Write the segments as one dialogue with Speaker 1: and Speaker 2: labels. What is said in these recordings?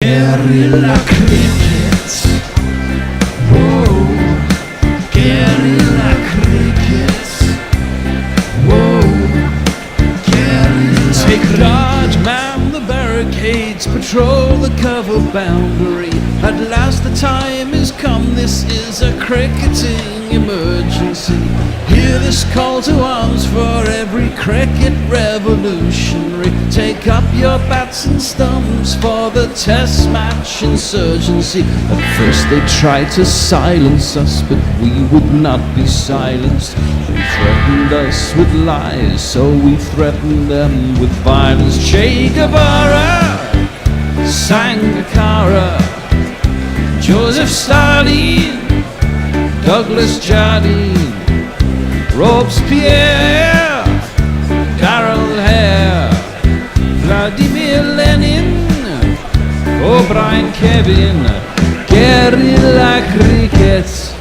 Speaker 1: Guerrilla cricket. Whoa. Guerrilla cricket. Whoa. Guerrilla. Take large man the barricades, patrol the cover boundary. At last the time is come, this is a cricketing emergency. Hear this call to arms for every cricket revolutionary. Take up your bats and stumps for the test match insurgency. At first they tried to silence us, but we would not be silenced. They threatened us with lies, so we threatened them with violence. Che Guevara, Sangakkara, Joseph Stalin, Douglas Jardine, Robespierre, Darrell Hare, Vladimir Lenin, O'Brien Kevin, guerrilla cricket.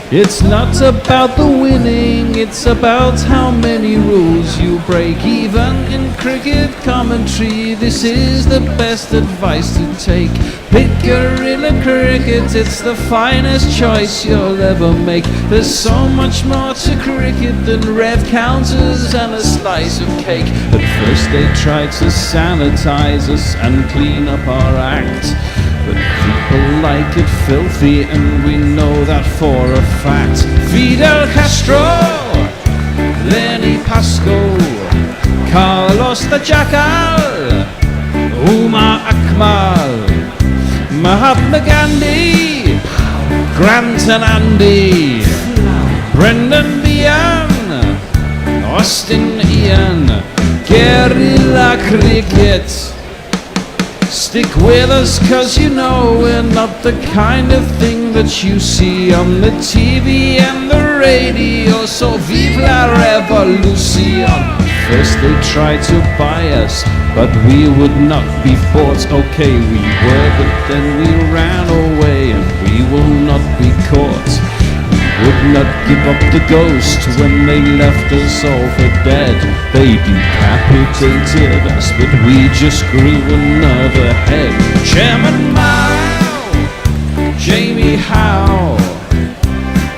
Speaker 1: It's not about the winning, it's about how many rules you break. Even in cricket commentary, this is the best advice to take. Pick guerrilla cricket, it's the finest choice you'll ever make. There's so much more to cricket than rev counters and a slice of cake. At first they tried to sanitize us and clean up our act, but people like it filthy, and we know that for a fact. Fidel Castro, Lenny Pascoe, Carlos the Jackal, Umar Akmal, Mahatma Gandhi, Grant and Andy, Brendan Behan, Austin Ian, guerrilla cricket. Stick with us, cause you know we're not the kind of thing that you see on the TV and the radio. So vive la revolution. First they tried to buy us, but we would not be bought. Okay, we were, but then we ran away, and we will not be caught. Would not give up the ghost when they left us all for dead. They decapitated us, but we just grew another head. Chairman Mao, Jamie Howe,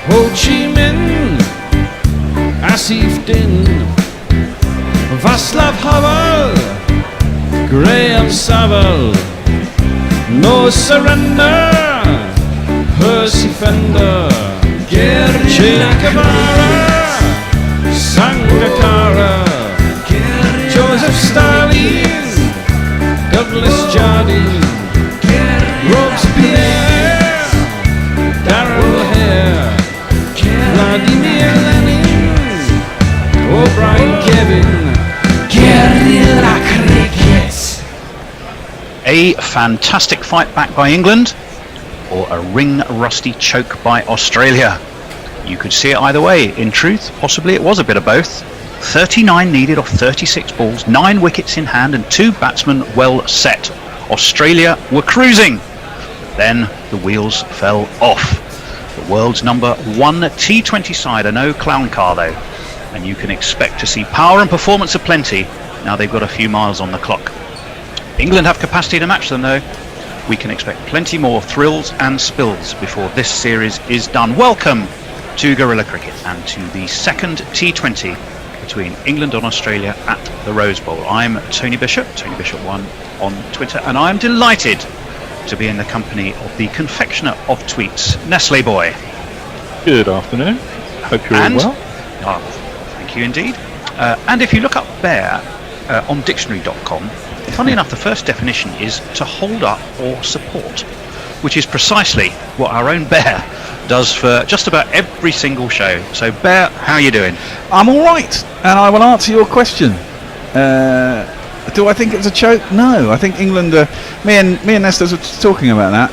Speaker 1: Ho Chi Minh, Asif Din, Václav Havel, Graham Saville, No Surrender, Percy Fender, Che Guevara, Sangakkara, Joseph Stalin, Douglas Jardine, Robespierre, Darrell Hare, Vladimir Lenin, O'Brien Kevin, guerrilla cricket.
Speaker 2: A fantastic fight back by England, or a ring-rusty choke by Australia. You could see it either way. In truth, possibly it was a bit of both. 39 needed off 36 balls, 9 wickets in hand and 2 batsmen well set. Australia were cruising. Then the wheels fell off. The world's number 1 T20 side are no clown car though, and you can expect to see power and performance aplenty now they've got a few miles on the clock. England have capacity to match them though. We can expect plenty more thrills and spills before this series is done. Welcome to Guerrilla Cricket and to the second T20 between England and Australia at the Rose Bowl. I'm Tony Bishop, TonyBishop1 on Twitter, and I'm delighted to be in the company of the confectioner of tweets, Nestle Boy.
Speaker 3: Good afternoon. Hope you're all well.
Speaker 2: Thank you indeed. And if you look up bear on dictionary.com, funny enough, the first definition is to hold up or support, which is precisely what our own Bear does for just about every single show. So Bear, how are you doing?
Speaker 4: I'm all right, and I will answer your question. Do I think it's a choke? No, I think England, me and Nestor were talking about that.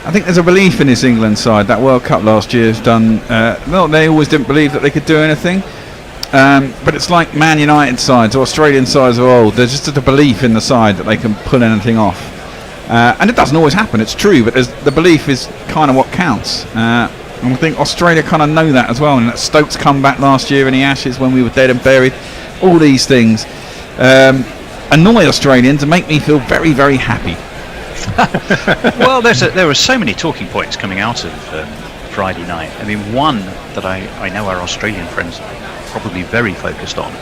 Speaker 4: I think there's a belief in this England side. That World Cup last year has done, well, they always didn't believe that they could do anything. But it's like Man United sides or Australian sides of old. There's just a belief in the side that they can pull anything off. And it doesn't always happen, it's true, but the belief is kind of what counts. And I think Australia kind of know that as well. And that Stokes comeback last year in the Ashes when we were dead and buried. All these things annoy Australians and make me feel very, very happy.
Speaker 2: Well, there were so many talking points coming out of Friday night. I mean, one that I know our Australian friends are probably very focused on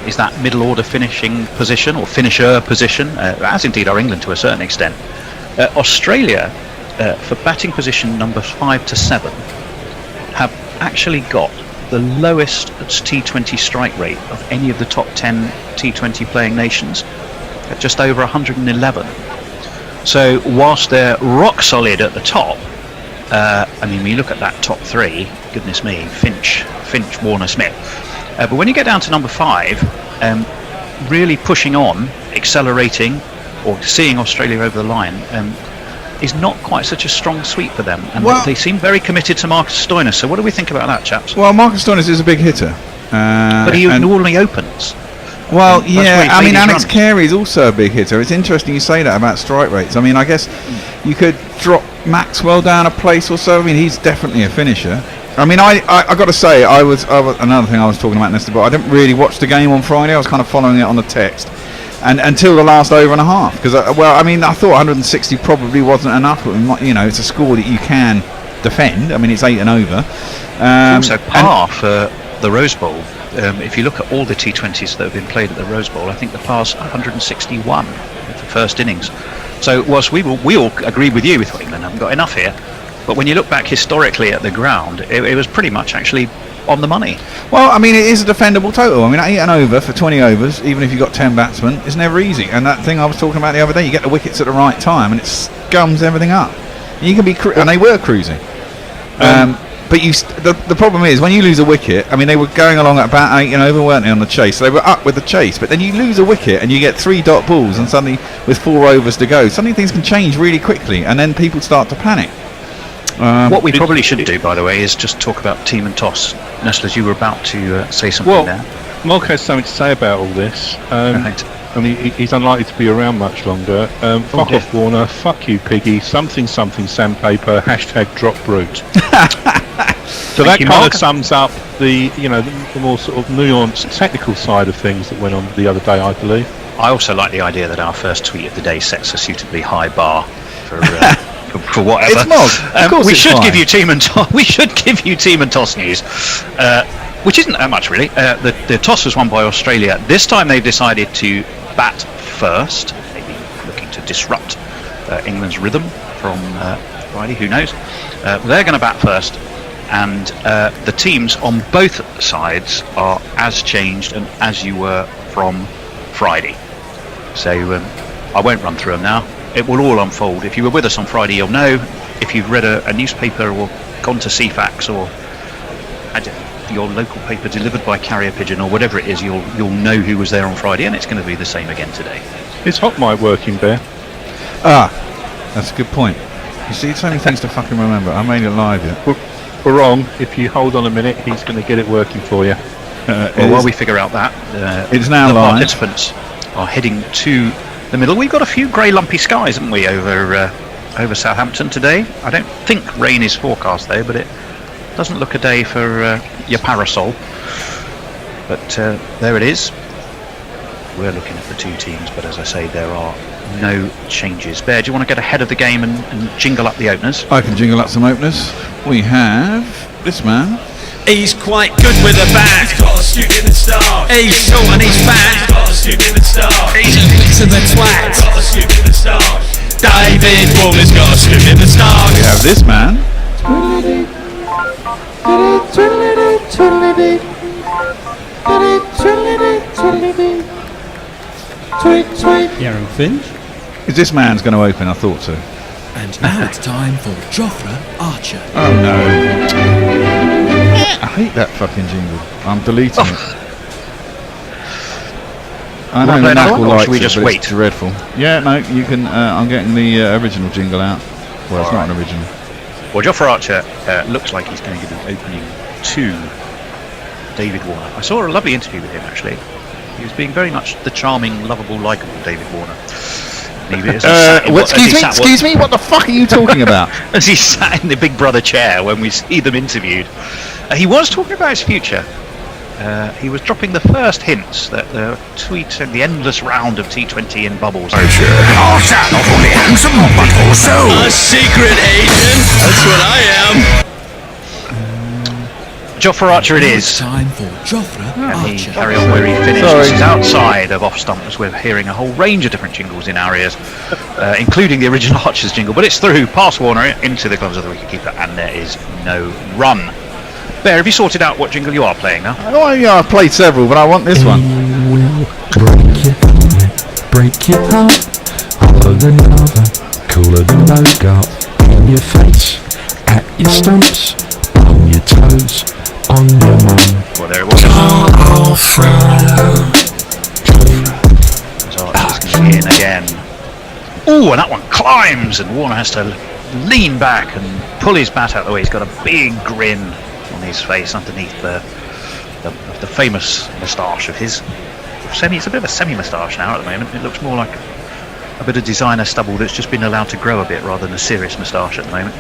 Speaker 2: is that middle order finishing position or finisher position, as indeed are England to a certain extent. Australia, for batting position numbers 5 to 7, have actually got the lowest T20 strike rate of any of the top 10 T20 playing nations, at just over 111. So whilst they're rock solid at the top, I mean, when you look at that top 3, goodness me, Finch, Warner, Smith. But when you get down to number 5, really pushing on, accelerating, or seeing Australia over the line, is not quite such a strong sweep for them. And they seem very committed to Marcus Stoinis. So what do we think about that, chaps?
Speaker 4: Well, Marcus Stoinis is a big hitter.
Speaker 2: But he normally opens.
Speaker 4: Well, yeah, I mean, Alex Carey is also a big hitter. It's interesting you say that about strike rates. I mean, I guess you could drop Maxwell down a place or so. I mean, he's definitely a finisher. I mean, I got to say, I was another thing I was talking about, Nesta, but I didn't really watch the game on Friday. I was kind of following it on the text. And until the last over and a half, because I mean, I thought 160 probably wasn't enough. You know, it's a score that you can defend. I mean, it's 8 and over.
Speaker 2: Also, par for the Rose Bowl. If you look at all the T20s that have been played at the Rose Bowl, I think the par's 161 with the first innings. So whilst we all agree with you with England haven't got enough here, but when you look back historically at the ground, it was pretty much actually on the money. Well,
Speaker 4: I mean, it is a defendable total. I mean, 8 and over for 20 overs, even if you've got 10 batsmen, it's never easy. And that thing I was talking about the other day, you get the wickets at the right time and it scums everything up. And you can be, and they were cruising. But the problem is, when you lose a wicket, I mean, they were going along at about 8 and over, weren't they, on the chase? So they were up with the chase. But then you lose a wicket and you get 3 dot balls, and suddenly, with 4 overs to go, suddenly things can change really quickly, and then people start to panic.
Speaker 2: What we probably should do, by the way, is just talk about team and toss. Nestles, you were about to say something there.
Speaker 3: Mark has something to say about all this.
Speaker 2: Right.
Speaker 3: I mean, he's unlikely to be around much longer. Fuck off, Warner. Fuck you, Piggy. Something sandpaper. # drop brute. So that kind of sums up the more sort of nuanced technical side of things that went on the other day, I believe.
Speaker 2: I also like the idea that our first tweet of the day sets a suitably high bar for whatever.
Speaker 4: It's Mog. Of course
Speaker 2: we should give you team and toss news, which isn't that much really. The toss was won by Australia. This time they've decided to bat first, maybe looking to disrupt England's rhythm from Friday. Who knows? They're going to bat first, and the teams on both sides are as changed and as you were from Friday. So I won't run through them now. It will all unfold. If you were with us on Friday, you'll know. If you've read a newspaper or gone to CFAX or had your local paper delivered by carrier pigeon or whatever it is, you'll know who was there on Friday, and it's going to be the same again today.
Speaker 3: Is hot mic working, Bear?
Speaker 4: That's a good point. You see, so many things to fucking remember. I made it live yet.
Speaker 3: We're wrong. If you hold on a minute, he's going to get it working for you.
Speaker 2: While we figure out that,
Speaker 4: it's now
Speaker 2: the
Speaker 4: live.
Speaker 2: Participants are heading to the middle. We've got a few grey lumpy skies, haven't we, over Southampton today. I don't think rain is forecast though, but it doesn't look a day for your parasol. But there it is. We're looking at the two teams, but as I say, there are no changes. Bear, do you want to get ahead of the game and jingle up the openers?
Speaker 4: I can jingle up some openers. We have this man.
Speaker 1: He's quite good with a bat.
Speaker 5: He's got a stupid star.
Speaker 1: He's short and he's fat.
Speaker 5: He's got a stupid star.
Speaker 1: He's a mix of a twat.
Speaker 5: He's got a stupid star.
Speaker 1: David Warner's got a stupid star.
Speaker 4: We have this man.
Speaker 1: Aaron Finch.
Speaker 4: Is this man's going to open? I thought so.
Speaker 5: And now it's time for Jofra Archer.
Speaker 4: Oh no. I hate that fucking jingle. I'm deleting it. I know the knuckle likes
Speaker 2: we
Speaker 4: it,
Speaker 2: just
Speaker 4: but
Speaker 2: wait?
Speaker 4: It's dreadful. Yeah, no, you can. I'm getting the original jingle out. Well, it's not an original.
Speaker 2: Well, Jofra Archer looks like he's going to be opening to David Warner. I saw a lovely interview with him actually. He was being very much the charming, lovable, likeable David Warner.
Speaker 4: Excuse me, what the fuck are you talking about?
Speaker 2: As he sat in the Big Brother chair when we see them interviewed, he was talking about his future. he was dropping the first hints that the endless round of T20 in bubbles.
Speaker 5: Archer, not only handsome, but also a secret agent. That's what I am.
Speaker 2: Jofra Archer it is.
Speaker 5: Time for Jofra
Speaker 2: And he
Speaker 5: Archer.
Speaker 2: carry on where he finished.
Speaker 4: Sorry.
Speaker 2: This is outside of off stump, as we're hearing a whole range of different jingles in our ears, including the original Archer's jingle. But it's through, past Warner, into the gloves of the wicketkeeper, and there is no run. Bear, have you sorted out what jingle you are playing now?
Speaker 4: Oh, yeah, I've played several, but I want this one.
Speaker 6: Break your heart, holler than lava, cooler than Bogart, in your face, at your stumps, on your toes, on your mum.
Speaker 2: Well, there it was. So Archer's going to be in again. Oh, and that one climbs, and Warner has to lean back and pull his bat out of the way. He's got a big grin on his face underneath the famous moustache of his. It's a bit of a semi-moustache now at the moment. It looks more like a bit of designer stubble that's just been allowed to grow a bit rather than a serious moustache at the moment.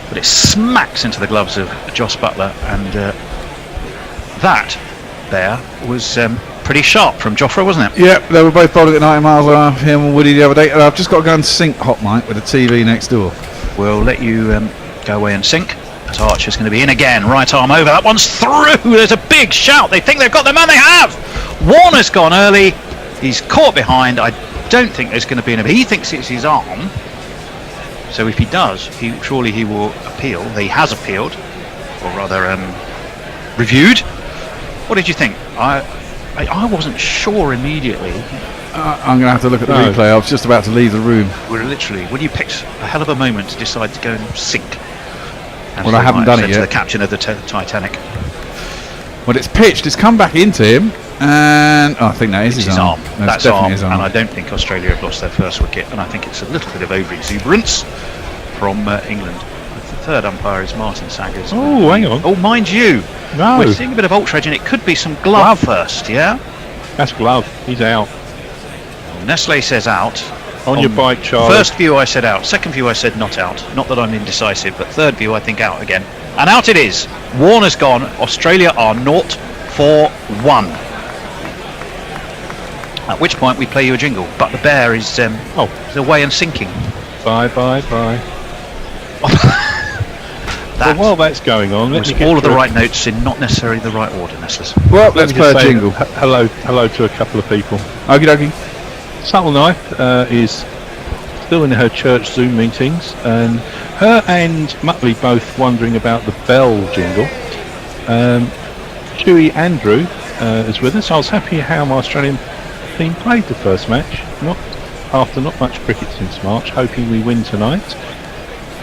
Speaker 2: But it smacks into the gloves of Joss Butler, and that there was pretty sharp from Jofra, wasn't it?
Speaker 4: Yep, they were both bowling at 90 miles an hour, him and Woody the other day. And I've just got to go and sync Hot Mic with the TV next door.
Speaker 2: We'll let you go away and sync. As Archer's going to be in again, right arm over. That one's through. There's a big shout. They think they've got the man. They have. Warner's gone early. He's caught behind. I don't think there's going to be an. He thinks it's his arm. So if he does, surely he will appeal. He has appealed, or rather, reviewed. What did you think? I wasn't sure immediately.
Speaker 4: I'm going to have to look at the replay. I was just about to leave the room.
Speaker 2: We're literally, when you picked a hell of a moment to decide to go and sync. And
Speaker 4: Well, I haven't done it
Speaker 2: to the
Speaker 4: yet.
Speaker 2: captain of the Titanic.
Speaker 4: Well, it's pitched. It's come back into him, and I think that is
Speaker 2: It's
Speaker 4: his arm.
Speaker 2: That's
Speaker 4: definitely
Speaker 2: arm.
Speaker 4: his arm.
Speaker 2: And I don't think Australia have lost their first wicket. And I think it's a little bit of over-exuberance from England. The third umpire is Martin Saggers.
Speaker 3: Oh, hang on.
Speaker 2: Oh, mind you,
Speaker 3: No,
Speaker 2: we're seeing a bit of ultra edge, and it could be some glove first. Yeah.
Speaker 3: that's Glove. He's out.
Speaker 2: Nestle says out.
Speaker 3: On your bike, Charlie.
Speaker 2: First view I said out, second view I said not out. Not that I'm indecisive, but third view I think out again. And out it is. Warner's gone. Australia are 0-4-1. At which point we play you a jingle. But the bear is away and sinking.
Speaker 3: Bye.
Speaker 2: That
Speaker 3: Well, while that's going on, let
Speaker 2: was
Speaker 3: me get
Speaker 2: all of the
Speaker 3: through-
Speaker 2: right notes in not necessarily the right order, Nestlers.
Speaker 4: Well,
Speaker 3: let
Speaker 4: let's
Speaker 3: me
Speaker 4: play
Speaker 3: just
Speaker 4: a
Speaker 3: say
Speaker 4: jingle.
Speaker 3: Hello to a couple of people.
Speaker 4: Okie dokie.
Speaker 3: Subtle Knife is still in her church Zoom meetings, and her and Muttley both wondering about the bell jingle. Chewy Andrew is with us. I was happy how my Australian team played the first match, after not much cricket since March, hoping we win tonight.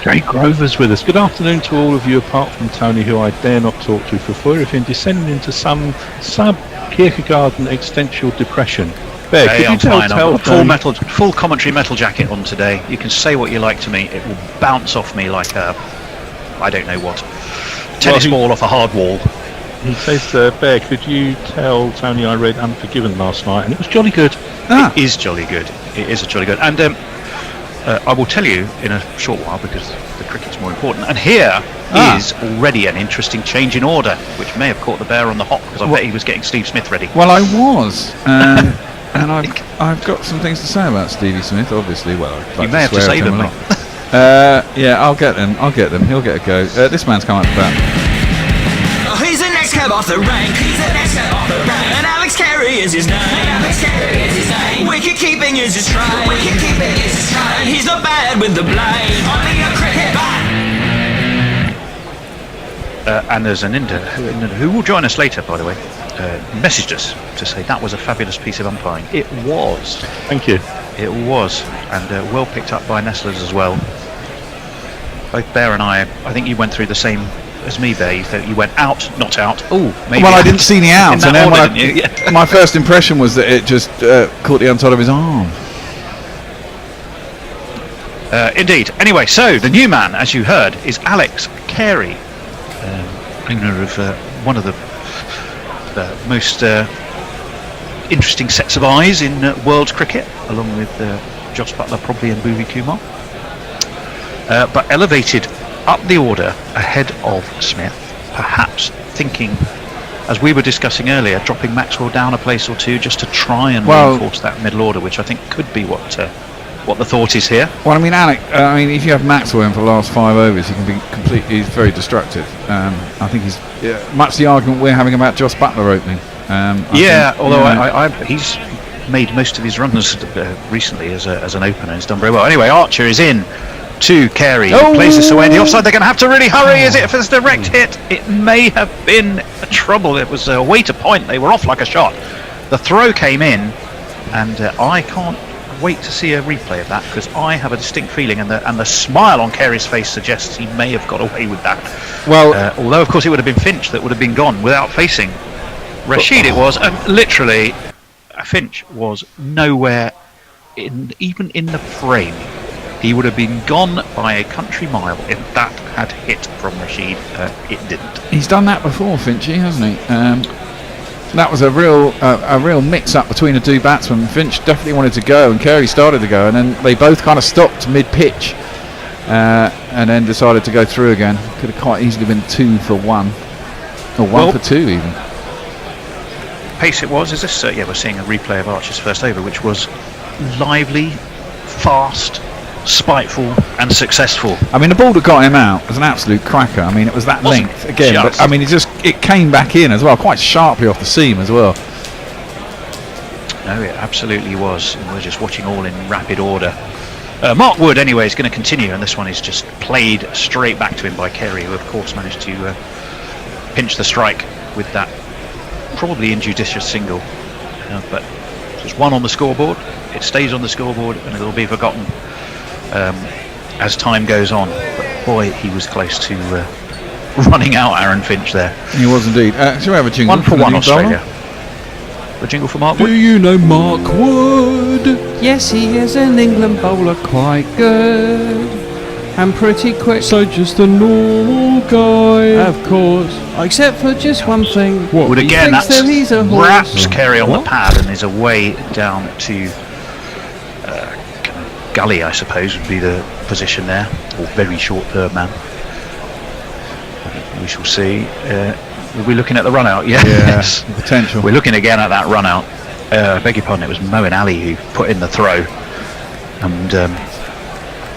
Speaker 3: Jay Grover's with us. Good afternoon to all of you, apart from Tony, who I dare not talk to for fear of him descending into some sub-Kierkegaarden existential depression. Bear,
Speaker 2: Hey,
Speaker 3: could you
Speaker 2: I'm
Speaker 3: tell
Speaker 2: fine. I've
Speaker 3: Tony-
Speaker 2: got a full commentary metal jacket on today. You can say what you like to me. It will bounce off me like a, I don't know what, tennis ball off a hard wall.
Speaker 3: He says, Bear, could you tell Tony I read Unforgiven last night, and it was jolly good.
Speaker 4: Ah,
Speaker 2: It is jolly good. It is a jolly good. And I will tell you in a short while, because the cricket's more important. And here is already an interesting change in order, which may have caught the bear on the hop, because I bet he was getting Steve Smith ready.
Speaker 4: well, I was, and I've got some things to say about Stevie Smith. Obviously, well, I'd like
Speaker 2: You may have to
Speaker 4: swear at
Speaker 2: save
Speaker 4: him
Speaker 2: him,
Speaker 4: a lot. Yeah, I'll get them. He'll get a go. This man's come up to bat.
Speaker 7: He's the next cab off the rank. And Alex Carey is his name. Wicket keeping is his trade. And he's not bad with the blade. Only a cricket bat.
Speaker 2: And there's an Inder who will join us later, by the way, messaged us to say that was a fabulous piece of umpiring. It was.
Speaker 3: Thank you.
Speaker 2: It was. And well picked up by Nestlers as well. Both Bear and I think you went through the same as me, Bear. You went out, not out. Oh, maybe.
Speaker 4: Well, I
Speaker 2: out.
Speaker 4: didn't see the
Speaker 2: In
Speaker 4: outs,
Speaker 2: that
Speaker 4: and then
Speaker 2: order, didn't you? Yeah.
Speaker 4: my first impression was that it just caught the underside of his arm.
Speaker 2: Indeed. Anyway, so the new man, as you heard, is Alex Carey, owner of one of the most interesting sets of eyes in world cricket, along with Joss Butler probably and Bhuvi Kumar. But elevated up the order ahead of Smith, perhaps thinking as we were discussing earlier, dropping Maxwell down a place or two just to try and reinforce that middle order, which I think could be what the thought is here.
Speaker 4: Well, I mean, Alec, if you have Maxwell in for the last 5 overs, he can be he's very destructive. I think he's much the argument we're having about Joss Butler opening.
Speaker 2: He's made most of his runs recently as an opener. He's done very well. Anyway, Archer is in to Carey. Plays this away in the offside. They're going to have to really hurry. Is it for this direct hit? It may have been a trouble. It was a way to point. They were off like a shot. The throw came in, and I can't wait to see a replay of that, because I have a distinct feeling, and the smile on Carey's face suggests he may have got away with that. Well, although of course it would have been Finch that would have been gone without facing Rashid. It was literally Finch was nowhere even in the frame. He would have been gone by a country mile if that had hit from Rashid. It didn't. He's done that before, Finchy, hasn't he? That was a real mix-up between the two batsmen. Finch definitely wanted to go, and Carey started to go, and then they both kind of stopped mid-pitch, and then decided to go through again. Could have quite easily been 2 for 1, or 1 for 2 even. Pace it was. Is this? We're seeing a replay of Archer's first over, which was lively, fast, spiteful and successful. I mean, the ball that got him out was an absolute cracker. I mean, it was that length again, but I mean, it came back in as well, quite sharply off the seam as well. No, it absolutely was. And we're just watching all in rapid order. Mark Wood, anyway, is going to continue, and this one is just played straight back to him by Carey, who of course managed to pinch the strike with that probably injudicious single. But there's 1 on the scoreboard. It stays on the scoreboard, and it'll be forgotten as time goes on. But boy, he was close to running out Aaron Finch there. He was indeed. Shall we have a jingle? 1 for 1 Australia. A jingle for Mark Wood.
Speaker 1: Do you know Mark Wood? Yes, he is an England bowler, quite good and pretty quick. So just a normal guy. Of course, except for just one thing.
Speaker 2: What? Wood again, that's wraps Carey on the pad and is away down to gully, I suppose, would be the position there, or very short third man. We shall see. We're looking at the run out. Yes, potential. We're looking again at that run out. Beg your pardon, it was Moeen Ali who put in the throw, and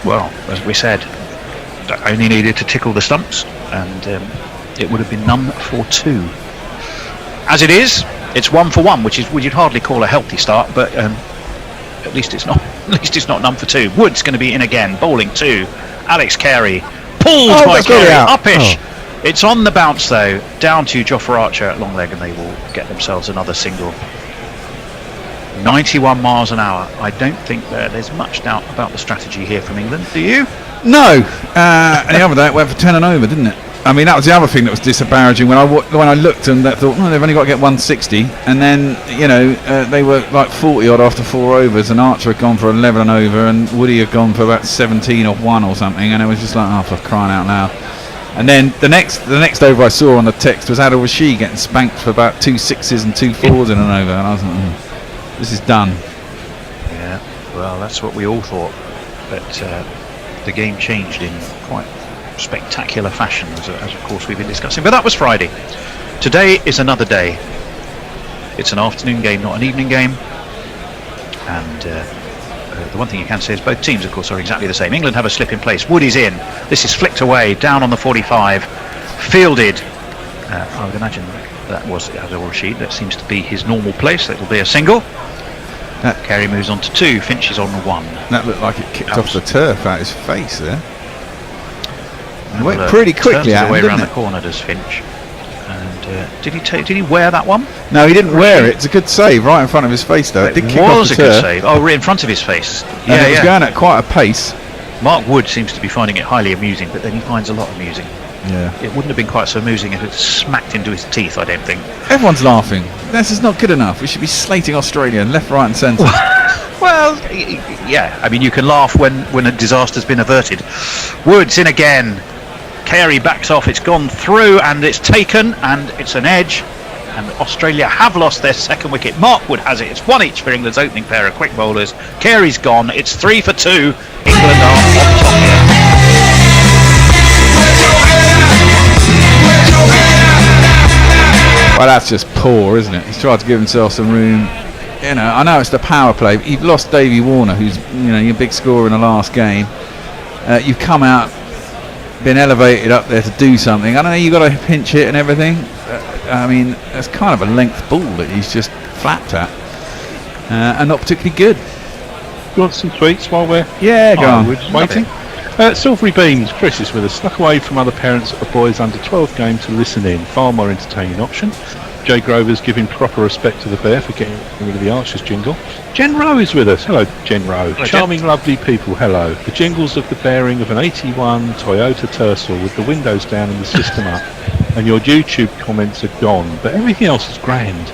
Speaker 2: well, as we said, only needed to tickle the stumps, and it would have been none for 2. As it is, it's 1 for 1, which you'd hardly call a healthy start, but at least it's not. At least it's not none for 2. Wood's going to be in again, bowling 2. Alex Carey pulled by Carey, uppish. It's on the bounce though, down to Jofra Archer at long leg, and they will get themselves another single. 91 miles an hour. I don't think there's much doubt about the strategy here from England. Do you? No. And the other day it went for 10 and over, didn't it? I mean, that was the other thing that was disparaging when I looked and thought, oh, they've only got to get 160, and then they were like 40 odd after 4 overs, and Archer had gone for 11 and over, and Woody had gone for about 17 or 1 or something, and it was just like, oh, for crying out loud. And then the next over I saw on the text was Adil Rashid getting spanked for about 2 6s and 2 4s in an over, and I was like, this is done. Yeah, well, that's what we all thought, but the game changed in quite spectacular fashion, as of course we've been discussing. But that was Friday. Today is another day. It's an afternoon game, not an evening game, and the one thing you can say is both teams, of course, are exactly the same. England have a slip in place. Wood is in. This is flicked away, down on the 45, fielded. I would imagine that was Adil Rashid. That seems to be his normal place. That will be a single. Carey moves on to 2. Finch is on 1. That looked like it kicked off the turf at his face there. It went pretty quickly out, way around the corner, does Finch. And did he wear that one? No, he didn't wear it. It's a good save right in front of his face, though. It did kick off the turf. Was a good save. Oh, right in front of his face. Yeah, it was going at quite a pace. Mark Wood seems to be finding it highly amusing, but then he finds a lot amusing. Yeah. It wouldn't have been quite so amusing if it smacked into his teeth, I don't think. Everyone's laughing. This is not good enough. We should be slating Australia left, right and centre. Well, yeah. I mean, you can laugh when a disaster's been averted. Wood's in again. Carey backs off. It's gone through and it's taken, and it's an edge. And Australia have lost their second wicket. Mark Wood has it. It's 1 each for England's opening pair of quick bowlers. Carey's gone. It's 3 for 2. England are on top here.
Speaker 4: Well, that's just poor, isn't it? He's tried to give himself some room. You know, I know it's the power play, but you've lost Davey Warner, who's, you know, your big scorer in the last game. You've come out, been elevated up there to do something. I don't know, you've got to pinch hit and everything. I mean, it's kind of a length ball that he's just flapped at. And not particularly good.
Speaker 3: You want some tweets while we're
Speaker 4: go on.
Speaker 3: We're just waiting? Silvery Beams, Chris is with us. Snuck away from other parents at a boys under 12 game to listen in. Far more entertaining option. Jay Grover's giving proper respect to the bear for getting rid of the Archers jingle. Jen Rowe is with us. Hello, Jen Rowe.
Speaker 2: Hello,
Speaker 3: Charming, lovely people. Hello. The jingles of the bearing of an 81 Toyota Tercel with the windows down and the system up. And your YouTube comments are gone, but everything else is grand.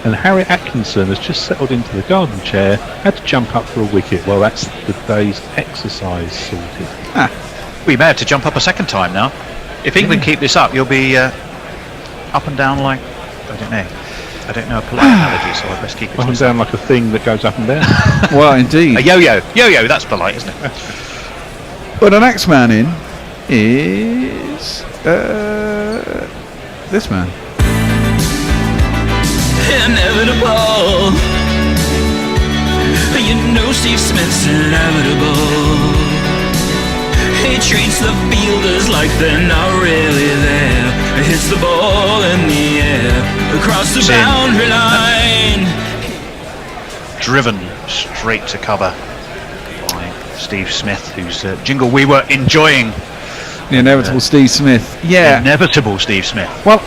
Speaker 3: And Harry Atkinson has just settled into the garden chair, had to jump up for a wicket. Well, that's the day's exercise sorted.
Speaker 2: We may have to jump up a second time now. If England keep this up, you'll be up and down like, I don't know a polite analogy, so I'd best keep it
Speaker 3: Up and down like a thing that goes up and down.
Speaker 4: Well, indeed.
Speaker 2: A yo-yo. Yo-yo, that's polite, isn't it?
Speaker 4: Well, the next man in is this man.
Speaker 7: Inevitable. You know Steve Smith's inevitable. He treats the fielders like they're not really there. He hits the ball in the air across the boundary line.
Speaker 2: Driven straight to cover by Steve Smith, whose jingle we were enjoying.
Speaker 4: The inevitable Steve Smith. Yeah.
Speaker 2: Inevitable Steve Smith.
Speaker 4: Well,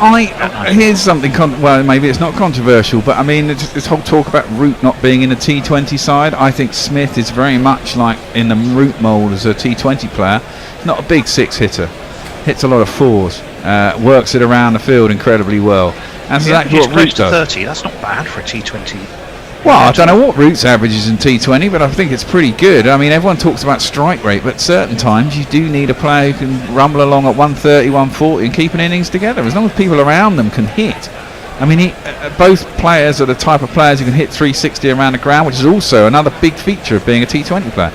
Speaker 4: here's something. Well, maybe it's not controversial, but I mean, this whole talk about Root not being in the T20 side. I think Smith is very much like in the Root mould as a T20 player. Not a big six hitter. Hits a lot of fours. Works it around the field incredibly well. That's exactly what Root does.
Speaker 2: 30. That's not bad for a T20.
Speaker 4: Well, I don't know what Root's averages in T20, but I think it's pretty good. I mean, everyone talks about strike rate, but certain times you do need a player who can rumble along at 130, 140 and keep an innings together, as long as people around them can hit. I mean, both players are the type of players who can hit 360 around the ground, which is also another big feature of being a T20 player.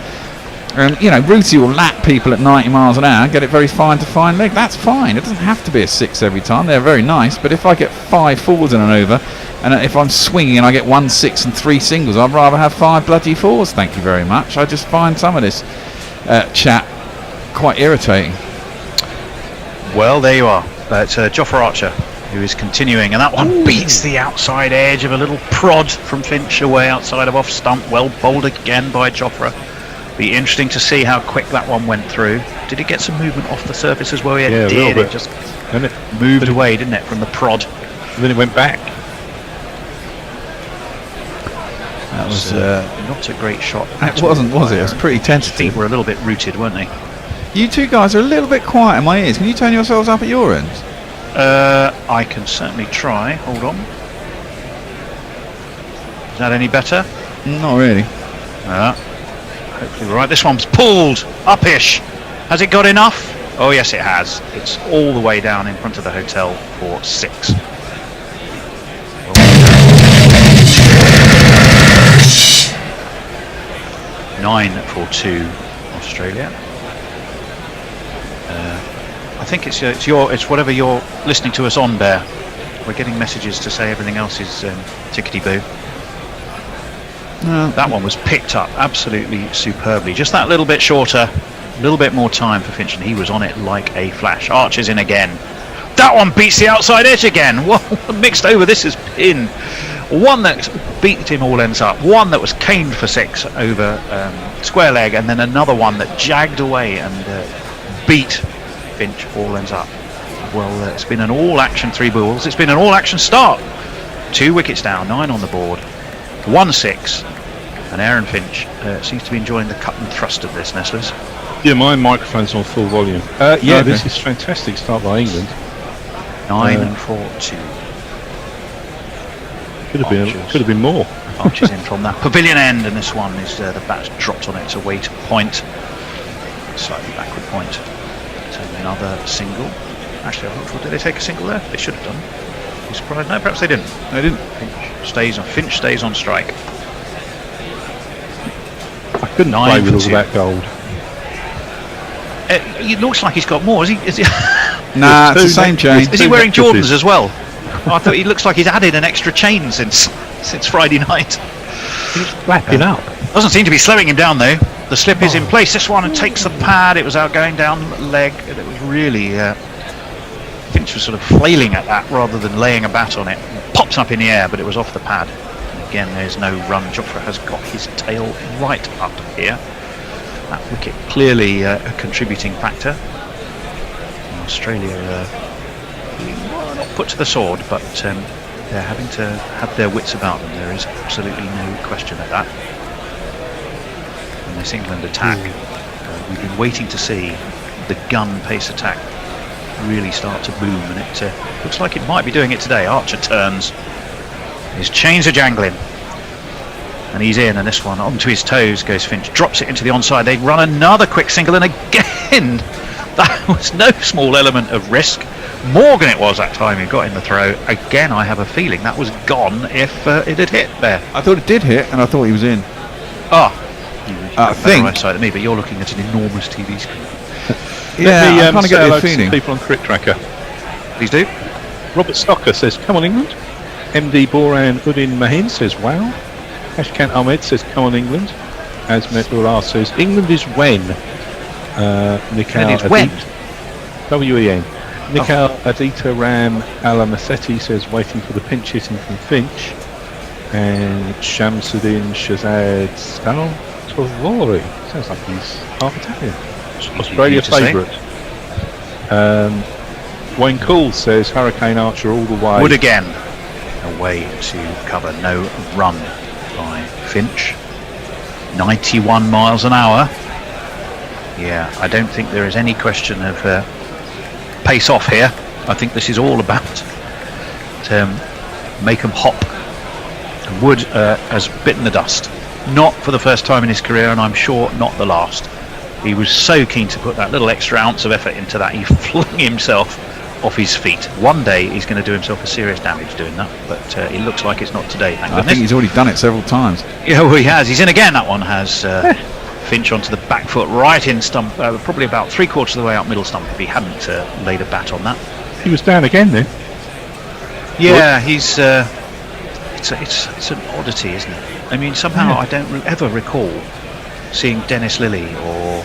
Speaker 4: You know, Rooty will lap people at 90 miles an hour, get it very fine to fine leg. That's fine. It doesn't have to be a six every time. They're very nice, but if I get 5 fours in an over, and if I'm swinging and I get 1 6 and 3 singles, I'd rather have 5 bloody fours. Thank you very much. I just find some of this chat quite irritating.
Speaker 2: Well, there you are. It's Jofra Archer who is continuing, and that one beats the outside edge of a little prod from Finch away outside of off stump. Well bowled again by Jofra. Be interesting to see how quick that one went through. Did it get some movement off the surface as well? Yeah, it did. It just moved away, didn't it, from the prod?
Speaker 3: And then it went back.
Speaker 2: That was not a great shot.
Speaker 4: It wasn't, was it? It was pretty tentative.
Speaker 2: Feet were a little bit rooted, weren't they?
Speaker 4: You two guys are a little bit quiet in my ears. Can you turn yourselves up at your ends?
Speaker 2: I can certainly try. Hold on. Is that any better?
Speaker 4: Not really.
Speaker 2: Hopefully we're right. This one's pulled up-ish. Has it got enough? Oh yes, it has. It's all the way down in front of the hotel for 6. 9 for 2, Australia. I think it's whatever you're listening to us on, Bear. We're getting messages to say everything else is tickety-boo. That one was picked up absolutely superbly. Just that little bit shorter, a little bit more time for Finch, and he was on it like a flash. Archer's in again. That one beats the outside edge again. What mixed over this has been. One that beat him all ends up. One that was caned for 6 over square leg, and then another one that jagged away and beat Finch all ends up. Well, it's been an all-action 3 balls. It's been an all-action start. 2 wickets down, 9 on the board. 1-6, and Aaron Finch seems to be enjoying the cut and thrust of this, Nestlers.
Speaker 3: Yeah, my microphone's on full volume. This is fantastic start by England.
Speaker 2: 9 for 2.
Speaker 3: Could have been more.
Speaker 2: Archer's in from that pavilion end, and this one is the bat's dropped on it. It's away to point, slightly backward point. So another single. Actually, I'm not sure. Did they take a single there? They should have done. You surprised? No, perhaps they didn't.
Speaker 4: They didn't.
Speaker 2: Finch stays on strike.
Speaker 3: I couldn't play with all that gold.
Speaker 2: It looks like he's got more. Is he?
Speaker 4: Nah, it's the same chain.
Speaker 2: Is he wearing Jordans as well? I thought he looks like he's added an extra chain since Friday night.
Speaker 3: He's flapping up.
Speaker 2: Doesn't seem to be slowing him down though. The slip is in place. This one and takes the pad. It was out going down leg. It was really Finch was sort of flailing at that rather than laying a bat on it. Pops up in the air, but it was off the pad. And again, there's no run. Joffre has got his tail right up here. That wicket clearly a contributing factor. Australia not put to the sword, but they're having to have their wits about them. There is absolutely no question of that. And this England attack, we've been waiting to see the gun pace attack really start to boom, and it looks like it might be doing it today. Archer turns, his chains are jangling, and he's in, and this one onto his toes goes Finch, drops it into the onside. They run another quick single, and again that was no small element of risk. Morgan it was that time who got in the throw. Again, I have a feeling that was gone if it had hit there.
Speaker 4: I thought it did hit, and I thought he was in.
Speaker 2: I think right side of me, but you're looking at an enormous TV screen.
Speaker 3: Let me
Speaker 4: I kind of get the feeling.
Speaker 3: People on Cricket Tracker.
Speaker 2: Please do.
Speaker 3: Robert Stocker says, "Come on, England." MD Boran Uddin Mahin says, "Wow." Ashkan Ahmed says, "Come on, England." Azmet Ular says, "England is when." Nikal
Speaker 2: It is when?
Speaker 3: WEN. Nikal Adita Ram Alamasetti says, "Waiting for the pinch hitting from Finch." And Shamsuddin Shazad Stal Tovori. Sounds like he's half Italian. Australia favourite. Wayne Cool says, "Hurricane Archer all the way."
Speaker 2: Wood again. Away to cover. No run by Finch. 91 miles an hour. Yeah, I don't think there is any question of pace off here. I think this is all about make them hop. And Wood has bitten the dust. Not for the first time in his career, and I'm sure not the last. He was so keen to put that little extra ounce of effort into that. He flung himself off his feet. One day he's going to do himself a serious damage doing that, but it looks like it's not today. Thank
Speaker 4: I think he's already done it several times.
Speaker 2: Yeah, well, he has. He's in again. That one has Finch onto the back foot, right in stump, probably about 3/4 of the way up middle stump if he hadn't laid a bat on that.
Speaker 3: He was down again then.
Speaker 2: Yeah, he's. It's an oddity, isn't it? I mean, somehow I don't ever recall seeing Dennis Lilly or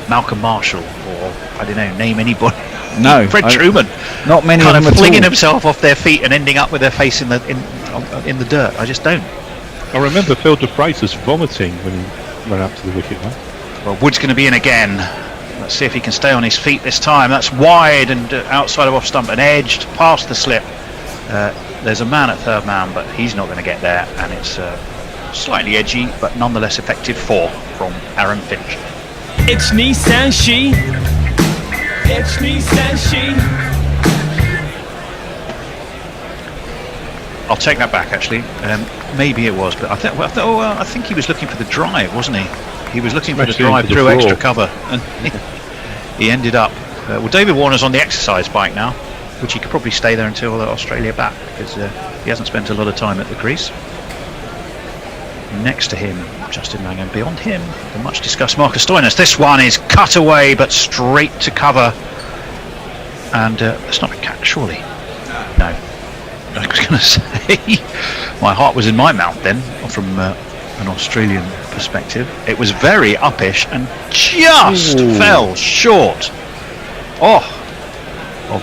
Speaker 2: Malcolm Marshall or I don't know, name anybody.
Speaker 4: No,
Speaker 2: Fred Truman.
Speaker 4: Not many
Speaker 2: kind
Speaker 4: of them
Speaker 2: of flinging
Speaker 4: at all.
Speaker 2: himself off their feet and ending up with their face in the dirt. I just don't.
Speaker 3: I remember Phil de Freitas vomiting when he ran up to the wicket.
Speaker 2: Well, Wood's going to be in again. Let's see if he can stay on his feet this time. That's wide and outside of off stump and edged past the slip. There's a man at third man, but he's not going to get there, and it's slightly edgy, but nonetheless effective 4 from Aaron Finch.
Speaker 7: It's Nissan She. It's Nissan She.
Speaker 2: I'll take that back, actually. Maybe it was, but I think he was looking for the drive, wasn't he? He was looking for the drive through extra cover, and he ended up. Well, David Warner's on the exercise bike now, which he could probably stay there until Australia back, because he hasn't spent a lot of time at the crease. Next to him, Justin Lang, and beyond him, the much discussed Marcus Stoinis. This one is cut away, but straight to cover, and it's not a catch, surely. No. I was going to say, my heart was in my mouth then, from an Australian perspective. It was very uppish and just fell short of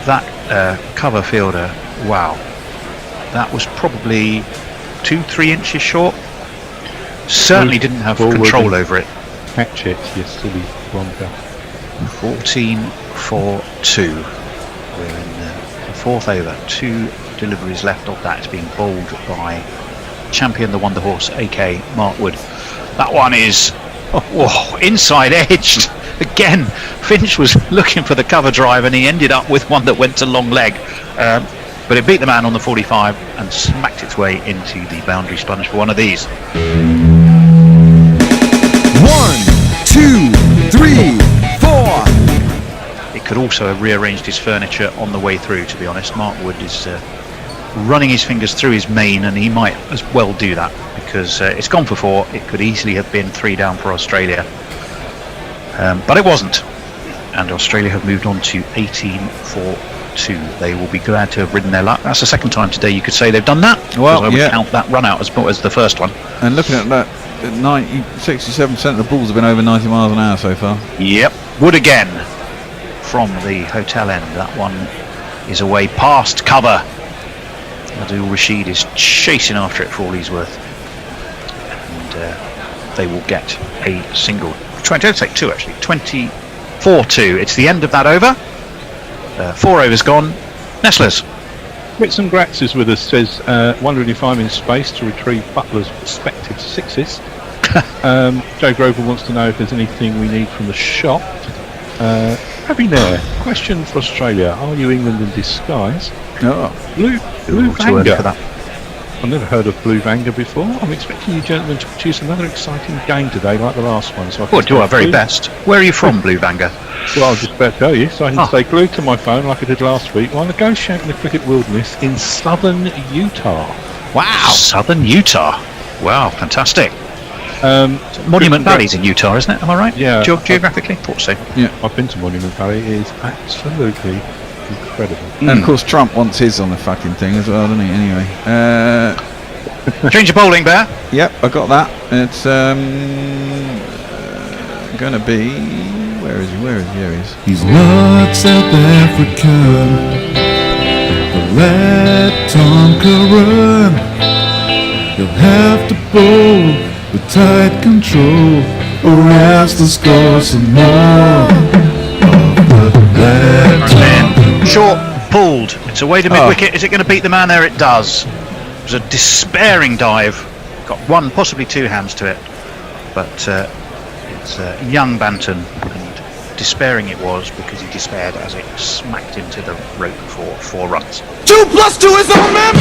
Speaker 2: that cover fielder. Wow, that was probably 2-3 inches short. Certainly didn't have control over it.
Speaker 3: Catch it, you silly wonker.
Speaker 2: 14 for 2. We're in the 4th over. 2 deliveries left of that. It's being bowled by champion the Wonder Horse, AK Mark Wood. That one is inside edged. Again, Finch was looking for the cover drive and he ended up with one that went to long leg. But it beat the man on the 45 and smacked its way into the boundary sponge for one of these.
Speaker 5: 1, 2, 3, 4.
Speaker 2: It could also have rearranged his furniture on the way through, to be honest. Mark Wood is running his fingers through his mane, and he might as well do that, because it's gone for 4. It could easily have been 3 down for Australia, but it wasn't, and Australia have moved on to 18 for 2. They will be glad to have ridden their luck. That's the second time today you could say they've done that.
Speaker 4: Well,
Speaker 2: I would count that run out as the first one.
Speaker 4: And looking at that, 67% of the balls have been over 90 miles an hour so far.
Speaker 2: Yep. Wood again from the hotel end. That one is away past cover. Abdul Rashid is chasing after it for all he's worth. And they will get a single. Don't take 2 actually. 24-2. It's the end of that over. 4 overs gone. Nestlers.
Speaker 3: Grits and Grats is with us, says, wondering if I'm in space to retrieve Butler's respective 6s. Joe Grover wants to know if there's anything we need from the shop. Abby Nair, question for Australia. Are you England in disguise?
Speaker 4: Oh.
Speaker 3: Blue
Speaker 2: Too early for
Speaker 3: Vanga.
Speaker 2: that.
Speaker 3: I've never heard of Blue Vanga before. I'm expecting you gentlemen to produce another exciting game today like the last one. So I
Speaker 2: We'll do our very best. Where are you from, Blue Vanga?
Speaker 3: Well, I was just about to tell you, so I can stay glued to my phone like I did last week while negotiating the cricket wilderness in southern Utah.
Speaker 2: Wow. Southern Utah. Wow, fantastic. Monument Valley's in Utah, isn't it? Am I right?
Speaker 3: Yeah.
Speaker 2: Geographically? Thought so.
Speaker 3: Yeah, I've been to Monument Valley. It is absolutely incredible.
Speaker 4: And of course Trump wants his on the fucking thing as well, doesn't he? Anyway.
Speaker 2: Change of bowling, Bear.
Speaker 4: Yep, I got that. It's gonna be... Where is he? Here he is.
Speaker 6: He's not South African, but let Tom Curran. He'll have to bowl with tight control, or else to score some more.
Speaker 2: Short, pulled. It's away to mid-wicket. Is it going to beat the man there? It does. It was a despairing dive. Got 1, possibly 2 hands to it. But it's young Banton. And despairing it was because he despaired as it smacked into the rope for 4 runs.
Speaker 5: 2 + 2 is on man. 2 +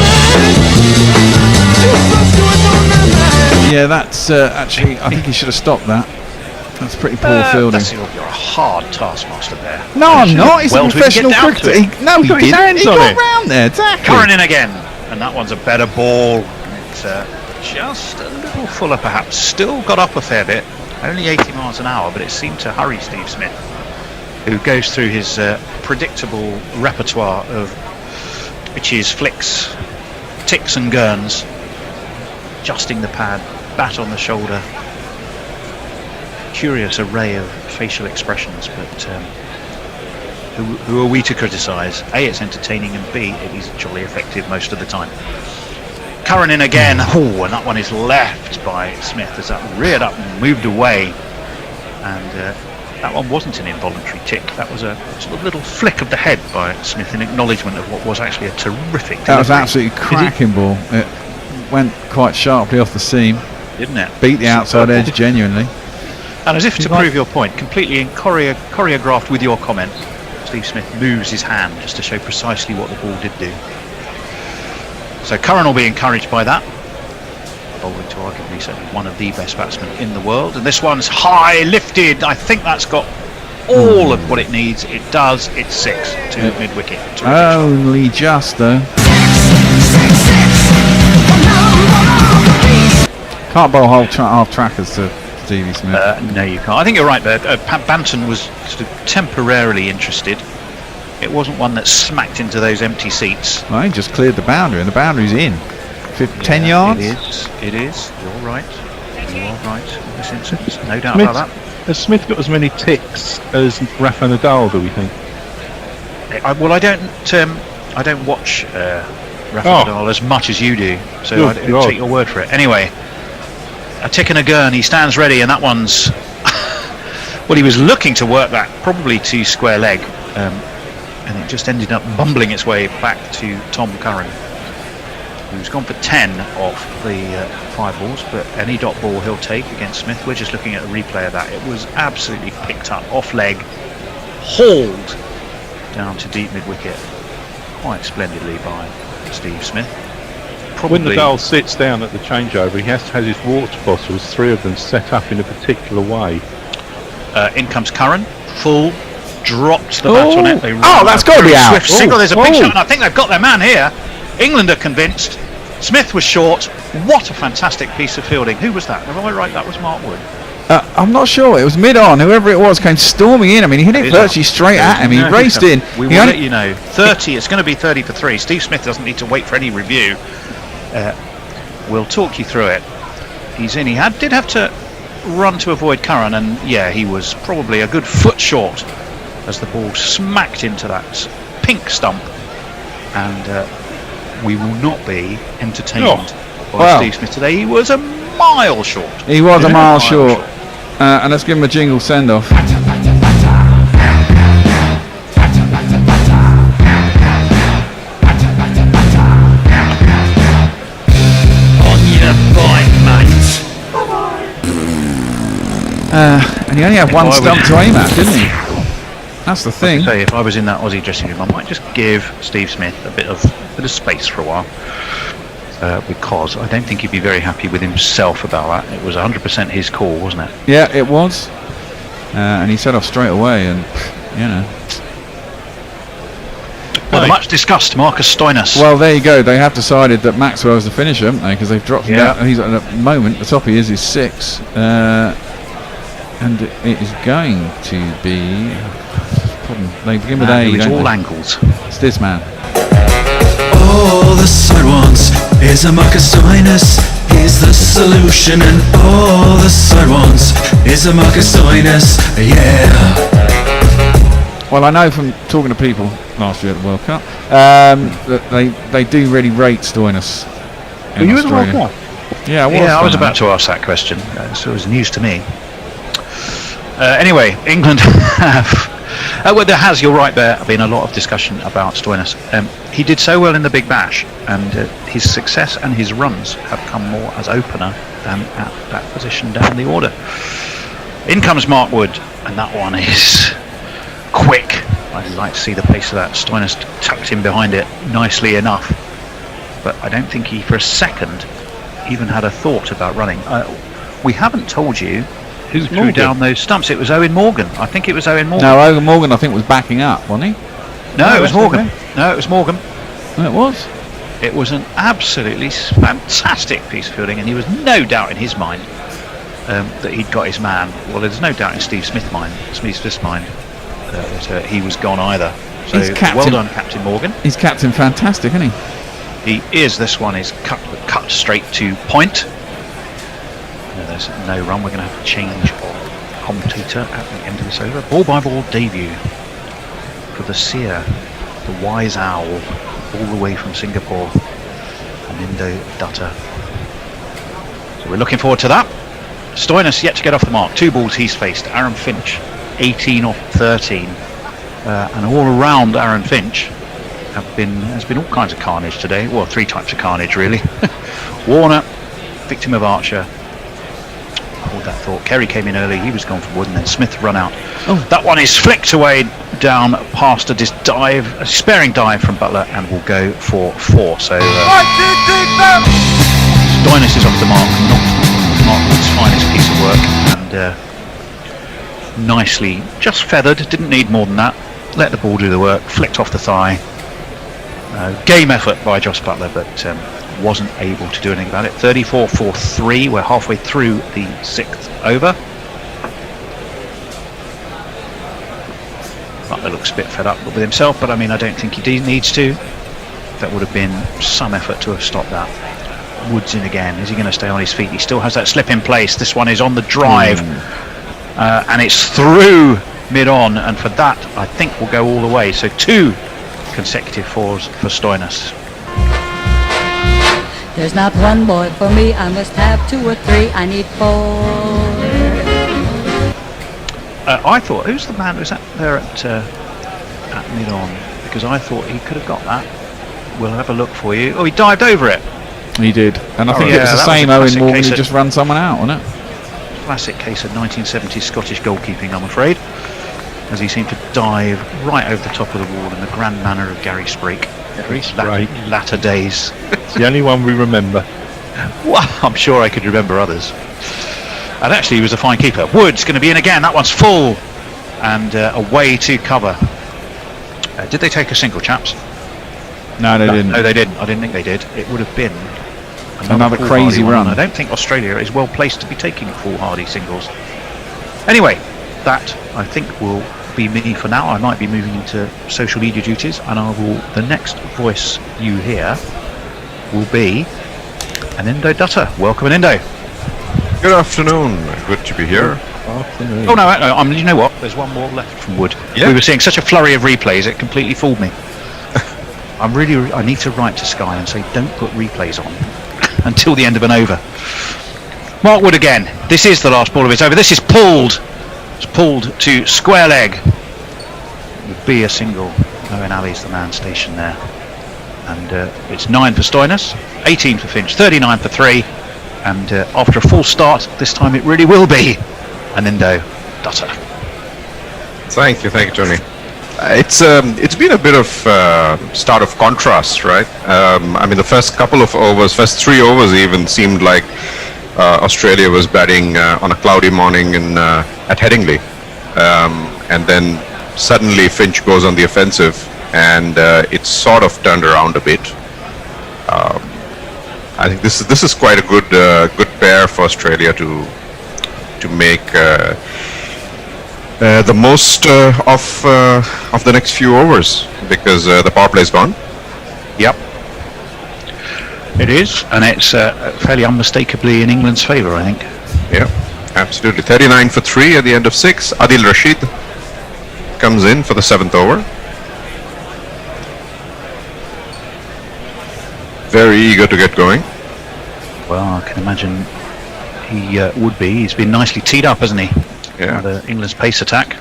Speaker 5: 2 is on man.
Speaker 4: Yeah, that's actually... I think he should have stopped that. That's pretty poor fielding.
Speaker 2: You're a hard taskmaster there.
Speaker 4: No, I'm not. He's a professional cricketer. He
Speaker 3: got his hands
Speaker 4: He
Speaker 3: on
Speaker 4: got
Speaker 3: it.
Speaker 4: round there, exactly.
Speaker 2: Curran in again. And that one's a better ball. It's just a little fuller perhaps. Still got up a fair bit. Only 80 miles an hour, but it seemed to hurry Steve Smith, who goes through his predictable repertoire of pitches, flicks, ticks and gurns, adjusting the pad, bat on the shoulder. Curious array of facial expressions, but who are we to criticise? A, it's entertaining, and B, it is jolly effective most of the time. Curran in again. Oh, and that one is left by Smith as that reared up and moved away. And that one wasn't an involuntary tick. That was a sort of little flick of the head by Smith in acknowledgement of what was actually a terrific delivery.
Speaker 4: That was absolutely cracking ball. It went quite sharply off the seam.
Speaker 2: Didn't it?
Speaker 4: Beat the outside edge genuinely.
Speaker 2: And as if to prove your point, completely choreographed with your comment, Steve Smith moves his hand just to show precisely what the ball did do. So Curran will be encouraged by that. Bowling to arguably certainly one of the best batsmen in the world. And this one's high lifted. I think that's got all of what it needs. It does. It's 6 to mid-wicket.
Speaker 4: Only just though. Can't bowl half trackers to Stevie Smith.
Speaker 2: No, you can't. I think you're right there. Banton was sort of temporarily interested. It wasn't one that smacked into those empty seats.
Speaker 4: Well, he just cleared the boundary, and the boundary's in. 10 yards?
Speaker 2: It is. You're right. You are right in this instance. No doubt about that.
Speaker 3: Has Smith got as many ticks as Rafa Nadal, do we think?
Speaker 2: I don't watch Rafa Nadal as much as you do, so I take your word for it. Anyway, a tick and a gurn. He stands ready, and that one's... well, he was looking to work that probably to square leg. And it just ended up bumbling its way back to Tom Curran, who's gone for 10 off the 5 balls, but any dot ball he'll take against Smith. We're just looking at a replay of that. It was absolutely picked up off leg, hauled down to deep mid-wicket quite splendidly by Steve Smith.
Speaker 3: When Nadal sits down at the changeover, he has to have his water bottles, 3 of them, set up in a particular way.
Speaker 2: In comes Curran, full. Dropped the bat on it.
Speaker 4: That's got to be out.
Speaker 2: Swift single. There's a big shot, and I think they've got their man here. England are convinced. Smith was short. What a fantastic piece of fielding. Who was that? Am I right? That was Mark Wood.
Speaker 4: I'm not sure. It was mid-on. Whoever it was came storming in. I mean, he hit it virtually straight at him. He raced in.
Speaker 2: We will let you know. 30. It's going to be 30 for 3. Steve Smith doesn't need to wait for any review. We'll talk you through it. He's in. He did have to run to avoid Curran, and yeah, he was probably a good foot short as the ball smacked into that pink stump. And we will not be entertained by Steve Smith today. He was a mile short.
Speaker 4: He was a mile short. And let's give him a jingle send-off.
Speaker 7: On your bike, mate.
Speaker 4: And he only had one stump to aim at, didn't he? That's the thing.
Speaker 2: Say, if I was in that Aussie dressing room, I might just give Steve Smith a bit of space for a while. Because I don't think he'd be very happy with himself about that. It was 100% his call, wasn't it?
Speaker 4: Yeah, it was. And he set off straight away, and you know.
Speaker 2: Well, the much discussed Marcus Stoinis.
Speaker 4: Well, there you go. They have decided that Maxwell's the finisher, haven't they? Because they've dropped him down. He's at the moment, the top he is 6. And it is going to be. They begin with A.
Speaker 2: It's all
Speaker 4: they?
Speaker 2: angles.
Speaker 4: It's this man.
Speaker 5: All the side wants is a Marcus Stoinis. He's the solution, and all the side wants is a Marcus Stoinis. Yeah.
Speaker 4: Well, I know from talking to people last year at the World Cup that they do really rate Stoinis.
Speaker 3: Were you at the World Cup?
Speaker 4: Yeah,
Speaker 2: I was about to ask that question. So it was news to me. Anyway, England have. Well, there has, you're right, there been a lot of discussion about Stoinis. He did so well in the Big Bash, and his success and his runs have come more as opener than at that position down the order. In comes Mark Wood, and that one is quick. I'd like to see the pace of that. Stoinis tucked in behind it nicely enough, but I don't think he for a second even had a thought about running. We haven't told you who threw down those stumps. It was Owen Morgan. I think it was Owen Morgan.
Speaker 4: No, Owen Morgan I think was backing up, wasn't he?
Speaker 2: No, it was Morgan. No, it was Morgan.
Speaker 4: No, it was.
Speaker 2: It was an absolutely fantastic piece of fielding, and he was no doubt in his mind that he'd got his man. Well, there's no doubt in Steve Smith's mind that he was gone either. So well done, Captain Morgan.
Speaker 4: He's captain fantastic, isn't he?
Speaker 2: He is. This one is cut straight to point. No, there's no run. We're going to have to change of commentator at the end of this over. Ball by ball debut for the seer, the wise owl, all the way from Singapore, Anindo Dutta. So we're looking forward to that. Stoinis yet to get off the mark. 2 balls he's faced. Aaron Finch, 18 off 13, and all around Aaron Finch has been all kinds of carnage today. Well, 3 types of carnage really. Warner, victim of Archer. Hold that thought. Kerry came in early, he was gone for Wood, and then Smith run out. That one is flicked away down past a sparing dive from Butler, and will go for 4. So Stoinis is off the mark, not Mark Wood's finest piece of work, and nicely just feathered, didn't need more than that. Let the ball do the work, flicked off the thigh. Game effort by Joss Butler, but wasn't able to do anything about it. 34 for 3. We're halfway through the 6th over. Butler looks a bit fed up with himself, but I mean, I don't think he needs to. That would have been some effort to have stopped that. Woods in again. Is he going to stay on his feet? He still has that slip in place. This one is on the drive, and it's through mid-on, and for that I think we'll go all the way. So 2 consecutive 4s for Stoinis.
Speaker 8: There's not one boy for me, I must have 2 or 3, I need 4.
Speaker 2: I thought, who's the man who's there at mid-on? Because I thought he could have got that. We'll have a look for you. Oh, he dived over it.
Speaker 4: He did, and I think it was the same Owen Morgan who just ran someone out, wasn't it?
Speaker 2: Classic case of 1970s Scottish goalkeeping, I'm afraid, as he seemed to dive right over the top of the wall in the grand manner of Gary Sprake. Latter days.
Speaker 3: It's the only one we remember.
Speaker 2: Well, I'm sure I could remember others. And actually, he was a fine keeper. Wood's going to be in again. That one's full, and away to cover. Did they take a single, chaps?
Speaker 4: No, they didn't.
Speaker 2: No, they didn't. I didn't think they did. It would have been
Speaker 4: Another crazy run.
Speaker 2: I don't think Australia is well placed to be taking foolhardy singles. Anyway, that I think will be me for now. I might be moving into social media duties, and the next voice you hear will be Anindo Dutta. Welcome, Anindo.
Speaker 9: Good afternoon. Good to be here.
Speaker 3: Afternoon.
Speaker 2: Oh no, you know what? There's one more left from Wood.
Speaker 9: Yeah.
Speaker 2: We were seeing such a flurry of replays, it completely fooled me. I need to write to Sky and say, don't put replays on until the end of an over. Mark Wood again. This is the last ball of his over. This is pulled. It's pulled to square leg. Would be a single. Owen Ali's the man stationed there. And it's 9 for Stoinis, 18 for Finch, 39 for 3. And after a full start, this time it really will be Anindo Dutta.
Speaker 9: Thank you, Tony. It's been a bit of start of contrast, right? I mean, the first couple of overs, first 3 overs even seemed like Australia was batting on a cloudy morning at Headingley, and then suddenly Finch goes on the offensive, and it's sort of turned around a bit. I think this is quite a good pair for Australia to make the most of the next few overs, because the power play is gone.
Speaker 2: Yep, it is, and it's fairly unmistakably in England's favour, I think.
Speaker 9: Yeah, absolutely. 39 for 3 at the end of 6. Adil Rashid comes in for the 7th over. Very eager to get going.
Speaker 2: Well, I can imagine he would be. He's been nicely teed up, hasn't he?
Speaker 9: Yeah.
Speaker 2: England's pace attack.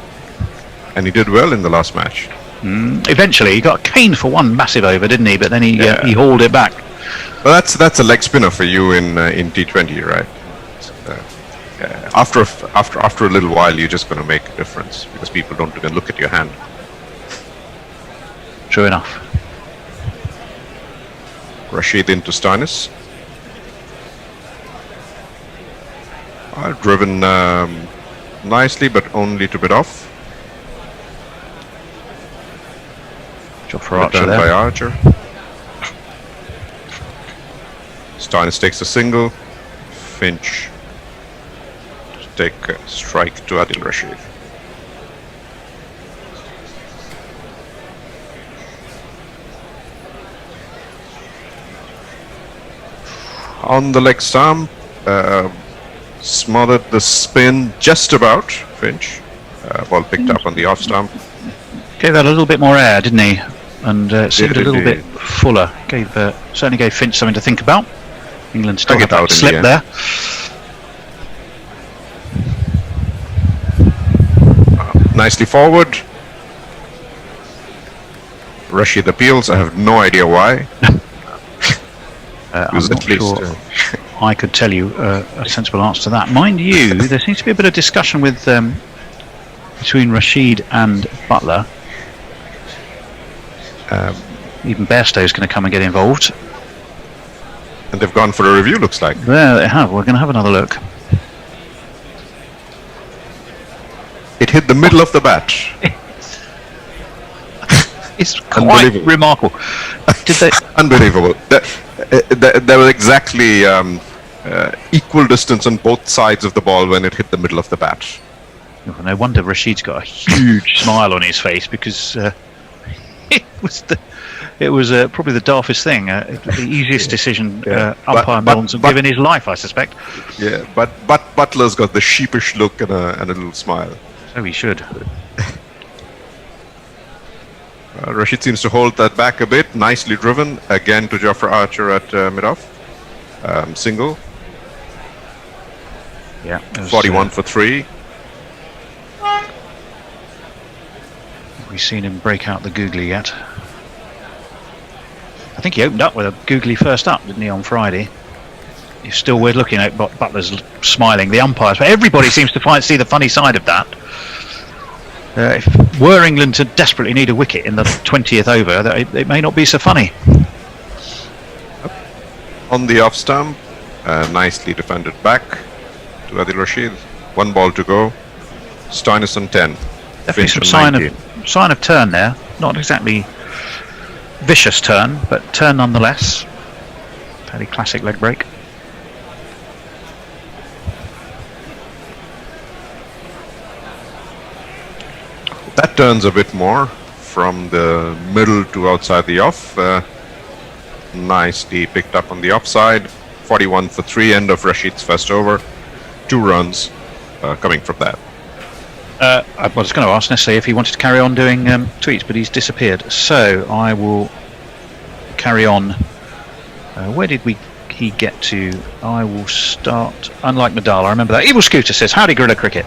Speaker 9: And he did well in the last match.
Speaker 2: Eventually, he got caned for one massive over, didn't he? But then he hauled it back.
Speaker 9: Well, that's a leg spinner for you in T20, right? After a little while, you're just going to make a difference because people don't even look at your hand.
Speaker 2: True enough.
Speaker 9: Rashid into Stoinis. Driven nicely, but only to bit off.
Speaker 2: Job for Archer
Speaker 9: Returned
Speaker 2: there.
Speaker 9: by Archer. Stoinis takes a single. Finch to take a strike to Adil Rashid. On the leg stump, smothered the spin just about. Finch. Ball picked up on the off stump.
Speaker 2: Gave that a little bit more air, didn't he? And seemed a little
Speaker 9: indeed.
Speaker 2: bit fuller. Certainly gave Finch something to think about. England still
Speaker 9: Took
Speaker 2: had
Speaker 9: it out
Speaker 2: that
Speaker 9: in
Speaker 2: slip
Speaker 9: the end.
Speaker 2: there.
Speaker 9: Nicely forward. Rashid appeals. I have no idea why.
Speaker 2: I'm
Speaker 9: was
Speaker 2: not
Speaker 9: at least,
Speaker 2: sure I could tell you a sensible answer to that. Mind you, there seems to be a bit of discussion with between Rashid and Butler. Even Bairstow's going to come and get involved.
Speaker 9: And they've gone for a review, looks like.
Speaker 2: There they have. We're going to have another look.
Speaker 9: It hit the middle of the bat.
Speaker 2: It's quite
Speaker 9: Unbelievable.
Speaker 2: remarkable. Did they?
Speaker 9: Unbelievable. There was exactly equal distance on both sides of the ball when it hit the middle of the bat.
Speaker 2: Oh, no wonder Rashid's got a huge smile on his face, because it was probably the daftest thing, the easiest decision umpire Milne's given his life, I suspect.
Speaker 9: Yeah, but Butler's got the sheepish look and a little smile.
Speaker 2: So he should.
Speaker 9: Rashid seems to hold that back a bit. Nicely driven again to Jofra Archer at mid-off. Single.
Speaker 2: Yeah.
Speaker 9: 41 for 3.
Speaker 2: We've seen him break out the googly yet. I think he opened up with a googly first up, didn't he, on Friday? It's still weird looking at Butler's smiling, the umpires, but everybody seems to see the funny side of that. If were England to desperately need a wicket in the 20th over, it may not be so funny.
Speaker 9: On the off stump, nicely defended back to Adil Rashid. 1 ball to go. Stoinis on 10.
Speaker 2: Definitely
Speaker 9: Finch
Speaker 2: some
Speaker 9: on 19.
Speaker 2: sign of turn there. Not exactly vicious turn, but turn nonetheless. Fairly classic leg break.
Speaker 9: That turns a bit more from the middle to outside the off. Nicely picked up on the offside. 41 for 3, end of Rashid's first over. 2 runs coming from that.
Speaker 2: I was going to ask necessarily if he wanted to carry on doing tweets, but he's disappeared. So I will carry on. Where did he get to? I will start. Unlike Nadal, I remember that. Evil Scooter says, "Howdy, Gorilla Cricket.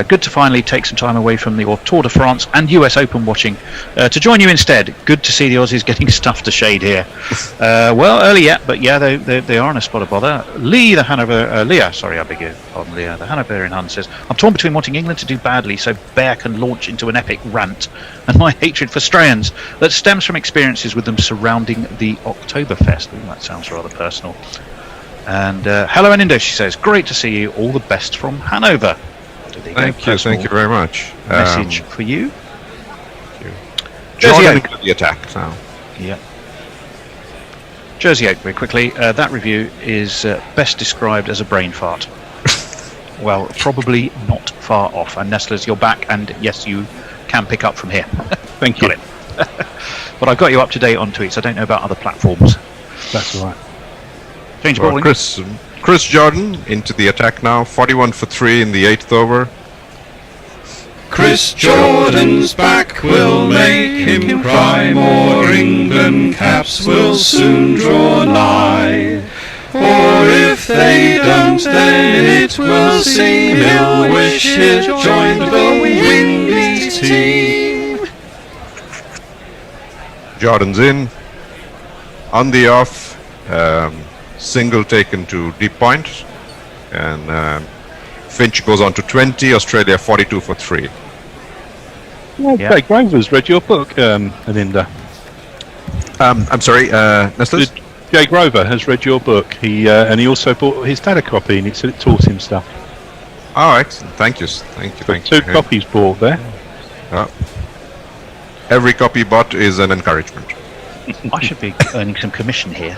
Speaker 2: Good to finally take some time away from the Tour de France and US Open watching to join you instead. Good to see the Aussies getting stuffed to shade here. Well, early yet, but yeah, they are in a spot of bother." Leah, sorry, I beg your pardon, Leah, the Hanoverian Hun says, "I'm torn between wanting England to do badly so Bear can launch into an epic rant and my hatred for Strayans that stems from experiences with them surrounding the Oktoberfest." Ooh, that sounds rather personal. And hello, Anindo, she says, "Great to see you. All the best from Hanover."
Speaker 9: Thank you very much.
Speaker 2: Message for you.
Speaker 9: Jordan into the attack now.
Speaker 2: Yeah. Jersey Oak, very quickly. That review is best described as a brain fart. Well, probably not far off. And Nestlers, you're back, and yes, you can pick up from here.
Speaker 3: Thank you.
Speaker 2: Got it. But I've got you up to date on tweets. I don't know about other platforms.
Speaker 3: That's all right.
Speaker 2: Change
Speaker 9: Well,
Speaker 2: bowling.
Speaker 9: Chris Jordan into the attack now. 41 for 3 in the 8th over.
Speaker 1: Chris Jordan's back will make him cry. More England caps will soon draw nigh. Or if they don't, then it will seem he'll wish he'd joined the Windies team.
Speaker 9: Jordan's in. On the off. Single taken to deep point, and Finch goes on to 20. Australia 42 for 3.
Speaker 3: Well,
Speaker 2: Yeah.
Speaker 3: Jake Grover's read your book, Aninda.
Speaker 9: I'm sorry, Nestlers?
Speaker 3: Jay Grover has read your book. He also bought his dad a copy, and it said it taught him stuff.
Speaker 9: Oh, excellent. Thank you. Thank you.
Speaker 3: 2 copies bought there.
Speaker 9: Every copy bought is an encouragement.
Speaker 2: I should be earning some commission here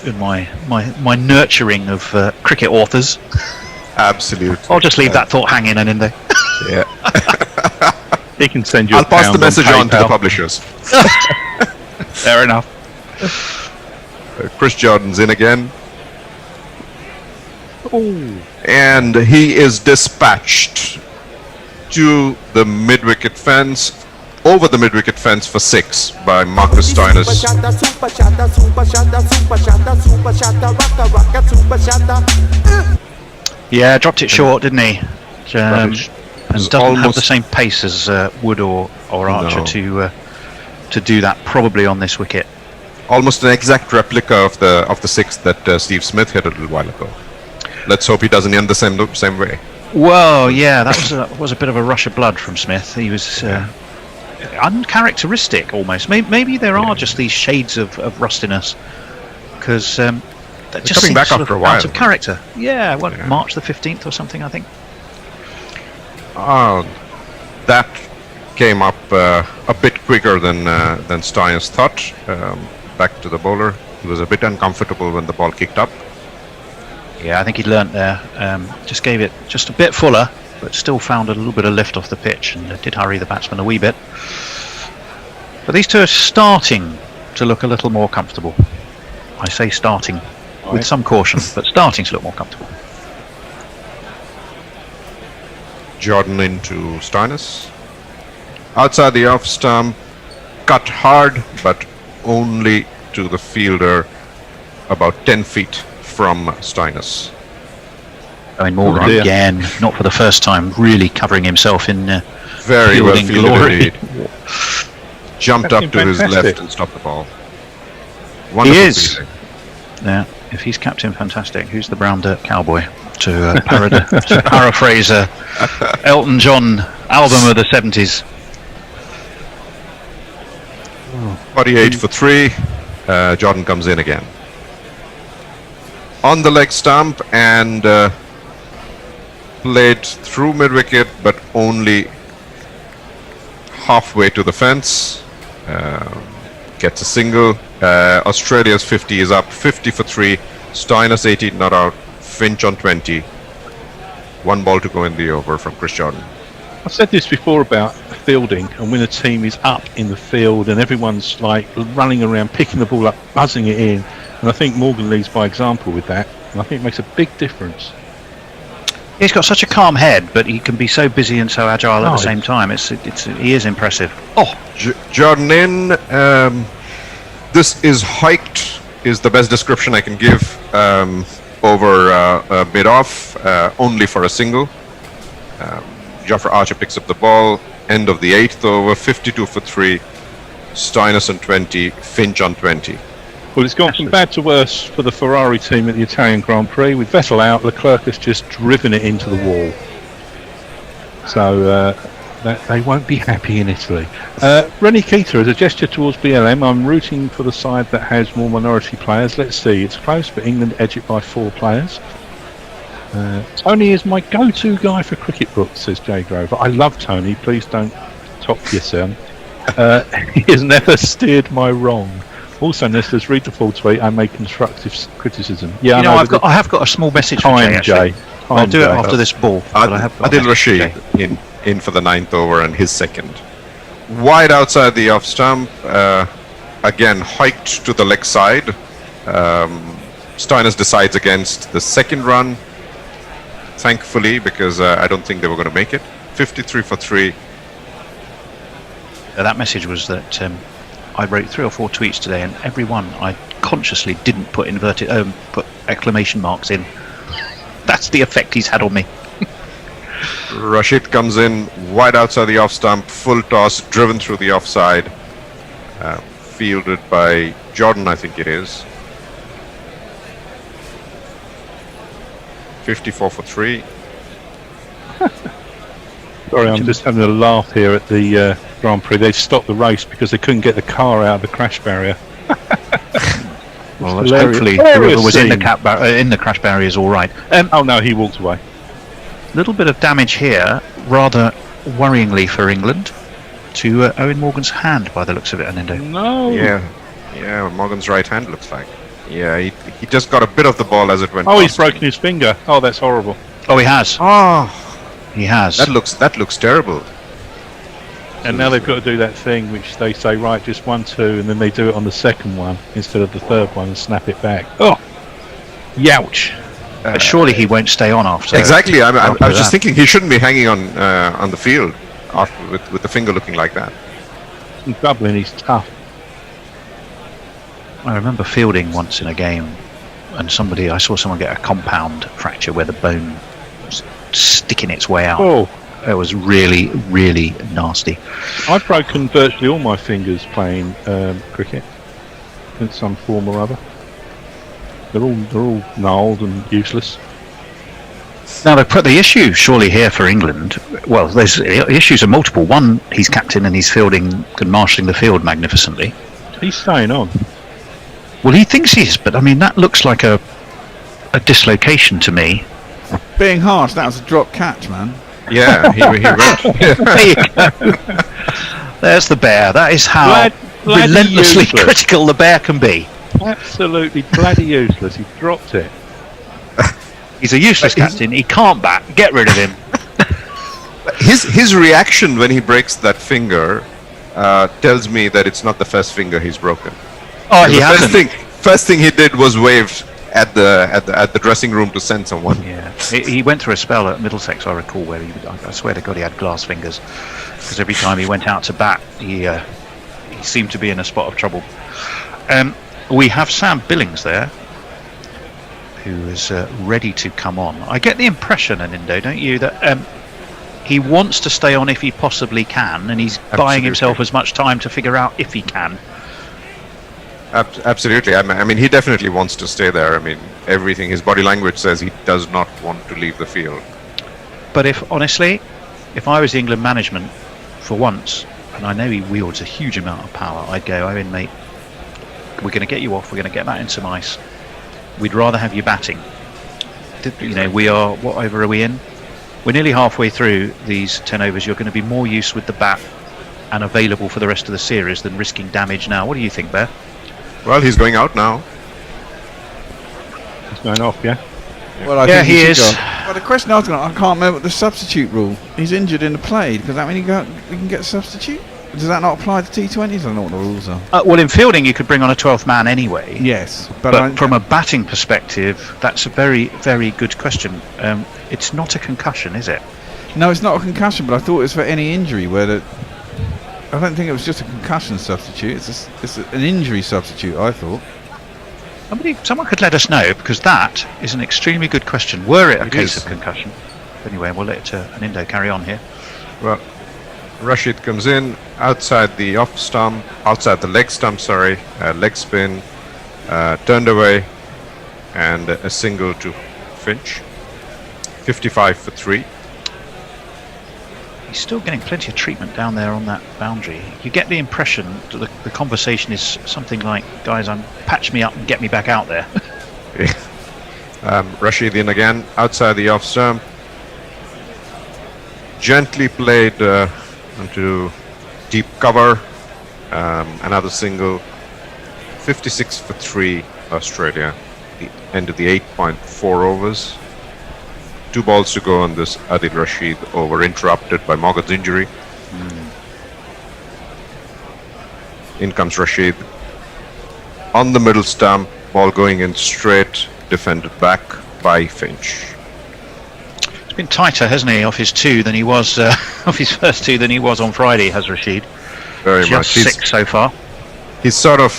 Speaker 2: in my nurturing of cricket authors.
Speaker 9: Absolutely.
Speaker 2: I'll just leave that thought hanging and in there.
Speaker 9: Yeah.
Speaker 3: He can send you.
Speaker 9: I'll pass the message on to the publishers.
Speaker 2: Fair enough.
Speaker 9: Chris Jordan's in again. And he is dispatched to the mid-wicket fence, over the mid-wicket fence for 6 by Marcus Stoinis.
Speaker 2: Yeah, dropped it short, didn't he? And doesn't have the same pace as Wood or Archer to do that probably on this wicket.
Speaker 9: Almost an exact replica of the 6 that Steve Smith hit a little while ago. Let's hope he doesn't end the same way.
Speaker 2: Well, yeah, that was a bit of a rush of blood from Smith. He was uncharacteristic almost. Maybe there are just these shades of rustiness because that just
Speaker 9: coming
Speaker 2: seems
Speaker 9: back
Speaker 2: sort
Speaker 9: after
Speaker 2: of
Speaker 9: a while.
Speaker 2: out of character. Yeah, March the 15th or something, I think.
Speaker 9: That came up a bit quicker than Stoinis thought. Back to the bowler. He was a bit uncomfortable when the ball kicked up.
Speaker 2: Yeah, I think he'd learnt there. Just gave it just a bit fuller, but still found a little bit of lift off the pitch and did hurry the batsman a wee bit. But these two are starting to look a little more comfortable. I say starting with some caution, but starting to look more comfortable.
Speaker 9: Jordan into Stoinis. Outside the off stump, cut hard, but only to the fielder about 10 feet from Stoinis.
Speaker 2: I mean, Morgan again, not for the first time, really covering himself in
Speaker 9: very well fielded
Speaker 2: glory.
Speaker 9: indeed. Jumped up to his left and stopped the ball. Wonderful
Speaker 2: He is.
Speaker 9: feeling.
Speaker 2: Yeah, if he's Captain Fantastic, who's the brown dirt cowboy? To paraphrase a Elton John album of the 70s.
Speaker 9: 48 for 3. Jordan comes in again. On the leg stump and played through mid-wicket, but only halfway to the fence. Gets a single. Australia's 50 is up 50 for 3. Stoinis 18 not out. Finch on 20. 1 ball to go in the over from Chris Jordan.
Speaker 3: I've said this before about fielding, and when a team is up in the field and everyone's like running around, picking the ball up, buzzing it in, and I think Morgan leads by example with that, and I think it makes a big difference.
Speaker 2: He's got such a calm head, but he can be so busy and so agile at the same time. He is impressive. Oh,
Speaker 9: Jordan in. This is hiked, is the best description I can give. Over mid off, only for a single. Jofra Archer picks up the ball. End of the 8th over. 52 for 3. Stoinis on 20. Finch on 20.
Speaker 3: Well, it's gone from bad to worse for the Ferrari team at the Italian Grand Prix. With Vettel out, Leclerc has just driven it into the wall. So they won't be happy in Italy. Rennie Keita, as a gesture towards BLM, I'm rooting for the side that has more minority players. Let's see, it's close, but England edge it by 4 players. Tony is my go-to guy for cricket books, says Jay Grover. I love Tony, please don't top your son. He has never steered my wrong. Also, Nestor's read the full tweet. I make constructive criticism. Yeah,
Speaker 2: you know, I have got a small message for Jay. I'll do it after this ball.
Speaker 9: Adil Rashid in for the 9th over and his second. Wide outside the off stump. Again, hiked to the leg side. Stoinis decides against the second run. Thankfully, because I don't think they were going to make it. 53 for 3.
Speaker 2: That message was that I wrote 3 or 4 tweets today, and every one I consciously didn't put put exclamation marks in. That's the effect he's had on me.
Speaker 9: Rashid comes in wide outside the off stump, full toss, driven through the offside, fielded by Jordan, I think it is. 54 for 3.
Speaker 3: Sorry, I'm just having a laugh here at the Grand Prix. They've stopped the race because they couldn't get the car out of the crash barrier.
Speaker 2: Well, hopefully whoever was in the crash barrier is all right.
Speaker 3: Oh no, he walked away.
Speaker 2: Little bit of damage here, rather worryingly for England, to Owen Morgan's hand by the looks of it, Anindo.
Speaker 3: No.
Speaker 9: Yeah, Morgan's right hand looks like. Yeah, he just got a bit of the ball as it went.
Speaker 3: Oh, he's broken his finger. Oh, that's horrible.
Speaker 2: Oh, he has.
Speaker 9: Oh,
Speaker 2: he has.
Speaker 9: That looks terrible.
Speaker 3: And now they've got to do that thing which they say, right, just 1, 2, and then they do it on the second one instead of the third one and snap it back. Oh, youch!
Speaker 2: But surely he won't stay on after.
Speaker 9: Exactly. I was just thinking he shouldn't be hanging on the field after, with the finger looking like that.
Speaker 3: In Dublin, he's tough.
Speaker 2: I remember fielding once in a game, and I saw someone get a compound fracture where the bone was sticking its way out.
Speaker 3: Oh.
Speaker 2: It was really, really nasty.
Speaker 3: I've broken virtually all my fingers playing cricket in some form or other. They're all gnarled and useless.
Speaker 2: Now they've put the issue surely here for England. Well, there's issues are multiple. One, he's captain and he's fielding and marshalling the field magnificently.
Speaker 3: He's staying on.
Speaker 2: Well, he thinks he is, but I mean that looks like a dislocation to me.
Speaker 4: Being harsh, that was a drop catch, man.
Speaker 9: Yeah, he went.
Speaker 2: There you go. There's the bear. That is how relentlessly critical the bear can be.
Speaker 3: Absolutely bloody useless. He dropped it.
Speaker 2: He's a useless captain. He can't bat. Get rid of him.
Speaker 9: His reaction when he breaks that finger tells me that it's not the first finger he's broken.
Speaker 2: Oh, he hasn't.
Speaker 9: First thing he did was waved at the dressing room to send someone.
Speaker 2: Yeah, he went through a spell at Middlesex, I recall, where I swear to God he had glass fingers, because every time he went out to bat, he seemed to be in a spot of trouble. We have Sam Billings there, who is ready to come on. I get the impression, Anindo, don't you, that he wants to stay on if he possibly can, and he's buying himself as much time to figure out if he can.
Speaker 9: Absolutely. I mean, he definitely wants to stay there. I mean, everything, his body language says he does not want to leave the field.
Speaker 2: But if I was the England management for once, and I know he wields a huge amount of power, I'd go, Owen, mate, we're going to get you off, we're going to get that in some ice. We'd rather have you batting. You know, what over are we in? We're nearly halfway through these 10 overs. You're going to be more use with the bat and available for the rest of the series than risking damage now. What do you think, Bear?
Speaker 9: Well, he's going out now.
Speaker 3: going off, yeah?
Speaker 4: Well, I
Speaker 2: Yeah,
Speaker 4: think
Speaker 2: he
Speaker 4: should
Speaker 2: is.
Speaker 4: go. Well, the question I was going to, I can't remember the substitute rule. He's injured in the play. Does that mean he can get a substitute? Does that not apply to T20s? I don't know what the rules are.
Speaker 2: Well, in fielding, you could bring on a 12th man anyway.
Speaker 4: Yes,
Speaker 2: But from a batting perspective, that's a very, very good question. It's not a concussion, is it?
Speaker 4: no, it's not a concussion. But I thought it was for any injury. I don't think it was just a concussion substitute. It's an injury substitute. I thought.
Speaker 2: Someone could let us know, because that is an extremely good question. Were it a
Speaker 9: It
Speaker 2: case
Speaker 9: is.
Speaker 2: of concussion? Anyway, we'll let an Indo carry on here.
Speaker 9: Well, Rashid comes in outside the outside the leg stump, leg spin, turned away, and a single to Finch. 55 for 3.
Speaker 2: He's still getting plenty of treatment down there on that boundary. You get the impression that the conversation is something like, guys, patch me up and get me back out there.
Speaker 9: Rashid in again, outside the off stump. Gently played into deep cover. Another single. 56 for 3, Australia. The end of the 8.4 overs. 2 balls to go on this Adil Rashid over, interrupted by Morgan's injury. In comes Rashid. On the middle stump, ball going in straight, defended back by Finch.
Speaker 2: It's been tighter, hasn't he, off his two than he was off his first two than he was on Friday, has Rashid.
Speaker 9: Very
Speaker 2: Just
Speaker 9: much.
Speaker 2: 6 so far.
Speaker 9: He's sort of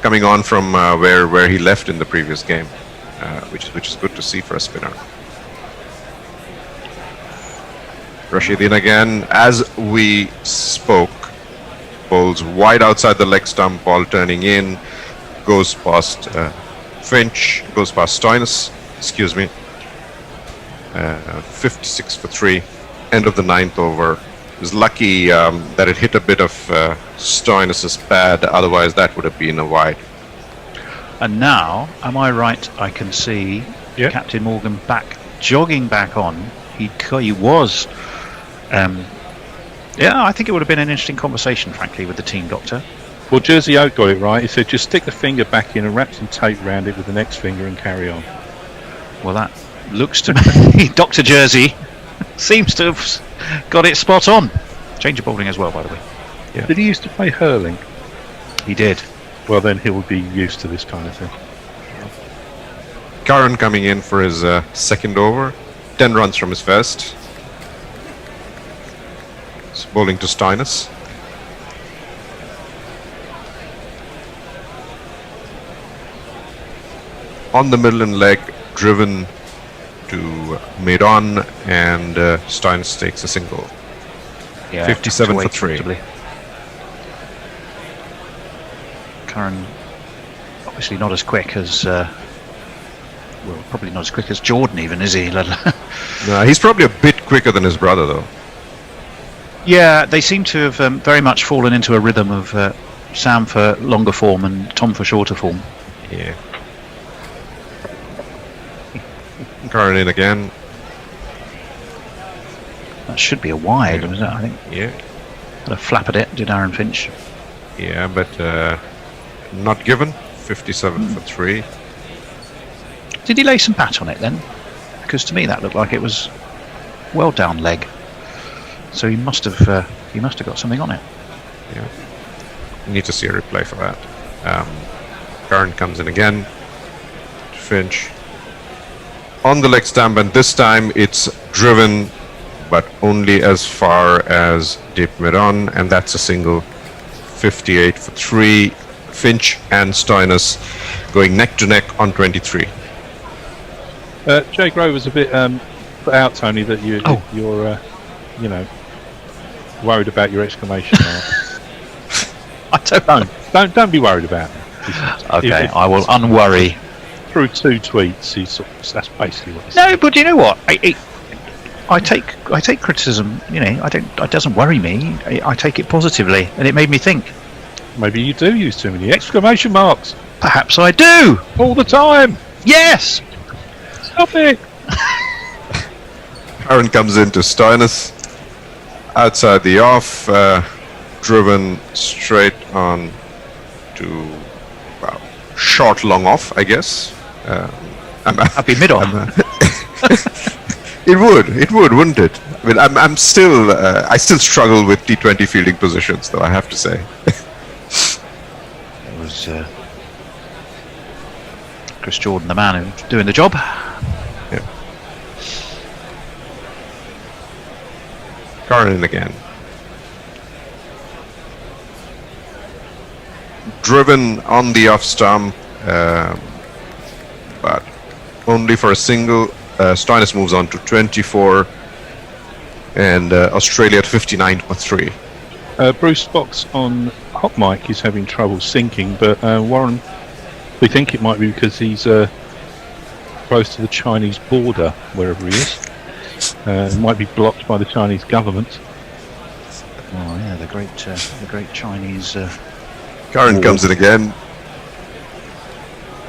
Speaker 9: coming on from where he left in the previous game, which is good to see for a spinner. Rashid in again, as we spoke. Bowls wide outside the leg stump, ball turning in, goes past Finch, goes past Stoinis, 56 for 3, end of the 9th over. It was lucky that it hit a bit of Stoinis' pad, otherwise that would have been a wide.
Speaker 2: And now, am I right? I can see Captain Morgan jogging back on. He was. I think it would have been an interesting conversation, frankly, with the team doctor.
Speaker 3: Well, Jersey Oak got it right. He said, just stick the finger back in and wrap some tape around it with the next finger and carry on.
Speaker 2: Well, that looks to me, Dr. Jersey seems to have got it spot on. Change of bowling as well, by the way.
Speaker 3: Yeah. Did he used to play hurling?
Speaker 2: He did.
Speaker 3: Well, then he would be used to this kind of thing.
Speaker 9: Curran coming in for his second over, 10 runs from his first. He's bowling to Stoinis. On the middle and leg, driven to mid-on, and Stoinis takes a single.
Speaker 2: Yeah,
Speaker 9: 57 for 3.
Speaker 2: Curran, obviously not as quick as, probably not as quick as Jordan even, is he?
Speaker 9: No, he's probably a bit quicker than his brother, though.
Speaker 2: Yeah, they seem to have very much fallen into a rhythm of Sam for longer form and Tom for shorter form.
Speaker 9: Yeah. Curran in again.
Speaker 2: That should be a wide, was it? I think.
Speaker 9: Yeah.
Speaker 2: Had a flap at it, did Aaron Finch.
Speaker 9: Yeah, but not given. 57 for 3.
Speaker 2: Did he lay some bat on it then? Because to me that looked like it was well down leg. So he must have got something on it.
Speaker 9: Yeah. You need to see a replay for that. Curran comes in again. Finch. On the leg stump, and this time it's driven, but only as far as deep mid-on, and that's a single. 58 for 3. Finch and Stoinis going neck to neck on 23.
Speaker 3: Jay Grove was a bit put out, Tony, that you're worried about your exclamation mark. Don't be worried about it.
Speaker 2: Okay, I will unworry.
Speaker 3: Through 2 tweets, that's basically what he said.
Speaker 2: No, but you know what? I take criticism. It doesn't worry me. I take it positively, and it made me think.
Speaker 3: Maybe you do use too many exclamation marks.
Speaker 2: Perhaps I do
Speaker 3: all the time.
Speaker 2: Yes.
Speaker 3: Stop it.
Speaker 9: Curran comes into Stoinis. Outside the off, driven straight on to short long off, I guess.
Speaker 2: I'd be mid-on.
Speaker 9: It would, wouldn't it? I mean, I'm still, I still struggle with T20 fielding positions, though, I have to say.
Speaker 2: It was Chris Jordan, the man who's doing the job.
Speaker 9: Yeah. Curran again. Driven on the off stump, but only for a single. Stoinis moves on to 24, and Australia at 59 for 3.
Speaker 3: Bruce Fox on hot mic is having trouble syncing, but Warren, we think it might be because he's close to the Chinese border, wherever he is. It might be blocked by the Chinese government.
Speaker 2: Oh yeah, the great Chinese.
Speaker 9: Curran comes in again.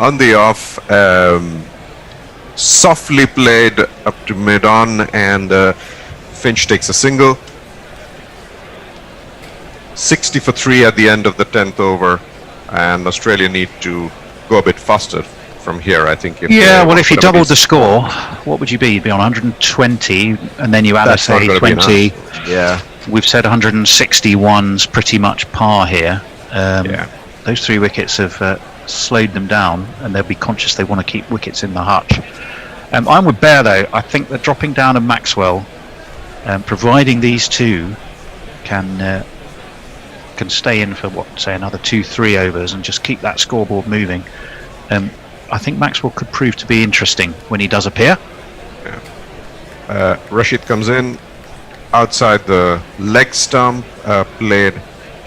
Speaker 9: On the off, softly played up to mid-on, and Finch takes a single. 60 for 3 at the end of the 10th over, and Australia need to go a bit faster from here, I think.
Speaker 2: If you doubled the score, what would you be? You'd be on 120, and then you add a say 20.
Speaker 9: Yeah.
Speaker 2: We've said 161's pretty much par here. Those 3 wickets have slowed them down, and they'll be conscious they want to keep wickets in the hutch. I'm with Bear, though. I think that dropping down of Maxwell, providing these two can stay in for another 2-3 overs and just keep that scoreboard moving. I think Maxwell could prove to be interesting when he does appear.
Speaker 9: Rashid comes in outside the leg stump, played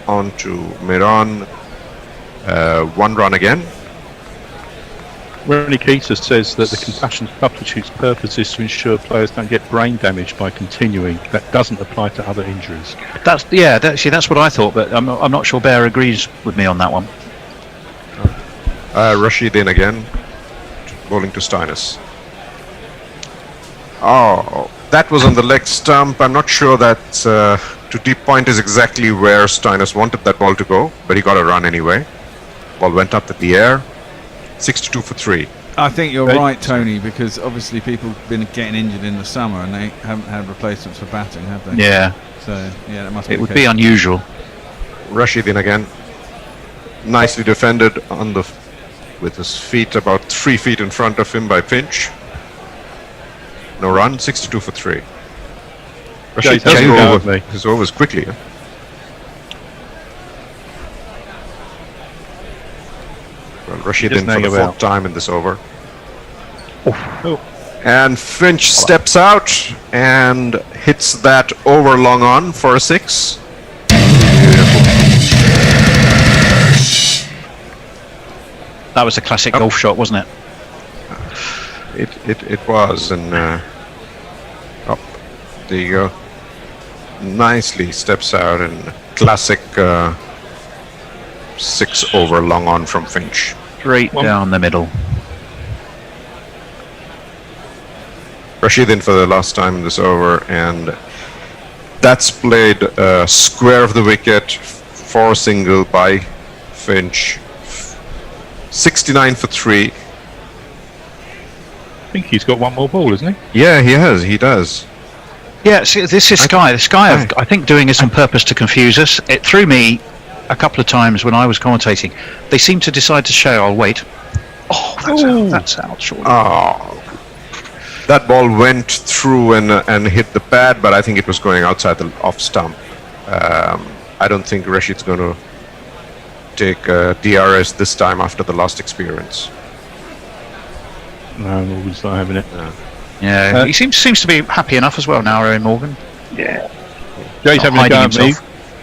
Speaker 9: onto mid-on. 1 run again.
Speaker 3: Ronnie Keeter says that the concussion substitute's purpose is to ensure players don't get brain damage by continuing. That doesn't apply to other injuries.
Speaker 2: That's what I thought, but I'm not sure Bear agrees with me on that one.
Speaker 9: Rashid in again, bowling to Stoinis. Oh, that was on the leg stump. I'm not sure that to deep point is exactly where Stoinis wanted that ball to go, but he got a run anyway. Ball went up at the air. 62 for 3.
Speaker 4: I think you're right, Tony, because obviously people have been getting injured in the summer and they haven't had replacements for batting, have they?
Speaker 2: Yeah.
Speaker 4: So, yeah, that must be
Speaker 2: it would be unusual.
Speaker 9: Rashid in again. Nicely defended with his feet about 3 feet in front of him by Finch. No run, 62 for 3. Rashid does go over his overs quickly. Well, Rashid in for the 4th time in this over. And Finch steps out and hits that over long on for a 6.
Speaker 2: That was a classic golf shot, wasn't it?
Speaker 9: It was, and there you go. Nicely steps out, and classic 6 over long on from Finch.
Speaker 2: Straight down the middle.
Speaker 9: Rashid in for the last time in this over, and that's played square of the wicket for a single by Finch. 69 for 3.
Speaker 3: I think he's got one more ball, isn't he?
Speaker 9: Yeah, he does.
Speaker 2: Yeah, see, this is Sky. The Sky, I think, doing this on purpose to confuse us. It threw me a couple of times when I was commentating. They seem to decide to show, I'll wait. Oh, that's out, surely.
Speaker 9: Oh, that ball went through and hit the pad, but I think it was going outside the off stump. I don't think Rashid's going to take DRS this time after the last experience.
Speaker 3: No, Morgan's not having it.
Speaker 2: Yeah, he seems to be happy enough as well now, Aaron Morgan.
Speaker 3: Yeah. Jay's having a go at me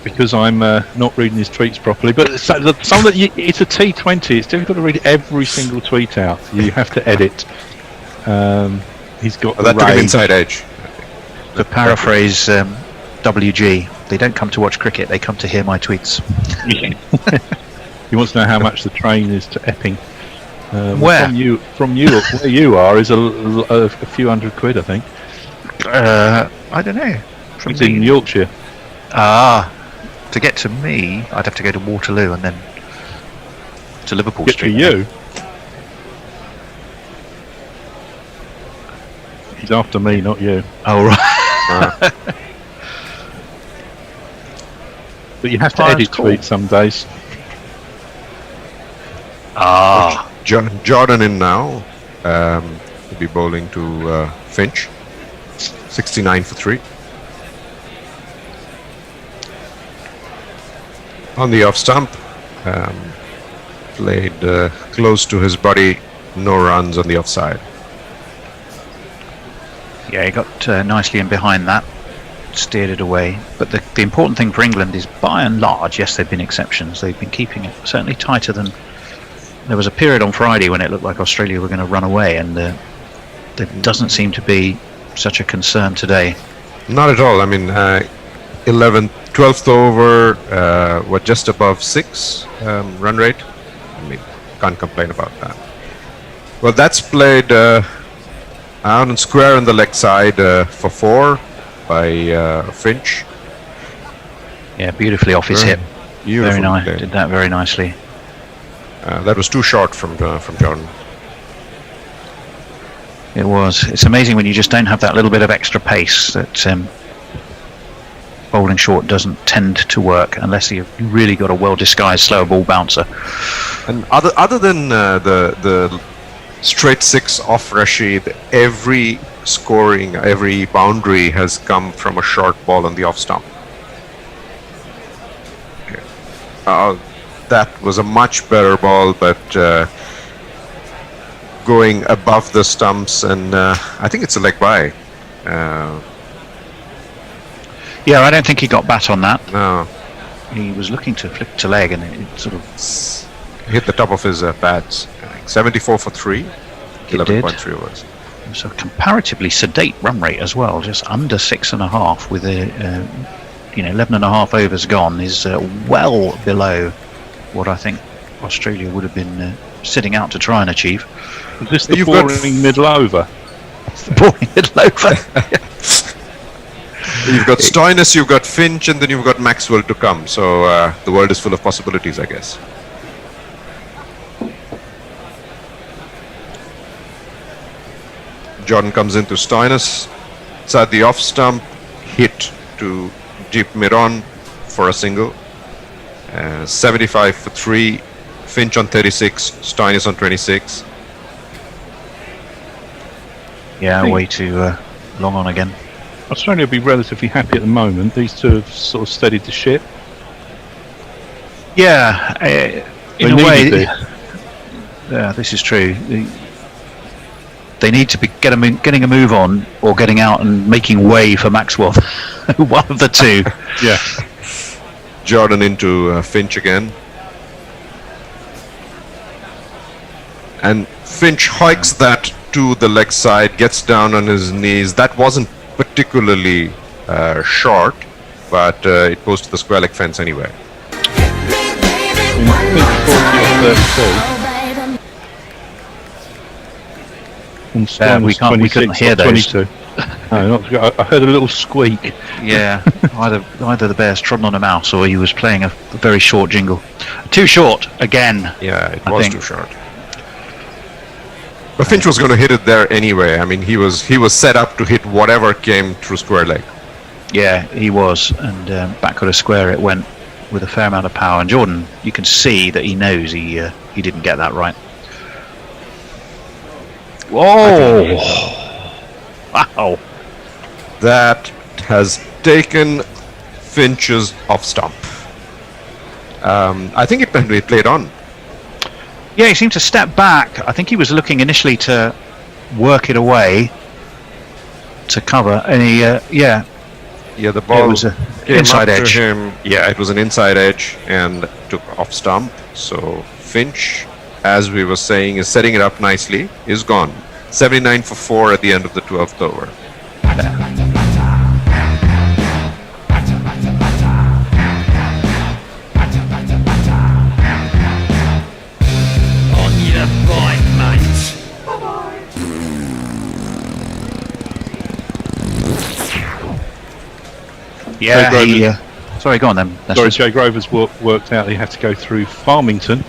Speaker 3: because I'm not reading his tweets properly. But it's a T20. It's difficult to read every single tweet out. You have to edit. He's got
Speaker 9: that took him inside edge.
Speaker 2: To paraphrase WG, they don't come to watch cricket, they come to hear my tweets.
Speaker 3: He wants to know how much the train is to Epping.
Speaker 2: Where?
Speaker 3: From you, where you are is a few £100, I think.
Speaker 2: I don't know.
Speaker 3: It's in Yorkshire.
Speaker 2: To get to me, I'd have to go to Waterloo and then to Liverpool Street.
Speaker 3: To you? He's after me, not you.
Speaker 2: Oh, right.
Speaker 3: But you have to
Speaker 2: Fire's
Speaker 3: edit
Speaker 2: cool.
Speaker 3: tweets some days.
Speaker 2: Ah,
Speaker 9: Jordan in now. He'll be bowling to Finch. 69 for 3. On the off stump, played close to his body, no runs on the offside.
Speaker 2: yeah, he got nicely in behind that, steered it away. But the important thing for England is, by and large, yes, they've been exceptions. They've been keeping it certainly tighter than. There was a period on Friday when it looked like Australia were going to run away, and there doesn't seem to be such a concern today.
Speaker 9: Not at all. I mean, 12th over, just above 6 run rate. I mean, can't complain about that. Well, that's played out and square on the leg side for 4 by Finch.
Speaker 2: Yeah, beautifully off his hip.
Speaker 9: Beautiful
Speaker 2: Very nice.
Speaker 9: play.
Speaker 2: Did that very nicely.
Speaker 9: That was too short from Jordan.
Speaker 2: It was. It's amazing when you just don't have that little bit of extra pace that bowling short doesn't tend to work unless you've really got a well-disguised slower ball bouncer.
Speaker 9: And other than the straight 6 off Rashid, every scoring, every boundary has come from a short ball on the off stump. That was a much better ball, but going above the stumps, and I think it's a leg by.
Speaker 2: Yeah, I don't think he got bat on that.
Speaker 9: No,
Speaker 2: He was looking to flick to leg, and it sort of
Speaker 9: hit the top of his pads. 74 for 3,
Speaker 2: It did.
Speaker 9: 11.3 overs.
Speaker 2: it was a comparatively sedate run rate as well, just under 6.5 with a 11.5 overs gone is well below what I think Australia would have been sitting out to try and achieve.
Speaker 3: Is this the
Speaker 9: You've got-
Speaker 3: boring middle over?
Speaker 2: Boring middle over.
Speaker 9: You've got Stoinis, you've got Finch, and then you've got Maxwell to come. So the world is full of possibilities, I guess. Jordan comes into Stoinis. It's at the off stump, hit to deep mid-on for a single. 75 for 3. Finch on 36, Stoinis on 26.
Speaker 2: Yeah, way too long on again.
Speaker 3: Australia will be relatively happy at the moment. These two have sort of steadied the ship.
Speaker 2: Yeah, in a
Speaker 3: They
Speaker 2: way.
Speaker 3: needed
Speaker 2: Yeah, this is true. They need to be getting a move on, or getting out and making way for Maxwell. One of the two.
Speaker 3: Yeah.
Speaker 9: Jordan into Finch again. And Finch hikes that to the leg side, gets down on his knees. That wasn't particularly short, but it goes to the square leg fence anyway.
Speaker 2: We couldn't hear those.
Speaker 3: 22. No, I heard a little squeak.
Speaker 2: Yeah, either the bear's trodden on a mouse, or he was playing a very short jingle. Too short again.
Speaker 9: Yeah, it
Speaker 2: I
Speaker 9: was
Speaker 2: think.
Speaker 9: too short. But Finch was going to hit it there anyway. I mean, he was set up to hit whatever came through square leg.
Speaker 2: Yeah, he was, and backward of square it went with a fair amount of power. And Jordan, you can see that he knows he didn't get that right. Whoa! Wow!
Speaker 9: That has taken Finch's off stump. I think it played on.
Speaker 2: Yeah, he seemed to step back. I think he was looking initially to work it away to cover, and
Speaker 9: Yeah, the ball
Speaker 2: it was an
Speaker 9: came
Speaker 2: inside
Speaker 9: up to
Speaker 2: edge.
Speaker 9: him. Yeah, it was an inside edge and took off stump. So Finch, as we were saying, is setting it up nicely. Is gone. 79 for 4 at the end of the 12th over.
Speaker 7: On your bike, mate.
Speaker 2: Yeah,
Speaker 3: Jay
Speaker 2: he,
Speaker 3: Grover-
Speaker 2: sorry, go on then. That's
Speaker 3: Sorry,
Speaker 2: just-
Speaker 3: Jay Grover's worked out he had to go through Farmington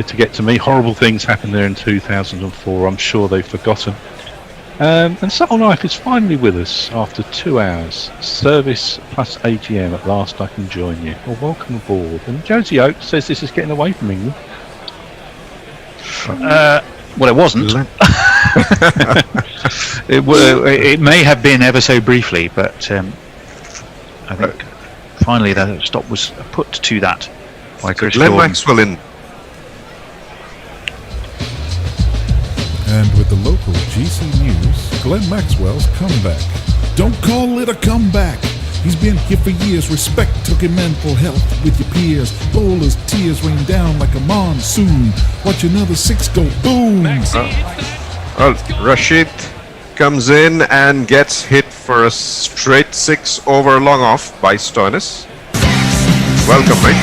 Speaker 3: to get to me. Horrible things happened there in 2004. I'm sure they've forgotten. And Subtle Knife is finally with us after 2 hours. Service plus AGM. At last I can join you. Well, welcome aboard. And Josie Oak says this is getting away from England.
Speaker 2: Well, it wasn't. It may have been ever so briefly, but I think finally the stop was put to that by Chris
Speaker 9: Glenn
Speaker 2: Jordan.
Speaker 9: Maxwell in.
Speaker 6: And with the local GC News, Glenn Maxwell's comeback. Don't call it a comeback. He's been here for years. Respect took him mental health with your peers. Bowlers' tears rain down like a monsoon. Watch another 6 go boom.
Speaker 9: Well, Rashid comes in and gets hit for a straight 6 over long off by Stoinis. Welcome, mate.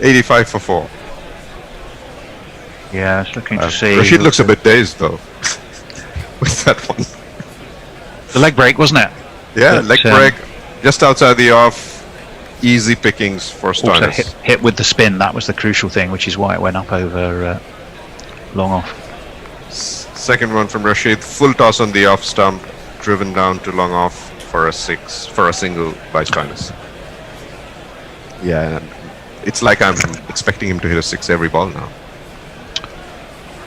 Speaker 9: 85 for 4.
Speaker 2: Yeah, I was looking to see.
Speaker 9: Rashid looks a bit dazed though with that one.
Speaker 2: The leg break, wasn't it?
Speaker 9: Yeah,
Speaker 2: But,
Speaker 9: leg break just outside the off. Easy pickings for
Speaker 2: Also
Speaker 9: Stoinis.
Speaker 2: hit with the spin. That was the crucial thing, which is why it went up over long off.
Speaker 9: Second one from Rashid, full toss on the off stump, driven down to long off for a 6 for a single by Stoinis. Yeah, it's like I'm expecting him to hit a 6 every ball now.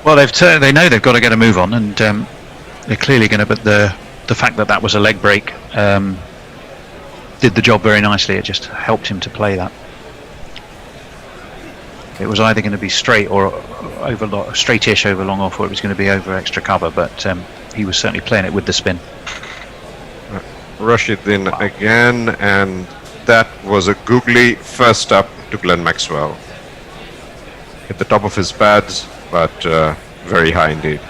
Speaker 2: Well, they know they've got to get a move on, and they're clearly going to. But the fact that was a leg break did the job very nicely. It just helped him to play that. It was either going to be straight or straightish over long off, or it was going to be over extra cover. But he was certainly playing it with the spin.
Speaker 9: Rashid in again, and that was a googly first up to Glenn Maxwell. Hit the top of his pads, but very high indeed.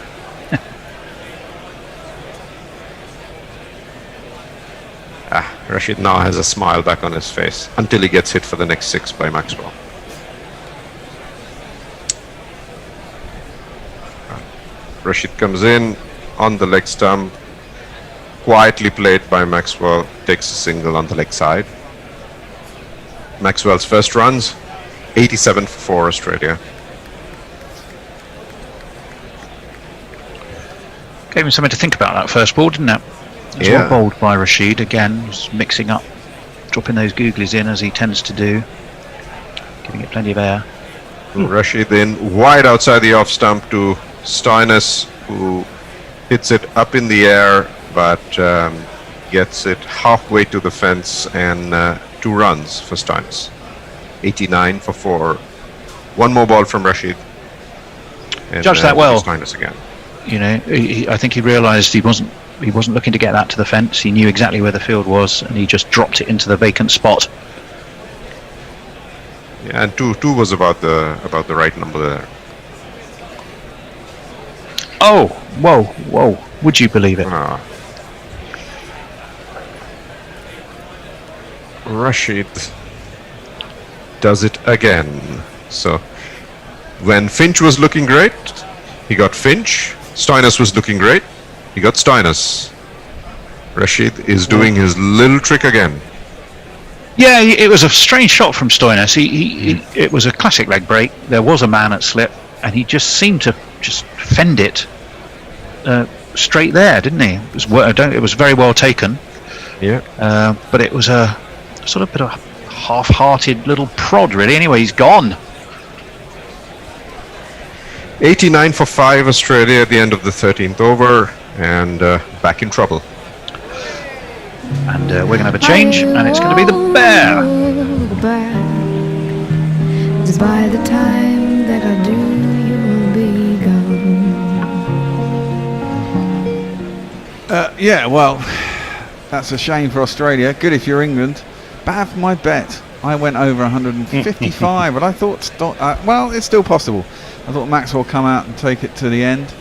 Speaker 9: Rashid now has a smile back on his face until he gets hit for the next 6 by Maxwell. Rashid comes in on the leg stump, quietly played by Maxwell, takes a single on the leg side. Maxwell's first runs, 87 for 4 Australia.
Speaker 2: Gave him something to think about that first ball, didn't it? It was well bowled by Rashid again, just mixing up, dropping those googlies in as he tends to do, giving it plenty of air.
Speaker 9: Rashid in wide outside the off stump to Stoinis, who hits it up in the air, but gets it halfway to the fence, and 2 runs for Stoinis. 89 for 4. One more ball from Rashid. And,
Speaker 2: Judged that well.
Speaker 9: Stoinis again.
Speaker 2: You know, I think he realised he wasn't looking to get that to the fence. He knew exactly where the field was, and he just dropped it into the vacant spot.
Speaker 9: Yeah, and two was about the right number there.
Speaker 2: Oh, whoa! Would you believe it?
Speaker 9: Rashid does it again. So when Finch was looking great, he got Finch. Stoinis was looking great, he got Stoinis. Rashid is doing his little trick again.
Speaker 2: Yeah, it was a strange shot from Stoinis. It was a classic leg break. There was a man at slip, and he just seemed to just fend it straight there, didn't he? It was very well taken.
Speaker 9: Yeah.
Speaker 2: But it was a sort of bit of a half-hearted little prod, really. Anyway, he's gone.
Speaker 9: 89 for 5 Australia at the end of the 13th over, and back in trouble.
Speaker 2: And we're going to have a change, and it's going to be the bear.
Speaker 10: By the time that I do, you'll be gone.
Speaker 4: Yeah, well, that's a shame for Australia. Good if you're England. Bad for my bet. I went over 155, but I thought, well, it's still possible. I thought Max will come out and take it to the end.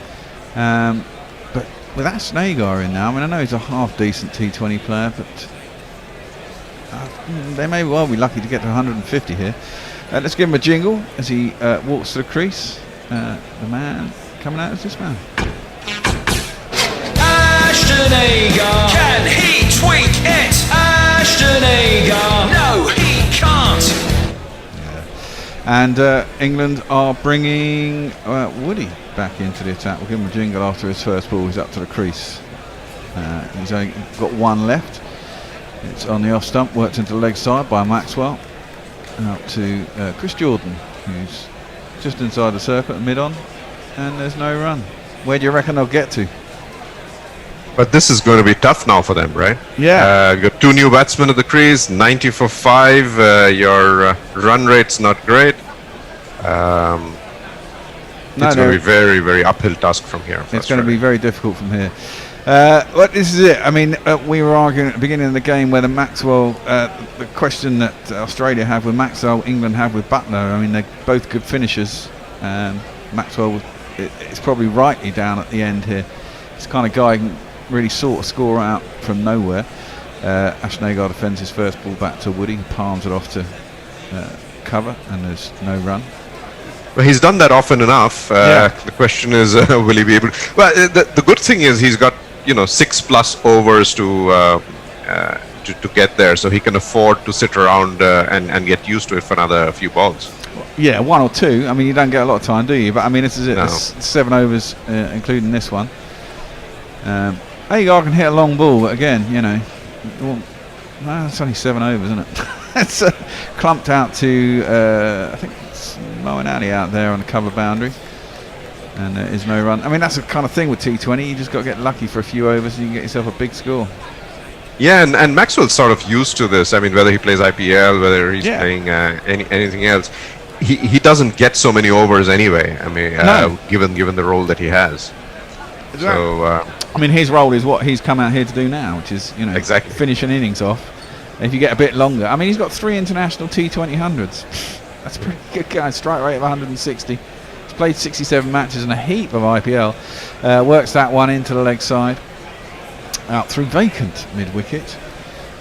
Speaker 4: But with Ash Nagar in now, I mean, I know he's a half-decent T20 player, but they may well be lucky to get to 150 here. Let's give him a jingle as he walks to the crease. The man coming out is this man.
Speaker 7: Ashton Agar, can he tweak it? Ashton Agar, no, he can't.
Speaker 4: And England are bringing Woody back into the attack. We'll give him a jingle after his first ball. He's up to the crease. He's only got one left. It's on the off stump, worked into the leg side by Maxwell. Out to Chris Jordan, who's just inside the circle at mid-on. And there's no run. Where do you reckon they'll get to?
Speaker 9: But this is going to be tough now for them, right?
Speaker 4: Yeah.
Speaker 9: You got 2 new batsmen at the crease, 90 for 5. Your run rate's not great. It's going to be very, very uphill task from here.
Speaker 4: It's going to be very difficult from here. Well, this is it. I mean, we were arguing at the beginning of the game whether Maxwell, the question that Australia have with Maxwell, England have with Butler. I mean, they're both good finishers. Maxwell is probably rightly down at the end here. He's the kind of guy who can really sort of score out from nowhere. Ashnagar defends his first ball back to Woody, who palms it off to cover, and there's no run.
Speaker 9: Well, he's done that often enough. The question is, will he be able to? Well, the good thing is he's got 6+ overs to get there, so he can afford to sit around and get used to it for another few balls.
Speaker 4: Yeah, 1 or 2. I mean, you don't get a lot of time, do you? But I mean, this is it. No. 7 overs, including this one. Agar can hit a long ball, but again, it's only 7 overs, isn't it? It's clumped out to, I think it's Moeen Ali out there on the cover boundary. And there is no run. I mean, that's the kind of thing with T20. You just got to get lucky for a few overs and you can get yourself a big score.
Speaker 9: Yeah, and Maxwell's sort of used to this. I mean, whether he plays IPL, whether he's playing anything else, he doesn't get so many overs anyway. I mean, given the role that he has. Exactly. So,
Speaker 4: I mean, his role is what he's come out here to do now, which is finish an innings off. And if you get a bit longer, I mean, he's got 3 international T20 hundreds. That's a pretty good guy. Strike rate of 160. He's played 67 matches and a heap of IPL. Works that one into the leg side. Out through vacant mid-wicket.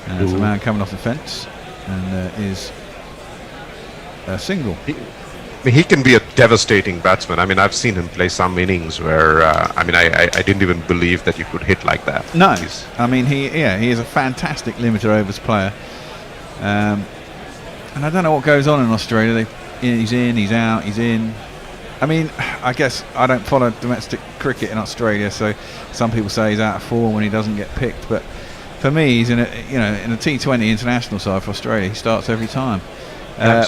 Speaker 4: And there's a man coming off the fence. And is a single.
Speaker 9: He can be a devastating batsman. I mean, I've seen him play some innings where, I didn't even believe that you could hit like that.
Speaker 4: No. I mean, he is a fantastic limited overs player. And I don't know what goes on in Australia. He's in, he's out, he's in. I mean, I guess I don't follow domestic cricket in Australia, so some people say he's out of form when he doesn't get picked. But for me, he's in a T20 international side for Australia. He starts every time.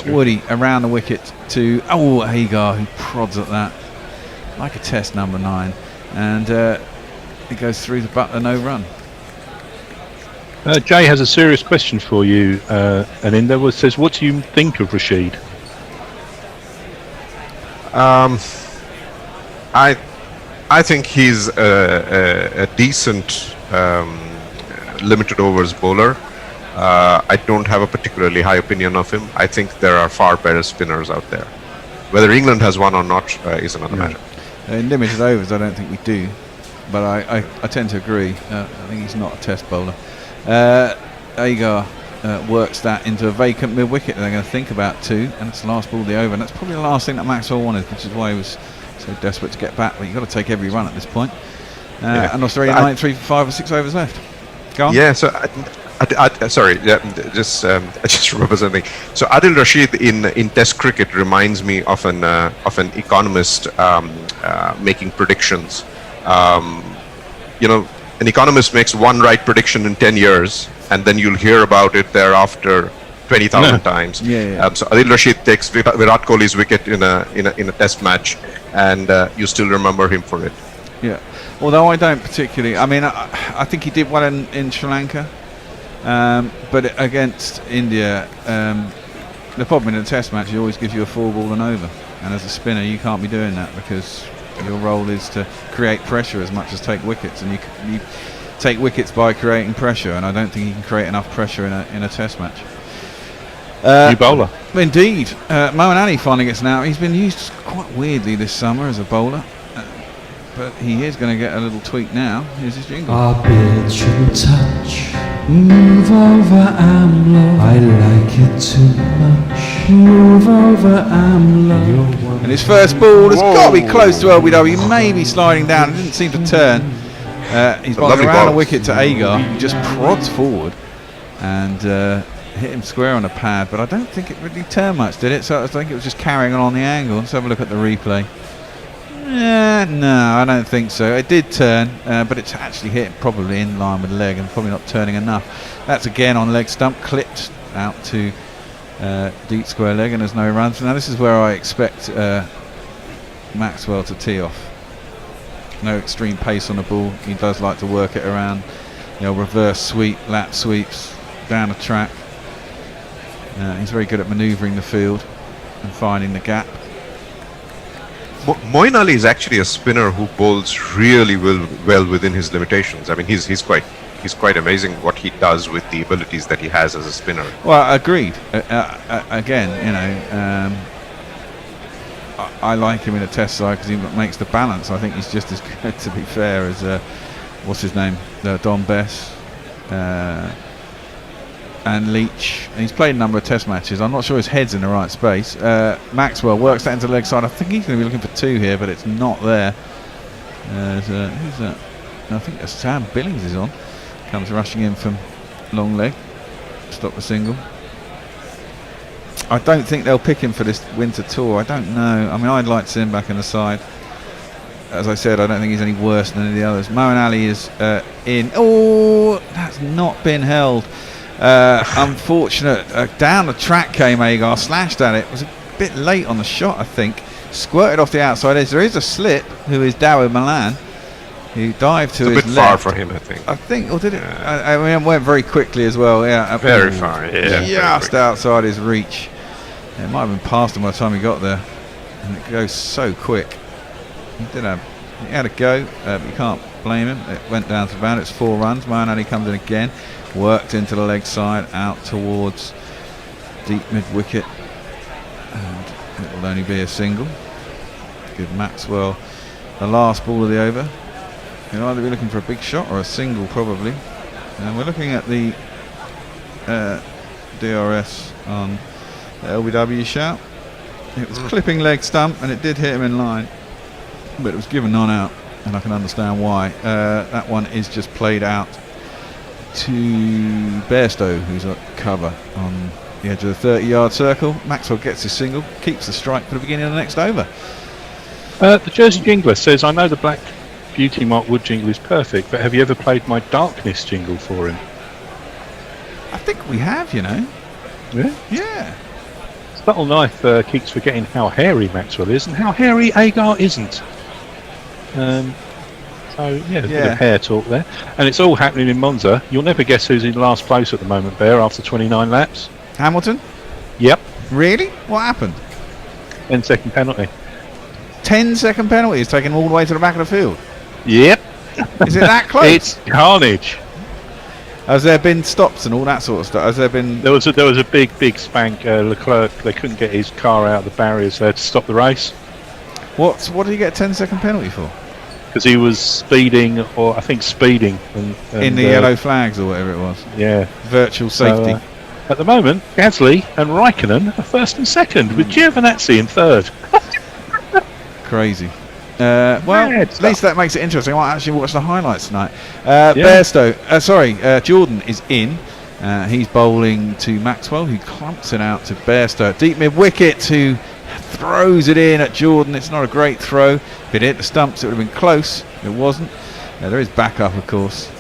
Speaker 4: Woody around the wicket to Agar, who prods at that like a test number 9, and it goes through the Butler, no run.
Speaker 3: Jay has a serious question for you, Aninda. Says, what do you think of Rashid?
Speaker 9: I think he's a decent limited overs bowler. I don't have a particularly high opinion of him. I think there are far better spinners out there. Whether England has one or not is another matter.
Speaker 4: In limited overs, I don't think we do, but I tend to agree. I think he's not a test bowler. Agar works that into a vacant mid-wicket. They're going to think about 2, and it's the last ball of the over, and that's probably the last thing that Maxwell wanted, which is why he was so desperate to get back. But you've got to take every run at this point. And Australia 93 for 5 or 6 overs left. Go on.
Speaker 9: Yeah, so just remember something. So Adil Rashid in Test cricket reminds me of an economist making predictions. An economist makes one right prediction in 10 years, and then you'll hear about it thereafter 20,000 times. So Adil Rashid takes Virat Kohli's wicket in a Test match, and you still remember him for it.
Speaker 4: Yeah. Although I don't particularly. I mean, I think he did well in Sri Lanka. But against India, the problem in a test match, he always gives you a 4 ball and over, and as a spinner you can't be doing that because your role is to create pressure as much as take wickets, and you take wickets by creating pressure, and I don't think he can create enough pressure in a test match.
Speaker 3: New bowler.
Speaker 4: Indeed. Moeen Ali finally gets an out. He's been used quite weirdly this summer as a bowler, but he is going to get a little tweak now. Here's his jingle.
Speaker 5: Our beard shouldn't touch. Move over, AMLO. I like it too much. Move over, AMLO.
Speaker 4: And his first ball has got to be close to LBW. Maybe sliding down. It didn't seem to turn. He's bowling around the wicket to Agar. He just prods forward, and hit him square on the pad, but I don't think it really turned much, did it? So I think it was just carrying on the angle. Let's have a look at the replay. No, I don't think so. It did turn, but it's actually hit probably in line with the leg and probably not turning enough. That's again on leg stump, clipped out to deep square leg, and there's no runs. Now this is where I expect Maxwell to tee off. No extreme pace on the ball. He does like to work it around, reverse sweep, lap sweeps down the track. He's very good at manoeuvring the field and finding the gap.
Speaker 9: Moeen Ali is actually a spinner who bowls really well within his limitations. I mean, he's quite amazing what he does with the abilities that he has as a spinner.
Speaker 4: Well, agreed. Again, I like him in a test side because he makes the balance. I think he's just as good, to be fair, as what's his name, Don Bess and Leach. And he's played a number of test matches. I'm not sure his head's in the right space. Maxwell works that into the leg side. I think he's going to be looking for 2 here, but it's not there. Who's that? I think that's Sam Billings is on. Comes rushing in from long leg. Stop the single. I don't think they'll pick him for this winter tour. I don't know. I mean, I'd like to see him back in the side. As I said, I don't think he's any worse than any of the others. Moeen Ali is in. Oh, that's not been held. Unfortunate. Down the track came Agar, slashed at it. Was a bit late on the shot, I think. Squirted off the outside edge. There is a slip, who is Dawood Milan, who dived to his left.
Speaker 9: It's a bit far for him, I think.
Speaker 4: Or did it? I mean, it went very quickly as well. Yeah,
Speaker 9: very far. Yeah,
Speaker 4: just outside his reach. It might have been past him by the time he got there, and it goes so quick. He had a go, but you can't blame him. It went down to the bound. It's 4 runs. Moeen Ali comes in again, worked into the leg side, out towards deep mid wicket, and it will only be a single. Give Maxwell the last ball of the over. He'll either be looking for a big shot or a single, probably. And we're looking at the DRS on the LBW shout. It was clipping leg stump, and it did hit him in line, but it was given non out, and I can understand why. That one is just played out to Bairstow, who's at cover on the edge of the 30-yard circle. Maxwell gets his single, keeps the strike for the beginning of the next over.
Speaker 3: The Jersey Jingler says, I know the Black Beauty Mark Wood jingle is perfect, but have you ever played my Darkness jingle for him?
Speaker 4: I think we have, Yeah? Yeah.
Speaker 3: Subtle Knife keeps forgetting how hairy Maxwell is and how hairy Agar isn't. So, a bit of hair talk there. And it's all happening in Monza. You'll never guess who's in last place at the moment, Bear, after 29 laps.
Speaker 4: Hamilton?
Speaker 3: Yep.
Speaker 4: Really? What happened?
Speaker 3: 10-second penalty.
Speaker 4: 10-second penalty is taken all the way to the back of the field?
Speaker 3: Yep.
Speaker 4: Is it that close?
Speaker 3: It's carnage.
Speaker 4: Has there been stops and all that sort of stuff? Has there been?
Speaker 3: There was a big spank. Leclerc, they couldn't get his car out of the barriers there to stop the race.
Speaker 4: What did he get a 10-second penalty for?
Speaker 3: Because he was speeding, or I think speeding. And
Speaker 4: in the yellow flags or whatever it was.
Speaker 3: Yeah.
Speaker 4: Virtual safety.
Speaker 3: At the moment, Gasly and Raikkonen are first and second, with Giovinazzi in third.
Speaker 4: Crazy. At least that makes it interesting. I might actually watch the highlights tonight. Bairstow, Jordan is in. He's bowling to Maxwell, who clumps it out to Bairstow. Deep mid wicket, who throws it in at Jordan. It's not a great throw. If it hit the stumps, it would have been close. It wasn't. There is backup, of course.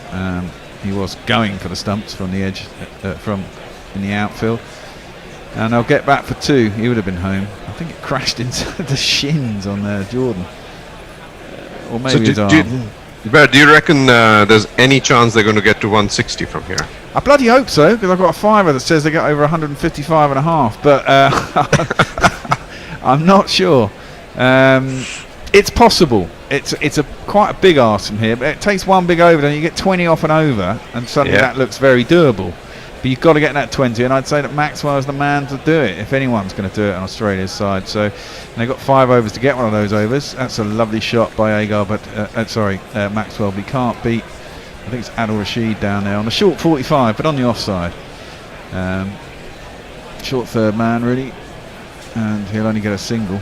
Speaker 4: He was going for the stumps from the edge, from in the outfield. And they'll get back for 2. He would have been home. I think it crashed into the shins on Jordan. Or maybe his arm.
Speaker 9: Do you reckon there's any chance they're going to get to 160 from here?
Speaker 4: I bloody hope so, because I've got a fiver that says they get over 155 and a half, but I'm not sure. It's possible. It's quite a big arse from here, but it takes one big over, then you get 20 off and over, and suddenly that looks very doable. But you've got to get that 20, and I'd say that Maxwell is the man to do it, if anyone's going to do it on Australia's side. So they've got 5 overs to get one of those overs. That's a lovely shot by Agar, but Maxwell, but he can't beat, I think it's Adil Rashid down there on the short 45, but on the offside. Short third man, really, and he'll only get a single.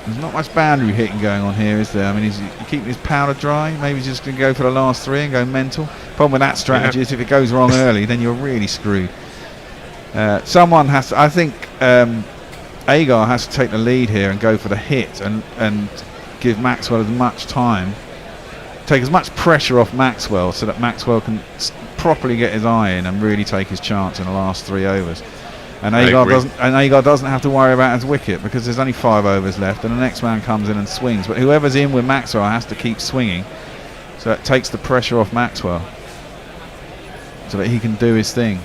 Speaker 4: There's not much boundary hitting going on here, is there? I mean, he's keeping his powder dry. Maybe he's just going to go for the last 3 and go mental. Problem with that strategy is if it goes wrong early, then you're really screwed. Someone has to, I think Agar has to take the lead here and go for the hit and give Maxwell as much time, take as much pressure off Maxwell so that Maxwell can properly get his eye in and really take his chance in the last 3 overs. And Agar doesn't have to worry about his wicket because there's only 5 overs left and the next man comes in and swings. But whoever's in with Maxwell has to keep swinging, so it takes the pressure off Maxwell so that he can do his thing.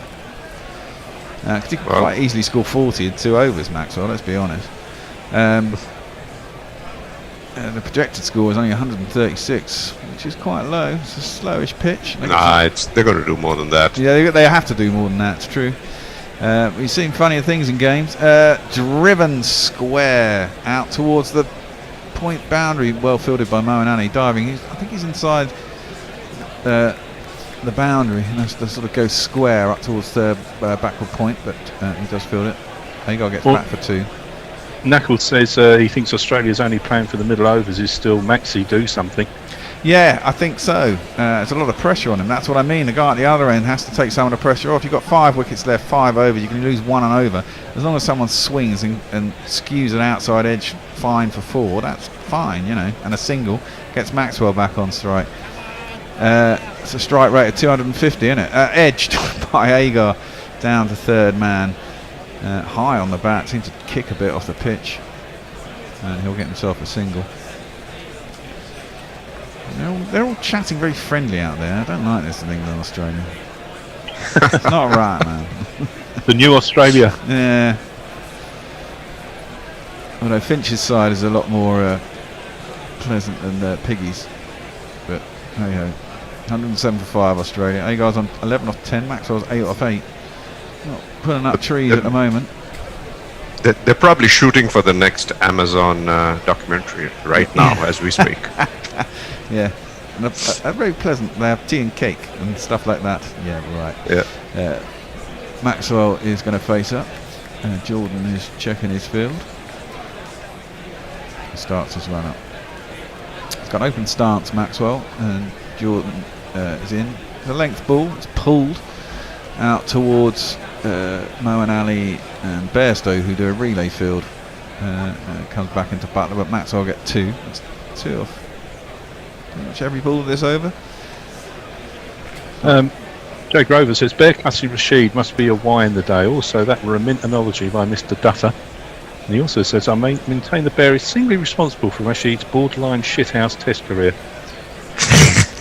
Speaker 4: Because he can quite easily score 40 in 2 overs, Maxwell, let's be honest. The projected score is only 136, which is quite low. It's a slowish pitch.
Speaker 9: Nah, they're going to do more than that.
Speaker 4: Yeah, they have to do more than that, it's true. We've seen funnier things in games. Driven square out towards the point boundary, well fielded by Moeen Ali, diving. I think he's inside the boundary, and has to sort of go square up towards the backward point, but he does field it. Agar gets back for 2.
Speaker 3: Knuckles says he thinks Australia's only playing for the middle overs is still Maxi do something.
Speaker 4: Yeah, I think so. There's a lot of pressure on him. That's what I mean. The guy at the other end has to take some of the pressure off. You've got 5 wickets left, 5 overs. You can lose 1 and over. As long as someone swings and skews an outside edge fine for 4, that's fine, you know. And a single gets Maxwell back on strike. It's a strike rate of 250, isn't it? Edged by Agar down to 3rd man. High on the bat, seems to kick a bit off the pitch, and he'll get himself a single. They're all chatting very friendly out there. I don't like this in England, Australia. It's not right, man.
Speaker 3: The new Australia.
Speaker 4: Yeah. Although Finch's side is a lot more pleasant than Piggy's, but hey ho. 107 for 5 Australia. Agar's on 11 off 10. Maxwell's 8 off 8. Not putting up trees at the moment.
Speaker 9: They're probably shooting for the next Amazon documentary right now as we speak.
Speaker 4: Yeah, and they're very pleasant. They have tea and cake and stuff like that. Yeah, right.
Speaker 9: Yeah.
Speaker 4: Maxwell is going to face up. Jordan is checking his field. He starts his run up. He's got an open stance, Maxwell, and Jordan is in. The length ball is pulled out towards Moeen Ali and Bairstow, who do a relay field. Comes back into Butler, but Maxwell will get 2. That's 2 off pretty much every ball of this over.
Speaker 3: Joe Grover says Bearcutty Rashid must be a Y in the day. Also, that were a mint analogy by Mr. Duffer. And he also says, I maintain the Bear is singly responsible for Rashid's borderline shithouse test career.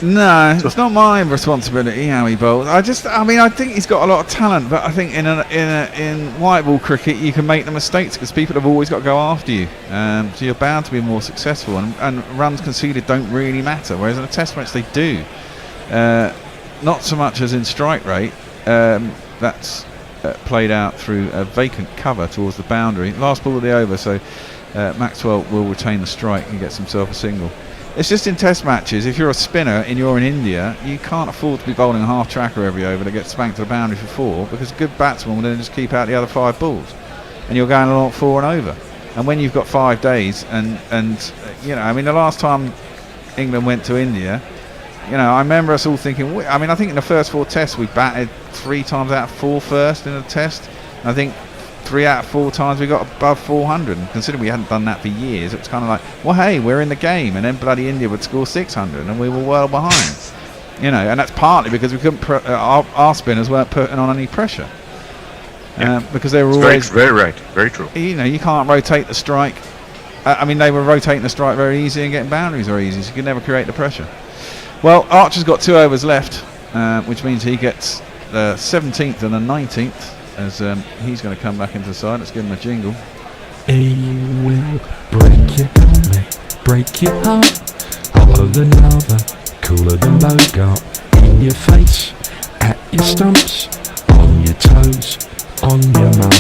Speaker 4: No, it's not my responsibility how he bowls. I think he's got a lot of talent, but I think in white ball cricket you can make the mistakes because people have always got to go after you. So you're bound to be more successful, and runs conceded don't really matter. Whereas in a test match they do. Not so much as in strike rate. That's played out through a vacant cover towards the boundary. Last ball of the over, so Maxwell will retain the strike and gets himself a single. It's just in test matches, if you're a spinner and you're in India, you can't afford to be bowling a half tracker every over that gets spanked to the boundary for 4, because a good batsman will then just keep out the other 5 balls and you're going along 4 and over. And when you've got 5 days and you know, I mean, the last time England went to India, you know, I remember us all thinking, I think in the first 4 tests we batted 3 times out of 4 first in a test. And I think 3 out of 4 times we got above 400, and considering we hadn't done that for years, it was kind of like, well, hey, we're in the game, and then bloody India would score 600 and we were well behind. You know, and that's partly because we couldn't our spinners weren't putting on any pressure. Because they were always
Speaker 9: very right, very true.
Speaker 4: You know, you can't rotate the strike. I mean, they were rotating the strike very easy and getting boundaries very easy, so you could never create the pressure. Well, Archer's got 2 overs left, which means he gets the 17th and the 19th. As he's going to come back into the side. Let's give him a jingle.
Speaker 11: He will break your helmet, break your heart, hotter than lava, cooler than Bogart, in your face, at your stumps, on your toes, on your mum.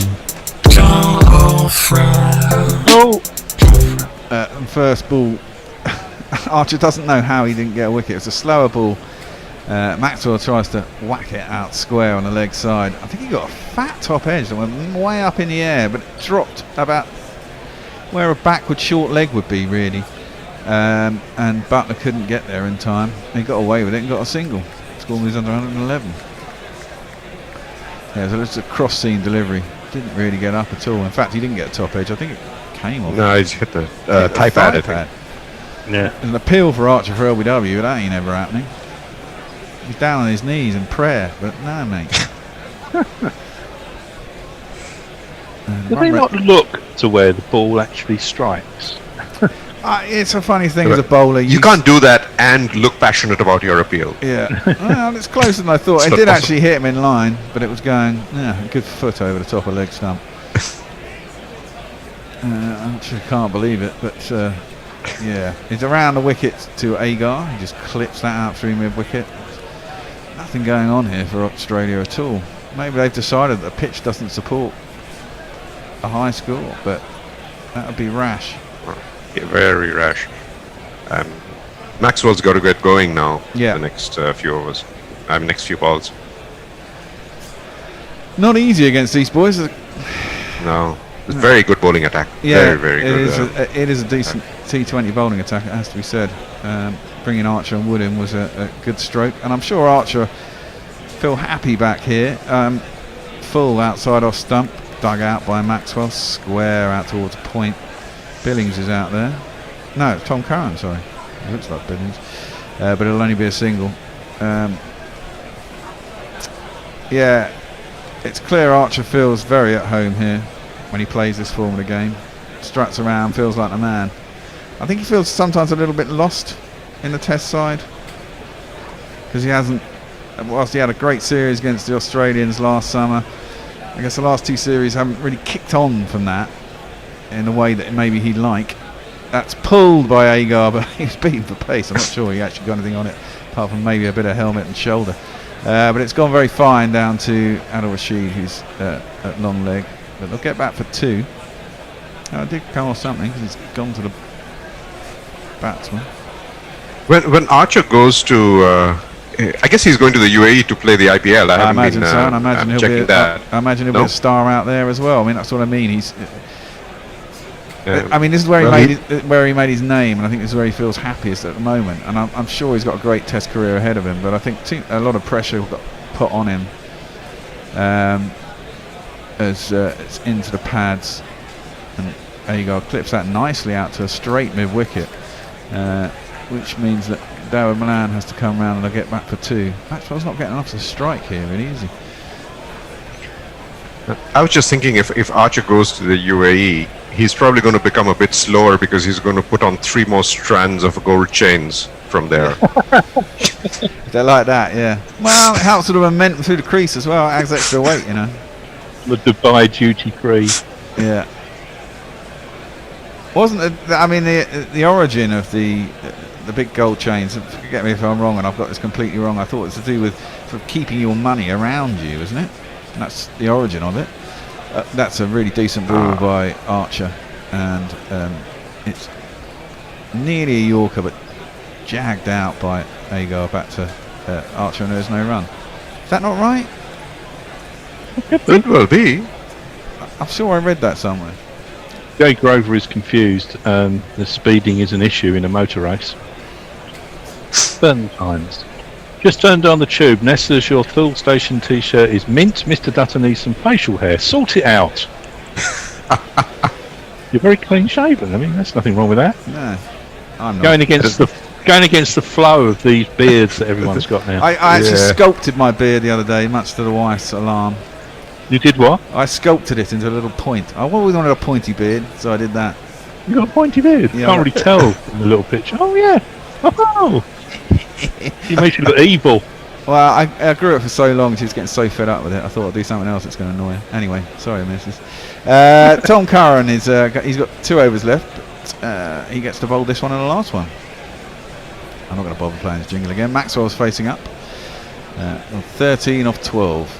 Speaker 4: First ball, Archer doesn't know how he didn't get a wicket. It's a slower ball. Maxwell tries to whack it out square on the leg side. I think he got a fat top edge that went way up in the air, but it dropped about where a backward short leg would be, really. And Butler couldn't get there in time. He got away with it and got a single. Score moves under 111. Yeah, so it's a cross-seam delivery. Didn't really get up at all. In fact, he didn't get a top edge. I think it came off.
Speaker 9: No, he's hit the thigh pad. I think.
Speaker 3: Yeah.
Speaker 4: There's an appeal for Archer for LBW, but that ain't ever happening. He's down on his knees in prayer, but no, mate.
Speaker 3: Do they not look to where the ball actually strikes?
Speaker 4: It's a funny thing as a bowler.
Speaker 9: You can't do that and look passionate about your appeal.
Speaker 4: Yeah. Well, it's closer than I thought. It did actually hit him in line, but it was going, a good foot over the top of leg stump. I actually can't believe it, but yeah. It's around the wicket to Agar. He just clips that out through mid-wicket. Nothing going on here for Australia at all. Maybe they've decided that the pitch doesn't support a high score, but that would be rash.
Speaker 9: Yeah, very rash. Maxwell's got to get going now.
Speaker 4: Yeah.
Speaker 9: The next few overs. Next few balls.
Speaker 4: Not easy against these boys.
Speaker 9: No. It's very good bowling attack.
Speaker 4: Yeah,
Speaker 9: very good.
Speaker 4: It is a decent T20 bowling attack, it has to be said. Bringing Archer and Wood in was a good stroke, and I'm sure Archer feel happy back here. Full outside off stump, dug out by Maxwell, square out towards point. Billings is out there. No, it's Tom Curran, sorry. It looks like Billings, but it'll only be a single. Yeah, it's clear Archer feels very at home here when he plays this form of the game. Struts around, feels like a man. I think he feels sometimes a little bit lost in the test side, because he hasn't, whilst he had a great series against the Australians last summer, I guess the last two series haven't really kicked on from that in the way that maybe he'd like. That's pulled by Agar, but he was beaten for pace. I'm not sure he actually got anything on it apart from maybe a bit of helmet and shoulder, but it's gone very fine down to Adil Rashid, who's at long leg, but they'll get back for two. I did come off something because he's gone to the batsman.
Speaker 9: When Archer goes to, I guess he's going to the UAE to play the IPL. I
Speaker 4: imagine so, and I imagine he'll be. I imagine he'll be a star out there as well. I mean, that's what I mean. He's. I mean, this is where he made his name, and I think this is where he feels happiest at the moment. And I'm sure he's got a great Test career ahead of him. But I think a lot of pressure got put on him as it's into the pads, and Agar clips that nicely out to a straight mid-wicket, which means that Dawud Malan has to come round and they'll get back for two. Maxwell's not getting enough to strike here, really, is he?
Speaker 9: I was just thinking if Archer goes to the UAE, he's probably going to become a bit slower because he's going to put on 3 more strands of gold chains from there.
Speaker 4: They're like that, yeah. Well, it helps with the momentum through the crease as well. It adds extra weight, you know.
Speaker 3: The Dubai duty free.
Speaker 4: Yeah. Wasn't it, I mean, the origin of the big gold chains, forget me if I'm wrong and I've got this completely wrong, I thought it was to do with sort of keeping your money around you, isn't it? And that's the origin of it. That's a really decent ball by Archer, and it's nearly a Yorker but jagged out by Agar back to Archer, and there's no run. Is that not right?
Speaker 9: It will be.
Speaker 4: I'm sure I read that somewhere.
Speaker 3: Jay Grover is confused. The speeding is an issue in a motor race. Certain times. Just turned on the tube. Nesters, your Thule Station t-shirt is mint. Mr. Dutton needs some facial hair. Sort it out. You're very clean shaven. I mean, there's nothing wrong with that.
Speaker 4: No, I'm not.
Speaker 3: Going against the flow of these beards that everyone's got now.
Speaker 4: I actually sculpted my beard the other day, much to the wife's alarm.
Speaker 3: You did what?
Speaker 4: I sculpted it into a little point. I always wanted a pointy beard, so I did that.
Speaker 3: You got a pointy beard?
Speaker 4: Yeah,
Speaker 3: Can't really tell in the little picture. Oh yeah. Oh. He makes you look evil.
Speaker 4: Well, I grew it for so long, she was getting so fed up with it. I thought I'd do something else that's going to annoy her. Anyway, sorry, missus. Tom Curran he's got 2 overs left. But, he gets to bowl this one and the last one. I'm not going to bother playing this jingle again. Maxwell's facing up. 13 off 12.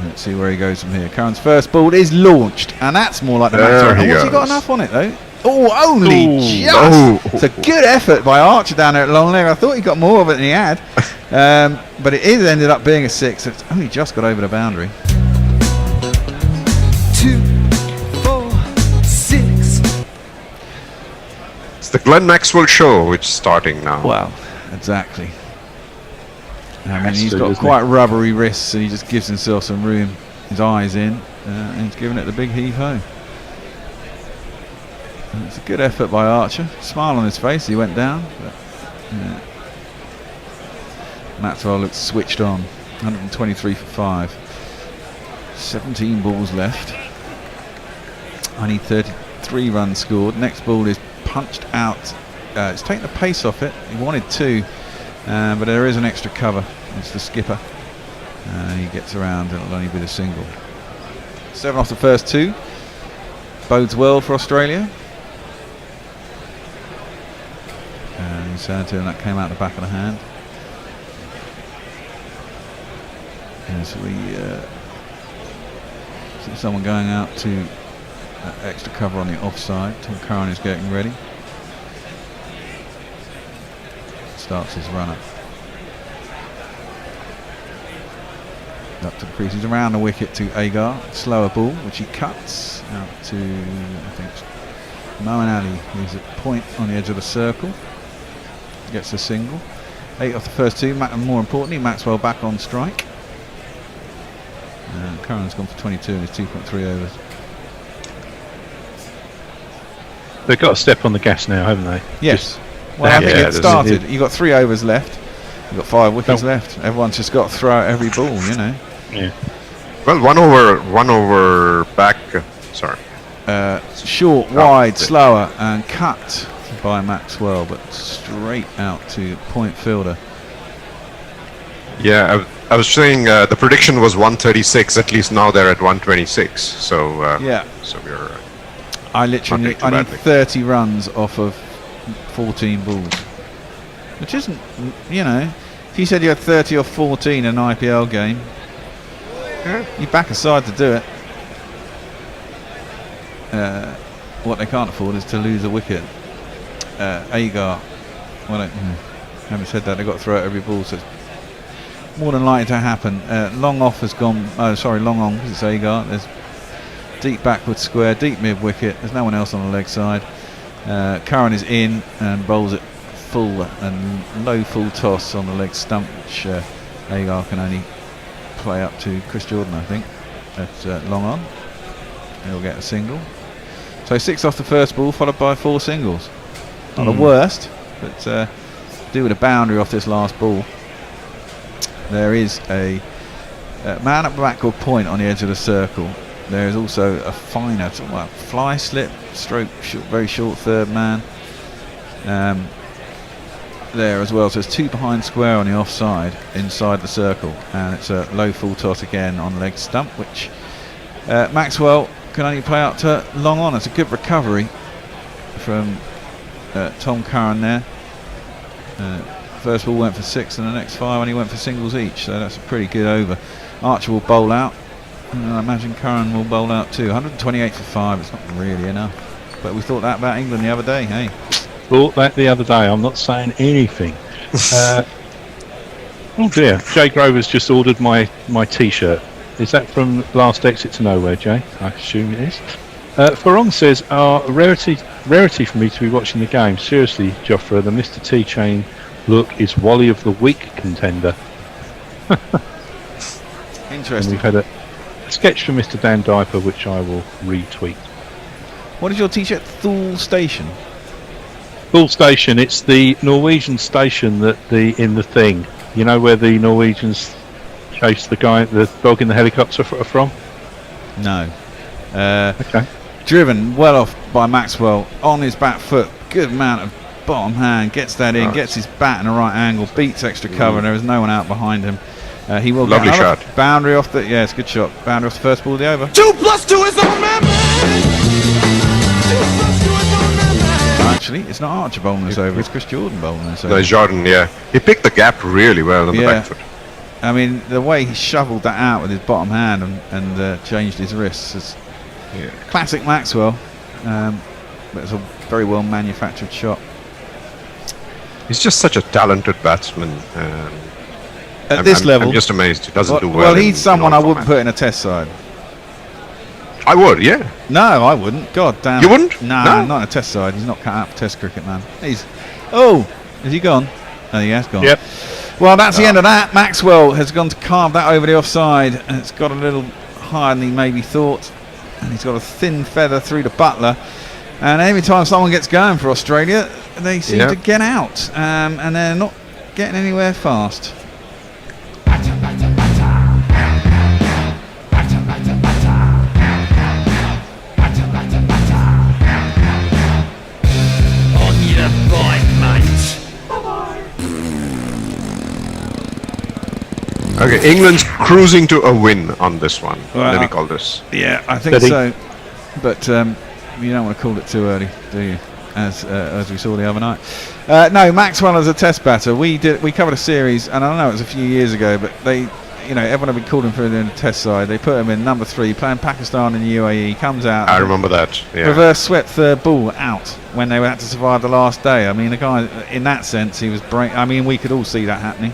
Speaker 4: Let's see where he goes from here. Curran's first ball is launched, and that's more like the Maxwell. Has he got enough on it though? Oh, only just. It's a good effort by Archer down there at long leg. I thought he got more of it than he had, but it is ended up being a 6. So it's only just got over the boundary.
Speaker 5: 2, 4, 6.
Speaker 9: It's the Glenn Maxwell show, which is starting now.
Speaker 4: Wow, exactly. I mean, he's got quite rubbery wrists, so he just gives himself some room. His eyes in, and he's giving it the big heave-ho. It's a good effort by Archer. Smile on his face, he went down. But, Maxwell looks switched on. 123 for 5. 17 balls left. I need 33 runs scored. Next ball is punched out. It's taken the pace off it. He wanted 2, but there is an extra cover. It's the skipper. He gets around, it'll only be the single. 7 off the first 2. Bodes well for Australia. And he's saying to him that came out the back of the hand. As we see someone going out to extra cover on the offside. Tom Curran is getting ready. Starts his run up. Up to the crease. He's around the wicket to Agar. Slower ball, which he cuts out to, I think, Moeen Ali. He's at point on the edge of the circle. Gets a single. 8 off the first 2. And more importantly, Maxwell back on strike. Curran's gone for 22 in his 2.3 overs.
Speaker 3: They've got to step on the gas now, haven't they?
Speaker 4: Yes. Well, I think it started. You've got 3 overs left. You've got 5 wickets left. Everyone's just got to throw out every ball, you know.
Speaker 3: Yeah.
Speaker 9: Well, one over back. Sorry.
Speaker 4: Short, wide, slower, and cut by Maxwell, but straight out to point fielder.
Speaker 9: Yeah, I was saying the prediction was 136. At least now they're at 126. So
Speaker 4: yeah.
Speaker 9: So we're.
Speaker 4: I need 30 runs off of 14 balls, which isn't, you know. If you said you had 30 or 14 in an IPL game, you back aside to do it. What they can't afford is to lose a wicket. Agar, well, having said that, they've got to throw out every ball, so it's more than likely to happen. Long off has gone, long on because it's Agar. There's deep backward square, deep mid wicket. There's no one else on the leg side. Curran is in and bowls it full and low full toss on the leg stump, which Agar can only play up to Chris Jordan, I think. That's long on. He'll get a single. So 6 off the first ball, followed by 4 singles. Not the worst, but do with a boundary off this last ball. There is a man at backward point on the edge of the circle. There is also a finer fly slip stroke, very short third man there as well. So there's 2 behind square on the offside inside the circle, and it's a low full toss again on leg stump, which Maxwell can only play out to long on. It's a good recovery from Tom Curran there. First ball went for 6 and the next 5 only went for singles each, so that's a pretty good over. Archer will bowl out. I imagine Curran will bowl out too. 128 for 5, it's not really enough. But we thought that about England the other day, hey?
Speaker 3: Thought that the other day, I'm not saying anything. Oh dear, Jay Grover's just ordered my t-shirt. Is that from Last Exit to Nowhere, Jay? I assume it is. Farong says, rarity for me to be watching the game. Seriously, Joffre, the Mr. T-Chain look is Wally of the Week contender.
Speaker 4: Interesting.
Speaker 3: And we've had a sketch from Mr. Dan Diper, which I will retweet.
Speaker 4: What is your t-shirt? Thule Station?
Speaker 3: Thule Station, it's the Norwegian station that in the thing. You know where the Norwegians chase the dog in the helicopter from?
Speaker 4: No.
Speaker 3: Okay.
Speaker 4: Driven well off by Maxwell on his back foot. Good amount of bottom hand. Gets that in. Gets his bat in the right angle. Beats extra cover. And there is no one out behind him. He will
Speaker 9: lovely shot.
Speaker 4: Boundary off the. Yeah, it's a good shot. Boundary off the first ball of the over.
Speaker 7: 2 + 2 is on man.
Speaker 4: Actually, it's not Archer bowling this over. It's Chris Jordan bowling this over.
Speaker 9: No, Jordan. Yeah, he picked the gap really well on the back foot.
Speaker 4: I mean, the way he shoveled that out with his bottom hand and changed his wrists is classic Maxwell. But it's a very well manufactured shot.
Speaker 9: He's just such a talented batsman.
Speaker 4: At this level,
Speaker 9: I'm just amazed he doesn't do well.
Speaker 4: Well, he's someone I wouldn't put in a test side.
Speaker 9: I would, yeah.
Speaker 4: No, I wouldn't. God damn.
Speaker 9: You wouldn't?
Speaker 4: No, not in a test side. He's not cut out for test cricket, man. Has he gone? Oh, he has gone.
Speaker 3: Yep.
Speaker 4: Well, that's the end of that. Maxwell has gone to carve that over the offside, and it's got a little higher than he maybe thought. And he's got a thin feather through the butler. And every time someone gets going for Australia, they seem to get out, and they're not getting anywhere fast.
Speaker 7: On your bike, mate.
Speaker 9: Okay, England's cruising to a win on this one.
Speaker 4: Well,
Speaker 9: Let me call this.
Speaker 4: Yeah, I think so. But you don't want to call it too early, do you? As we saw the other night. No, Maxwell as a test batter. We covered a series, and I know it was a few years ago, but everyone had been called him for the test side. They put him in number 3, playing Pakistan and UAE. Comes out.
Speaker 9: I remember that. Yeah.
Speaker 4: Reverse swept third ball out when they had to survive the last day. I mean, the guy, in that sense, he was break. I mean, we could all see that happening.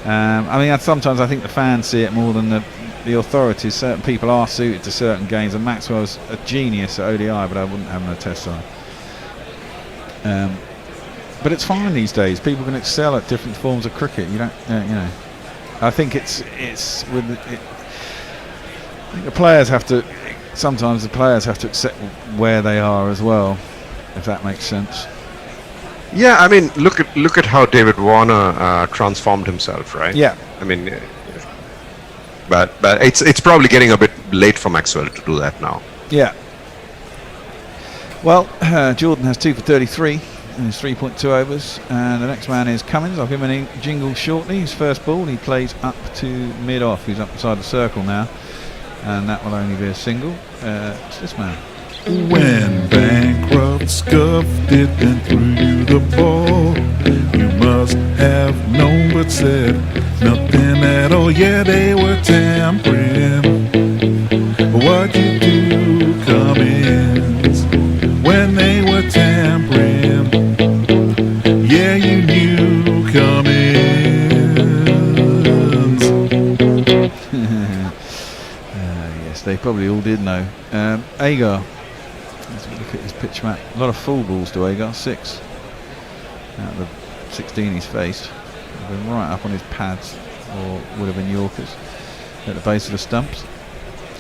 Speaker 4: Sometimes I think the fans see it more than the authorities. Certain people are suited to certain games, and Maxwell's a genius at ODI, but I wouldn't have him on a test side. But it's fine these days. People can excel at different forms of cricket. You don't, I think I think the players have to. Sometimes the players have to accept where they are as well, if that makes sense.
Speaker 9: Yeah, I mean, look at how David Warner transformed himself, right?
Speaker 4: Yeah.
Speaker 9: I mean, but it's probably getting a bit late for Maxwell to do that now.
Speaker 4: Yeah. Well, Jordan has 2 for 33 in his 3.2 overs, and the next man is Cummins. I'll give him a jingle shortly. His first ball, he plays up to mid-off. He's up beside the circle now, and that will only be a single. It's this man.
Speaker 6: When Bancroft scuffed it and threw you the ball, you must have known but said nothing at all. Yeah, they were tampering. What you do, Cummins, when they were tampering? Yeah, you knew, Cummins.
Speaker 4: Yes, they probably all did know. Agar. Let's look at his pitch map. A lot of full balls to Agar, 6 out of the 16 he's faced. They've been right up on his pads, or would have been Yorkers, at the base of the stumps.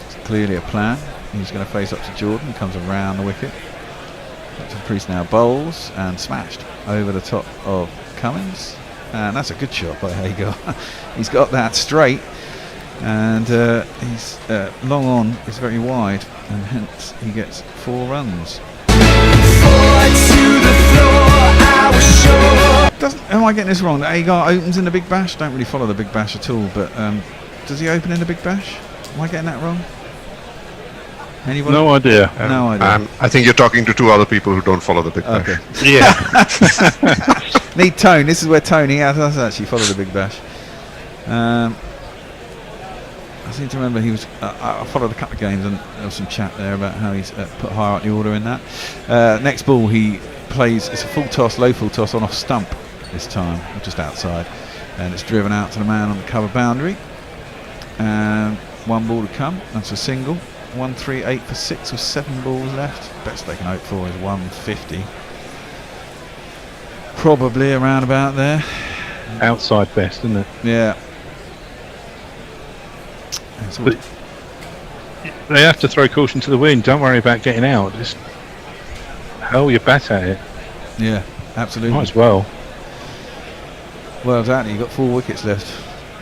Speaker 4: It's clearly a plan. He's going to face up to Jordan, comes around the wicket. Up to the crease now, bowls, and smashed over the top of Cummins. And that's a good shot by Agar. He's got that straight, and he's long on, is very wide, and hence he gets 4 runs. Am I getting this wrong? That Agar opens in the Big Bash? Don't really follow the Big Bash at all, but does he open in the Big Bash? Am I getting that wrong? Anybody?
Speaker 3: No idea.
Speaker 4: No idea.
Speaker 9: I think you're talking to 2 other people who don't follow the Big Bash.
Speaker 4: Okay.
Speaker 3: Yeah.
Speaker 4: Need Tone. This is where Tony does actually follow the Big Bash. I seem to remember he was. I followed a couple of games and there was some chat there about how he's put higher up the order in that. Next ball he plays. It's a full toss, low full toss on off stump this time, just outside, and it's driven out to the man on the cover boundary. 1 ball to come. That's a single. 138 for 6 with 7 balls left. Best they can hope for is 150. Probably around about there.
Speaker 3: Outside best, isn't it?
Speaker 4: Yeah.
Speaker 3: But they have to throw caution to the wind. Don't worry about getting out. Just hurl your bat at it.
Speaker 4: Yeah, absolutely.
Speaker 3: Might as well.
Speaker 4: Well, exactly. You've got 4 wickets left.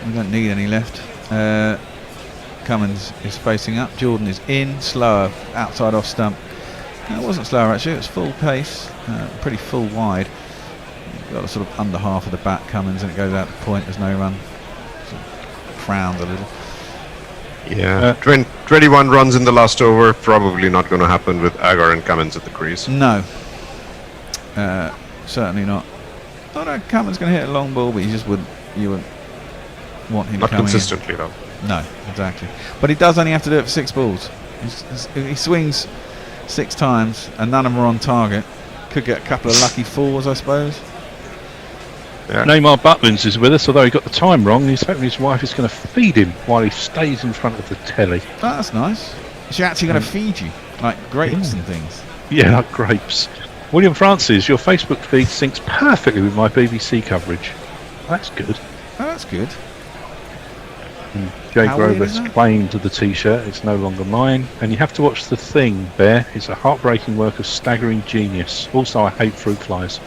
Speaker 4: You don't need any left. Cummins is facing up. Jordan is in, slower, outside off stump. No, it wasn't slower actually. It was full pace, pretty full wide. You've got a sort of under half of the bat, Cummins, and it goes out to point. There's no run. Sort of frowns a little.
Speaker 9: Yeah, 21 runs in the last over. Probably not going to happen with Agar and Cummins at the crease.
Speaker 4: No, certainly not. Oh no, Cummins going to hit a long ball, but you wouldn't want him
Speaker 9: not
Speaker 4: coming
Speaker 9: consistently
Speaker 4: in.
Speaker 9: though.
Speaker 4: No, exactly. But he does only have to do it for 6 balls. He swings 6 times, and none of them are on target. Could get a couple of lucky 4s, I suppose.
Speaker 9: Yeah.
Speaker 3: Neymar Butlins is with us, although he got the time wrong. He's hoping his wife is going to feed him while he stays in front of the telly.
Speaker 4: Oh, that's nice. Is she actually going to feed you, like grapes and things?
Speaker 3: Yeah, like grapes. William Francis, your Facebook feed syncs perfectly with my BBC coverage. That's good.
Speaker 4: good.
Speaker 3: Jay
Speaker 4: How weird
Speaker 3: Grover's
Speaker 4: is that?
Speaker 3: claimed the T-shirt. It's no longer mine. And you have to watch The Thing, Bear. It's a heartbreaking work of staggering genius. Also, I hate fruit flies.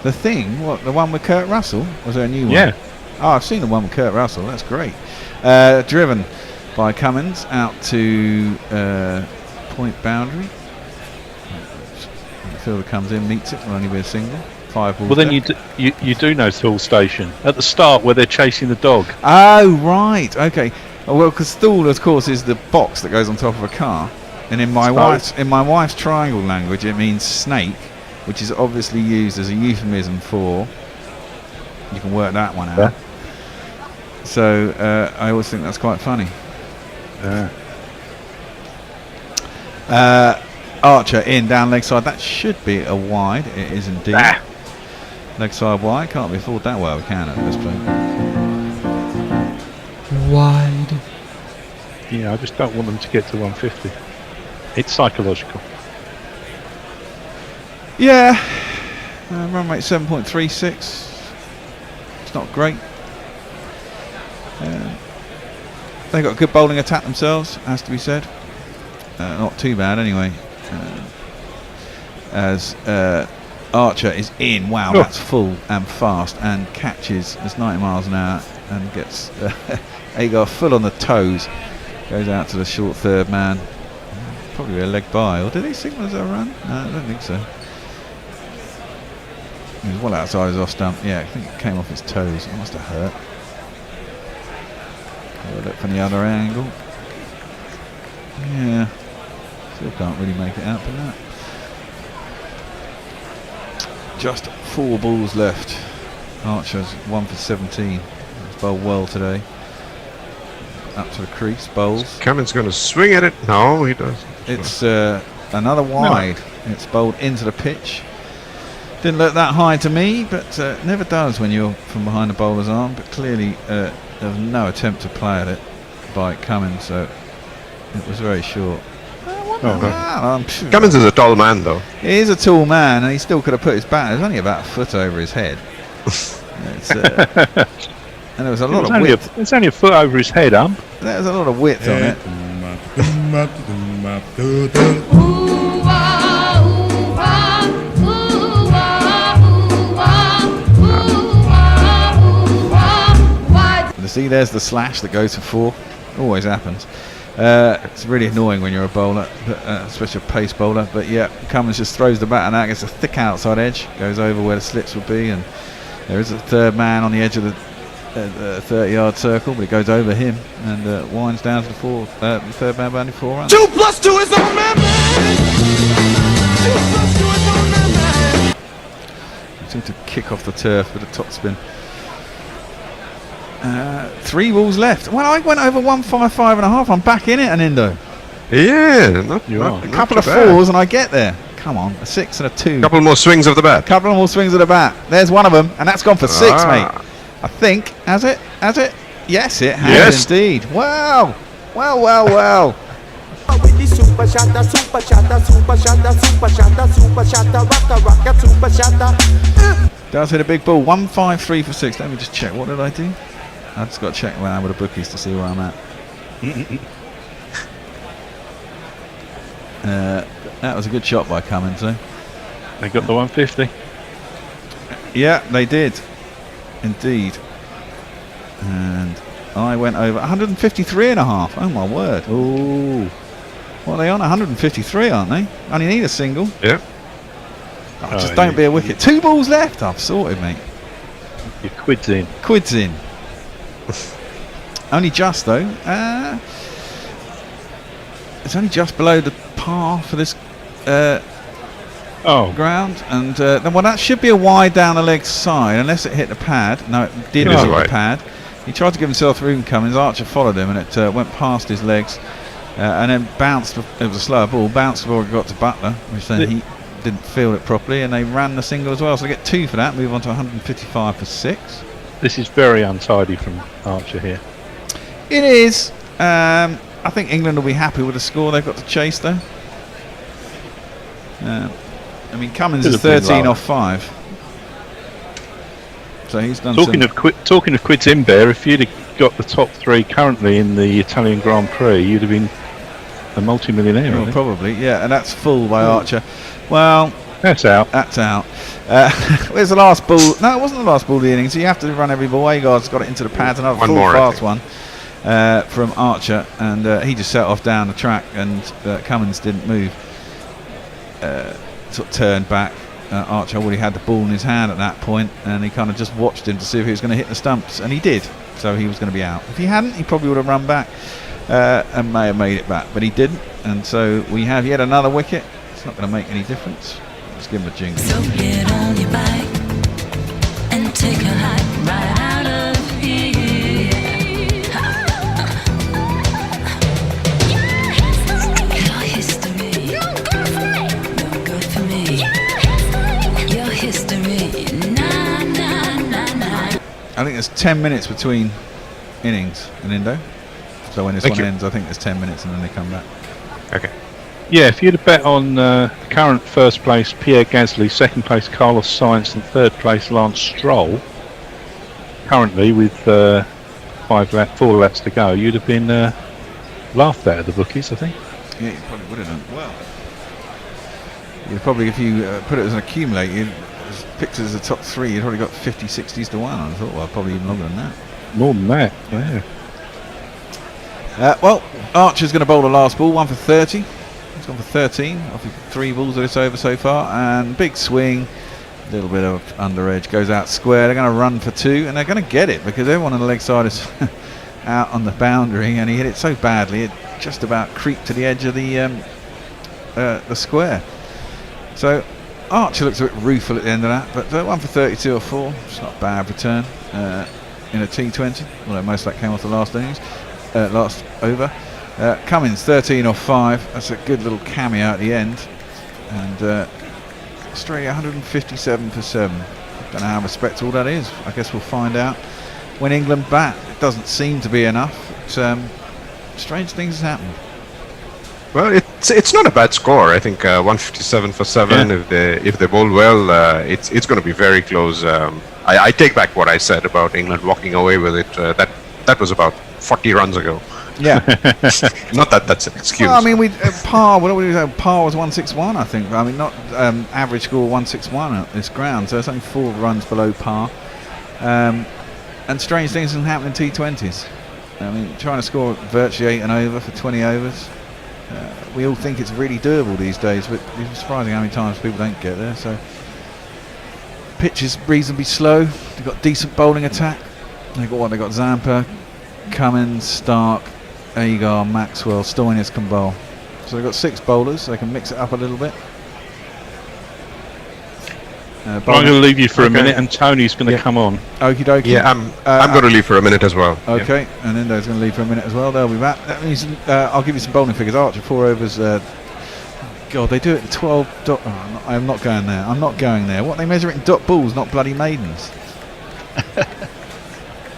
Speaker 4: The Thing? What, the one with Kurt Russell? Was there a new one?
Speaker 3: Yeah.
Speaker 4: Oh, I've seen the one with Kurt Russell. That's great. Driven by Cummins out to point boundary. The fielder comes in, meets it, will only be a single. 5 balls
Speaker 3: Well, then
Speaker 4: left.
Speaker 3: you do know Thule Station at the start where they're chasing the dog.
Speaker 4: Oh, right. Okay. Oh, well, because Thule, of course, is the box that goes on top of a car. And in my wife's triangle language, it means snake, which is obviously used as a euphemism for. You can work that one out.
Speaker 3: Yeah.
Speaker 4: So I always think that's quite funny. Archer in down leg side. That should be a wide. It is indeed. Leg side wide. Can't be afford that well. We can at this point.
Speaker 8: Wide.
Speaker 3: Yeah, I just don't want them to get to 150. It's psychological.
Speaker 4: Yeah. Run rate 7.36. It's not great. They got a good bowling attack themselves, has to be said. Not too bad anyway. As Archer is in. Wow, that's full and fast and catches. It's 90 miles an hour and gets Agar full on the toes. Goes out to the short third man. Probably a leg by. Or did he signal as a run? No, I don't think so. He was well outside his off stump. Yeah, I think it came off his toes. It must have hurt. Have a look from the other angle. Yeah. Still can't really make it out from that. Just 4 balls left. Archer's 1 for 17. He's bowled well today. Up to the crease, bowls.
Speaker 9: Cummins going to swing at it. No, he doesn't.
Speaker 4: It's another wide. No. It's bowled into the pitch. Didn't look that high to me, but never does when you're from behind the bowler's arm. But clearly there was no attempt to play at it by Cummins, so it was very short.
Speaker 9: Cummins is a tall man, though.
Speaker 4: He is a tall man, and he still could have put his bat. It was only about a foot over his head. And there was a lot of width.
Speaker 3: It's only a foot over his head,
Speaker 4: There was a lot of width on it. See, there's the slash that goes for 4. Always happens. It's really annoying when you're a bowler, especially a pace bowler. But yeah, Cummins just throws the bat and that gets a thick outside edge, goes over where the slits would be, and there is a third man on the edge of the 30-yard circle, but it goes over him and winds down to the third man boundary 4 runs.
Speaker 7: 2 + 2 is on man. 2 + 2 is on man.
Speaker 4: He seemed to kick off the turf with a top spin. 3 balls left. Well, I went over 155.5. I'm back in it, Anindo.
Speaker 9: Yeah, not
Speaker 4: a couple of 4s and I get there. Come on, a 6 and a 2.
Speaker 9: Couple more swings of the bat.
Speaker 4: Couple more swings of the bat. There's one of them, and that's gone for 6, mate. I think. Has it? Has it? Yes, it has indeed. Wow. Well. Does hit a big ball. 153 for 6. Let me just check. What did I do? I just got to check around with the bookies to see where I'm at. That was a good shot by Cummins, though.
Speaker 3: They got the 150.
Speaker 4: Yeah, they did. Indeed. And I went over 153.5. Oh my word. Ooh. What are they on? 153, aren't they? Only need a single.
Speaker 9: Yeah.
Speaker 4: Just don't be a wicket. 2 balls left. I've sorted, mate.
Speaker 3: Your quid's in.
Speaker 4: Quid's in. Only just, though. It's only just below the par for this ground. And then, well, that should be a wide down the leg side, unless it hit the pad. No, it did hit the pad. He tried to give himself room coming. Archer followed him, and it went past his legs. And then bounced. It was a slower ball. Bounced before it got to Butler, which then he didn't field it properly, and they ran the single as well. So they get 2 for that. Move on to 155 for 6.
Speaker 3: This is very untidy from Archer here.
Speaker 4: It is. I think England will be happy with the score they've got to chase, though. I mean, Cummins is 13 off 5. So he's done.
Speaker 3: Talking of quits in there, if you'd have got the top 3 currently in the Italian Grand Prix, you'd have been a multi-millionaire.
Speaker 4: Well, probably, yeah. And that's full by Archer. Well,
Speaker 3: that's out.
Speaker 4: That's out. Where's the last ball? No, it wasn't the last ball of the innings. So you have to run every ball. Agard's got it into the pads. Another
Speaker 9: One
Speaker 4: full
Speaker 9: more,
Speaker 4: fast one from Archer, and he just set off down the track, and Cummins didn't move. Sort of turned back. Archer already had the ball in his hand at that point, and he kind of just watched him to see if he was going to hit the stumps, and he did. So he was going to be out. If he hadn't, he probably would have run back and may have made it back, but he didn't. And so we have yet another wicket. It's not going to make any difference. Let's give him a jingle.
Speaker 12: So get on your bike and take a hike right out of here. Your history, no good for me. Your history, nah.
Speaker 4: I think there's 10 minutes between innings in Indo. So when this one ends, I think there's 10 minutes and then they come back.
Speaker 9: Okay.
Speaker 3: Yeah, if you'd have bet on current first place Pierre Gasly, second place Carlos Sainz, and third place Lance Stroll, currently with 4 laps to go, you'd have been laughed at the bookies, I think.
Speaker 4: Yeah, you probably would have done well. You'd probably, if you put it as an accumulate, you'd picked it as a top 3, you'd probably got 50, 60s to 1. I thought, well, probably even longer than that.
Speaker 3: More than that, yeah.
Speaker 4: Well, Archer's going to bowl the last ball, 1 for 30. He's gone for 13 off 3 balls of this over so far, and big swing, a little bit of under edge, goes out square. They're going to run for 2, and they're going to get it because everyone on the leg side is out on the boundary, and he hit it so badly it just about creeped to the edge of the square. So Archer looks a bit rueful at the end of that, but 1 for 32 or 4, it's not a bad return in a T20, although most of that came off the last innings. Last over. Cummins 13 off 5. That's a good little cameo at the end. And Australia 157 for 7. Don't know how respectable that is. I guess we'll find out when England bat. It doesn't seem to be enough. But, strange things happened.
Speaker 9: Well, it's not a bad score. I think 157 for 7. Yeah. If they bowl well, it's going to be very close. I take back what I said about England walking away with it. That was about 40 runs ago.
Speaker 4: Yeah.
Speaker 9: Not that that's an excuse.
Speaker 4: Well, I mean, par. What do we say? Par was 161, I think. I mean, not average score 161 at this ground, so it's only 4 runs below par. And strange things can happen in T20s. I mean, trying to score virtually 8 and over for 20 overs. We all think it's really doable these days, but it's surprising how many times people don't get there. So, pitch is reasonably slow. They've got decent bowling attack. They got Zampa, Cummins, Stark, Agar, Maxwell, Stoinis can bowl. So they've got 6 bowlers, so they can mix it up a little bit.
Speaker 3: I'm going to leave you for a minute, and Tony's going to come on.
Speaker 4: Okie dokie.
Speaker 9: Yeah, I'm going to leave for a minute as well.
Speaker 4: Okay, and Indo's going to leave for a minute as well. They'll be back. That means I'll give you some bowling figures. Archer 4 overs. God, they do it in 12 dot. Oh, I'm not going there. I'm not going there. What, they measure it in dot balls, not bloody maidens.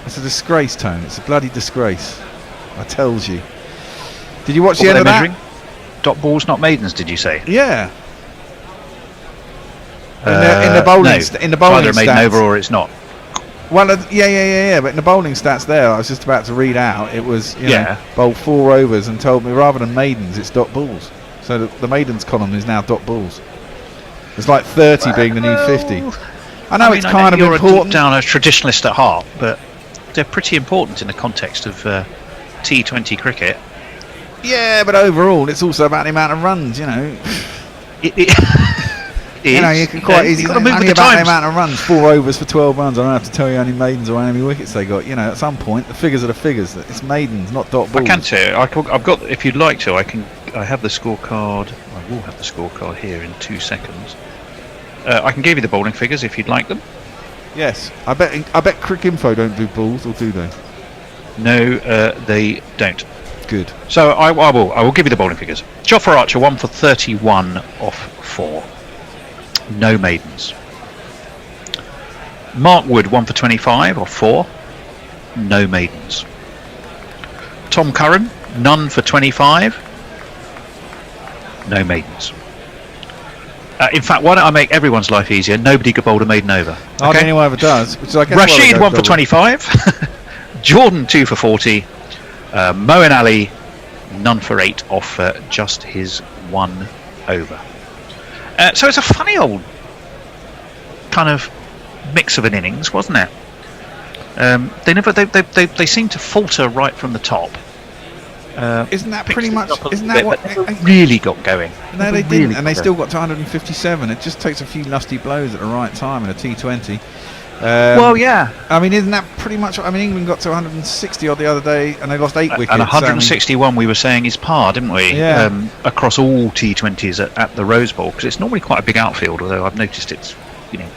Speaker 4: It's a disgrace, Tone. It's a bloody disgrace. I tells you. Did you watch the end of that?
Speaker 2: Dot balls, not maidens, did you say?
Speaker 4: Yeah. In the bowling, in the bowling
Speaker 2: either
Speaker 4: stats.
Speaker 2: maiden over or it's not.
Speaker 4: Well, yeah. But in the bowling stats there, I was just about to read out. It was bowled 4 overs and told me rather than maidens, it's dot balls. So the maidens column is now dot balls. It's like 30 being the new 50. I know it's kind of
Speaker 2: you're
Speaker 4: important.
Speaker 2: You're down a traditionalist at heart, but they're pretty important in the context of T20 cricket.
Speaker 4: Yeah, but overall, it's also about the amount of runs. You know, you know, you can quite easily only about the amount of runs. 4 overs for 12 runs. I don't have to tell you how many maidens or how many wickets they got. You know, at some point, the figures are the figures. It's maidens, not dot balls.
Speaker 2: I can tell you. I've got. If you'd like to, I have the scorecard. I will have the scorecard here in 2 seconds. I can give you the bowling figures if you'd like them.
Speaker 4: Yes, I bet Crick Info don't do balls, or do they?
Speaker 2: No, they don't.
Speaker 4: Good.
Speaker 2: So I will give you the bowling figures. Jofra Archer 1 for 31 off 4. No maidens. Mark Wood 1 for 25 off 4. No maidens. Tom Curran none for 25. No maidens. In fact, why don't I make everyone's life easier? Nobody could bowl a maiden over.
Speaker 4: Hardly anyone ever does. Which is, I guess, why they
Speaker 2: Rashid
Speaker 4: go
Speaker 2: 1 for
Speaker 4: double.
Speaker 2: 25. Jordan 2 for 40. Moeen Ali none for 8 off just his 1 over. So it's a funny old kind of mix of an innings, wasn't it? They seem to falter right from the top.
Speaker 4: Isn't that pretty much? Isn't that what
Speaker 2: really got going?
Speaker 4: No, they didn't, and they still got to 157. It just takes a few lusty blows at the right time in a T20.
Speaker 2: Well, yeah.
Speaker 4: I mean, isn't that pretty much? I mean, England got to 160 odd the other day, and they lost 8 wickets.
Speaker 2: And 161, we were saying, is par, didn't we?
Speaker 4: Yeah.
Speaker 2: Across all T20s at the Rose Bowl, because it's normally quite a big outfield. Although I've noticed it's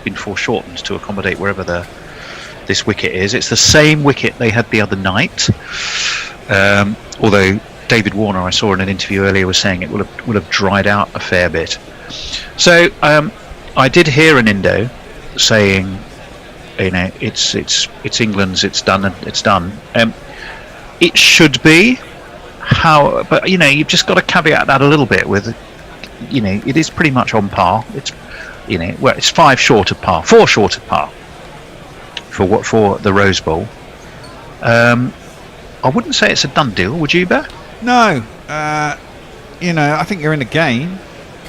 Speaker 2: been foreshortened to accommodate wherever this wicket is. It's the same wicket they had the other night. Although David Warner, I saw in an interview earlier, was saying it will have dried out a fair bit. So I did hear an Indo saying, it's England's, it's done, and it's done. It should be but you've just got to caveat that a little bit with, it is pretty much on par. It's it's 4 short of par for the Rose Bowl. I wouldn't say it's a done deal, would you, Bear?
Speaker 4: No, I think you're in the game.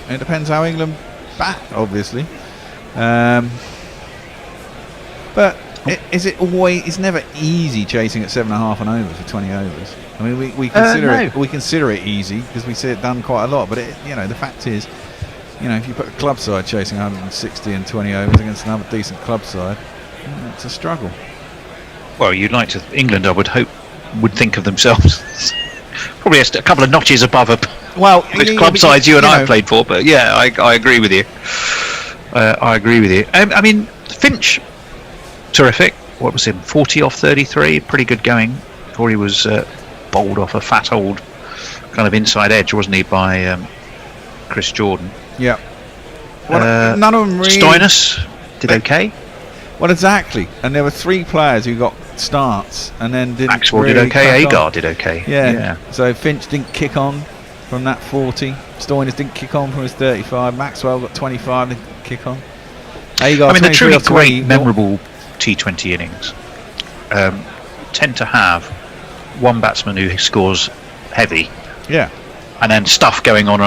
Speaker 4: It depends how England bat, obviously. But is it always? It's never easy chasing at 7.5 and over for 20 overs. I mean, we consider it easy because we see it done quite a lot. But the fact is, if you put a club side chasing 160 and 20 overs against another decent club side, it's a struggle.
Speaker 2: Well, England, I would hope, would think of themselves probably a couple of notches above those club sides you and I played for. But yeah, I agree with you. I mean, Finch, terrific. What was him? 40 off 33, pretty good going before he was bowled off a fat old kind of inside edge, wasn't he, by Chris Jordan?
Speaker 4: Yeah. Well, none of them really.
Speaker 2: Stoinis did okay.
Speaker 4: Well, exactly. And there were 3 players who got starts and then didn't.
Speaker 2: Maxwell
Speaker 4: really
Speaker 2: did okay.
Speaker 4: crack on.
Speaker 2: Agar did okay.
Speaker 4: Yeah. So Finch didn't kick on from that 40. Stoinis didn't kick on from his 35. Maxwell got 25. Didn't kick on. Agar,
Speaker 2: I mean, the truly great, memorable T20 innings tend to have one batsman who scores heavy.
Speaker 4: Yeah.
Speaker 2: And then stuff going on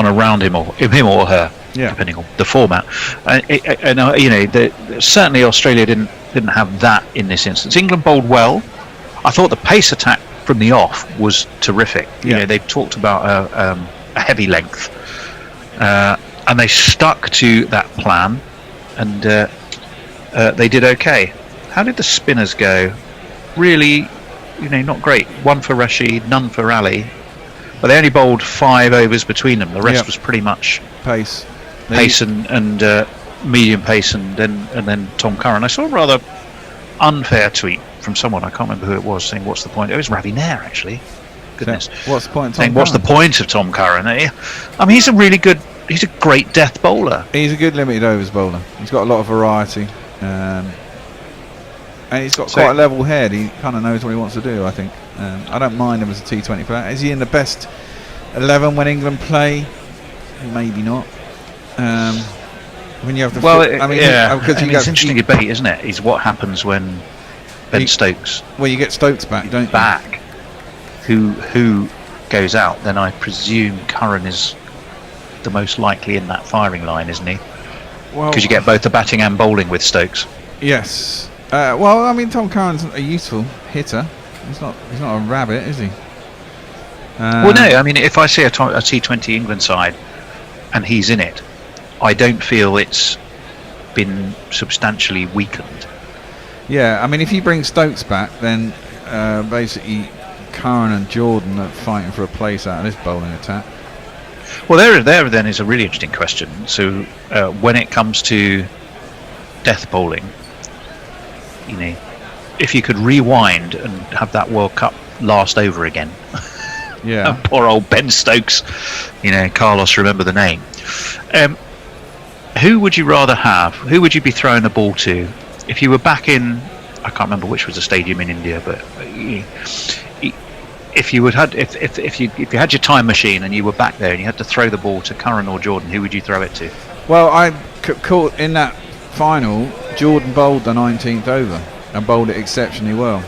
Speaker 2: around him or her.
Speaker 4: Yeah.
Speaker 2: Depending on the format, certainly Australia didn't have that in this instance. England bowled well. I thought the pace attack from the off was terrific. They talked about a heavy length, and they stuck to that plan, and they did okay. How did the spinners go? Really, not great. 1 for Rashid, none for Ali, but they only bowled 5 overs between them. The rest was pretty much
Speaker 4: pace
Speaker 2: and medium pace, and then Tom Curran. I saw a rather unfair tweet from someone, I can't remember who it was, saying, "What's the point?" It was Ravi Nair, actually. Goodness.
Speaker 4: So, what's the point?
Speaker 2: Saying, what's the point of Tom Curran? I mean, he's a great death bowler.
Speaker 4: He's a good limited overs bowler. He's got a lot of variety, and he's got quite a level head. He kind of knows what he wants to do, I think. I don't mind him as a T20 player. Is he in the best 11 when England play? Maybe not. When you have to
Speaker 2: it's an interesting debate, isn't it? Is what happens when Ben Stokes?
Speaker 4: Well, you get Stokes back, don't you?
Speaker 2: Back. Who goes out? Then I presume Curran is the most likely in that firing line, isn't he?
Speaker 4: Well,
Speaker 2: because you get both the batting and bowling with Stokes.
Speaker 4: Yes. Well, I mean, Tom Curran's a useful hitter. He's not a rabbit, is he?
Speaker 2: Well, no. I mean, if I see a T20 England side and he's in it, I don't feel it's been substantially weakened.
Speaker 4: Yeah, I mean, if you bring Stokes back, then basically Curran and Jordan are fighting for a place out of this bowling attack.
Speaker 2: Well, there then is a really interesting question. So when it comes to death bowling, if you could rewind and have that World Cup last over again,
Speaker 4: yeah,
Speaker 2: poor old Ben Stokes, Carlos, remember the name. Who would you rather have? Who would you be throwing the ball to if you were back in? I can't remember which was the stadium in India, but if you had your time machine and you were back there and you had to throw the ball to Curran or Jordan, who would you throw it to?
Speaker 4: Well, I caught in that final. Jordan bowled the 19th over and bowled it exceptionally well,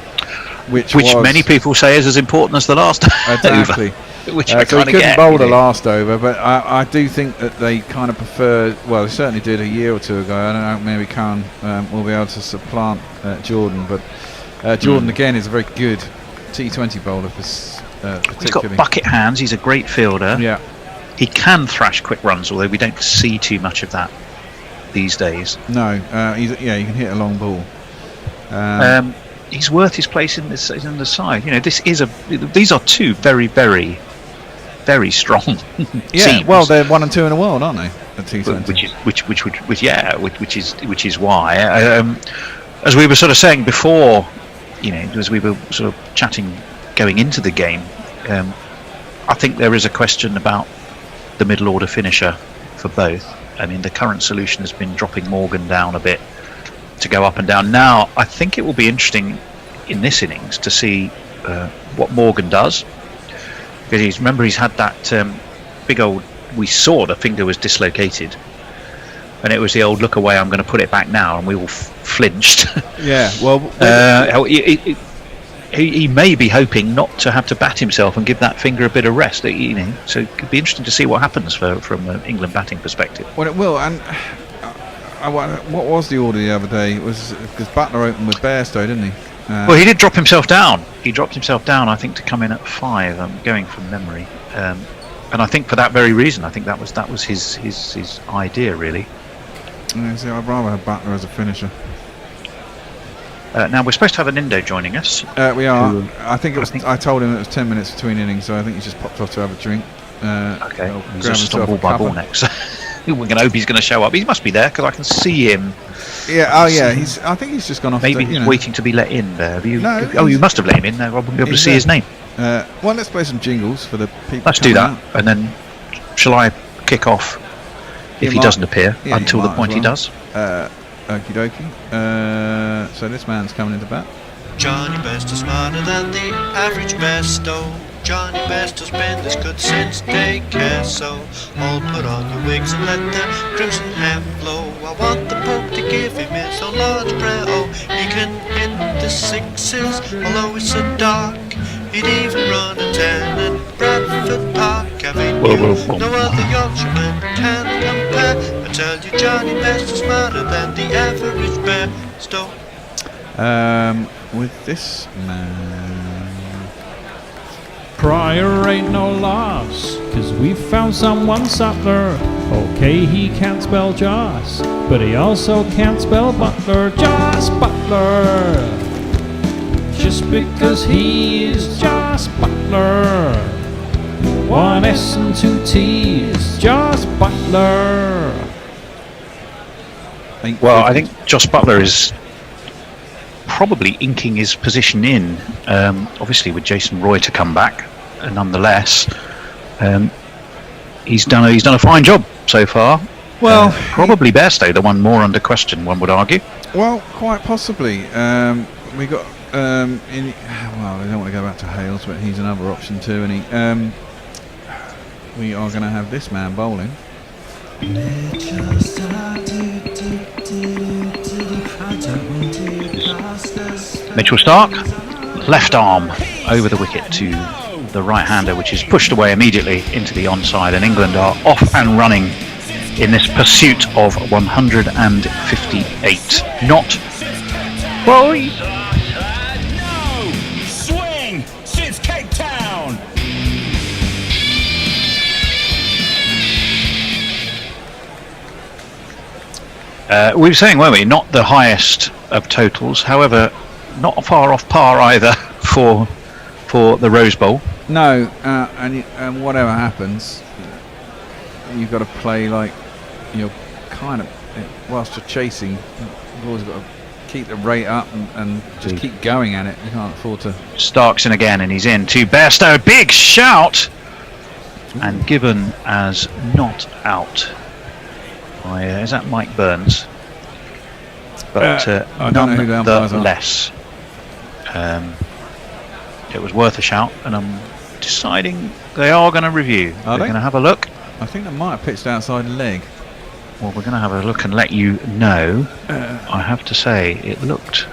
Speaker 4: which
Speaker 2: many people say is as important as the last
Speaker 4: exactly.
Speaker 2: over. Which
Speaker 4: So he couldn't bowl the last over, but I do think that they kind of prefer. Well, they certainly did a year or two ago. I don't know, maybe Khan will be able to supplant Jordan, but Jordan again is a very good T20 bowler. He's
Speaker 2: got bucket hands. He's a great fielder.
Speaker 4: Yeah,
Speaker 2: he can thrash quick runs, although we don't see too much of that these days.
Speaker 4: No, he can hit a long ball.
Speaker 2: He's worth his place in the side. You know, these are two very, very, very strong teams.
Speaker 4: Well, they're 1 and 2 in the world, aren't they? At T20,
Speaker 2: which is why, as we were sort of saying before, you know, as we were sort of chatting going into the game, I think there is a question about the middle order finisher for both. I mean, the current solution has been dropping Morgan down a bit to go up and down. Now, I think it will be interesting in this innings to see what Morgan does, because he's had that big old. We saw the finger was dislocated, and it was the old look away. I'm going to put it back now, and we all flinched.
Speaker 4: Yeah, well,
Speaker 2: he may be hoping not to have to bat himself and give that finger a bit of rest. You know, so it could be interesting to see what happens from an England batting perspective.
Speaker 4: Well, it will, and. What was the order the other day? It was because Butler opened with Bairstow, didn't he?
Speaker 2: Well, he did drop himself down. He dropped himself down, I think, to come in at 5. I'm going from memory, and I think for that very reason, I think that was his idea, really.
Speaker 4: See, I'd rather have Butler as a finisher.
Speaker 2: Now we're supposed to have an Indo joining us.
Speaker 4: We are. I think it was. I told him it was 10 minutes between innings, so I think he just popped off to have a drink.
Speaker 2: Okay. He's just on ball by ball next. We're going to hope he's going to show up. He must be there because I can see him.
Speaker 4: Yeah. Oh, yeah. I think he's just gone off.
Speaker 2: Maybe he's waiting to be let in there. You must have let him in. There, I wouldn't be able to see his name.
Speaker 4: Well, let's play some jingles for the people.
Speaker 2: Let's do that, and then shall I kick off if he doesn't appear until the point he does?
Speaker 4: Okie dokie. So this man's coming into bat.
Speaker 13: Johnny Best is smarter than the average Besto. Johnny Best has been this good since daycare, so all put on your wigs and let the crimson hair flow. I want the Pope to give him his own large prayer. Oh, he can hit the 6s, although it's so dark. He'd even run a 10 at Bradford Park Avenue. No other Yorkshireman can compare. I tell you, Johnny Best is smarter than the average Besto.
Speaker 4: With this man,
Speaker 1: Pryor ain't no loss, 'cause we found someone subtler. Okay, he can't spell Joss, but he also can't spell Butler. Joss Butler, just because he is Joss Butler. 1 S and 2 T's, Joss Butler.
Speaker 2: Well, I think Joss Butler is probably inking his position in, obviously with Jason Roy to come back, nonetheless. He's done a fine job so far.
Speaker 4: Well,
Speaker 2: probably Bairstow, the one more under question, one would argue.
Speaker 4: Well, quite possibly. We got well, I don't want to go back to Hales, but he's another option too, and he. We are going to have this man bowling.
Speaker 2: Mitchell Stark, left arm over the wicket to the right-hander, which is pushed away immediately into the onside, and England are off and running in this pursuit of 158. Not well.
Speaker 14: Swing since Cape Town.
Speaker 2: We were saying, weren't we, not the highest of totals, however not far off par either for the Rose Bowl.
Speaker 4: No, and whatever happens, you've got to play like you're kind of, whilst you're chasing, you've always got to keep the rate up and just keep going at it. You can't afford to.
Speaker 2: Starks in again, and he's in to Bairstow. Big shout, and given as not out. Is that Mike Burns? But
Speaker 4: I don't know who the umpires are.
Speaker 2: Nonetheless, it was worth a shout, and I'm deciding they are going to review. They're going to have a look.
Speaker 4: I think they might have pitched outside leg.
Speaker 2: Well, we're going to have a look and let you know. I have to say, it looked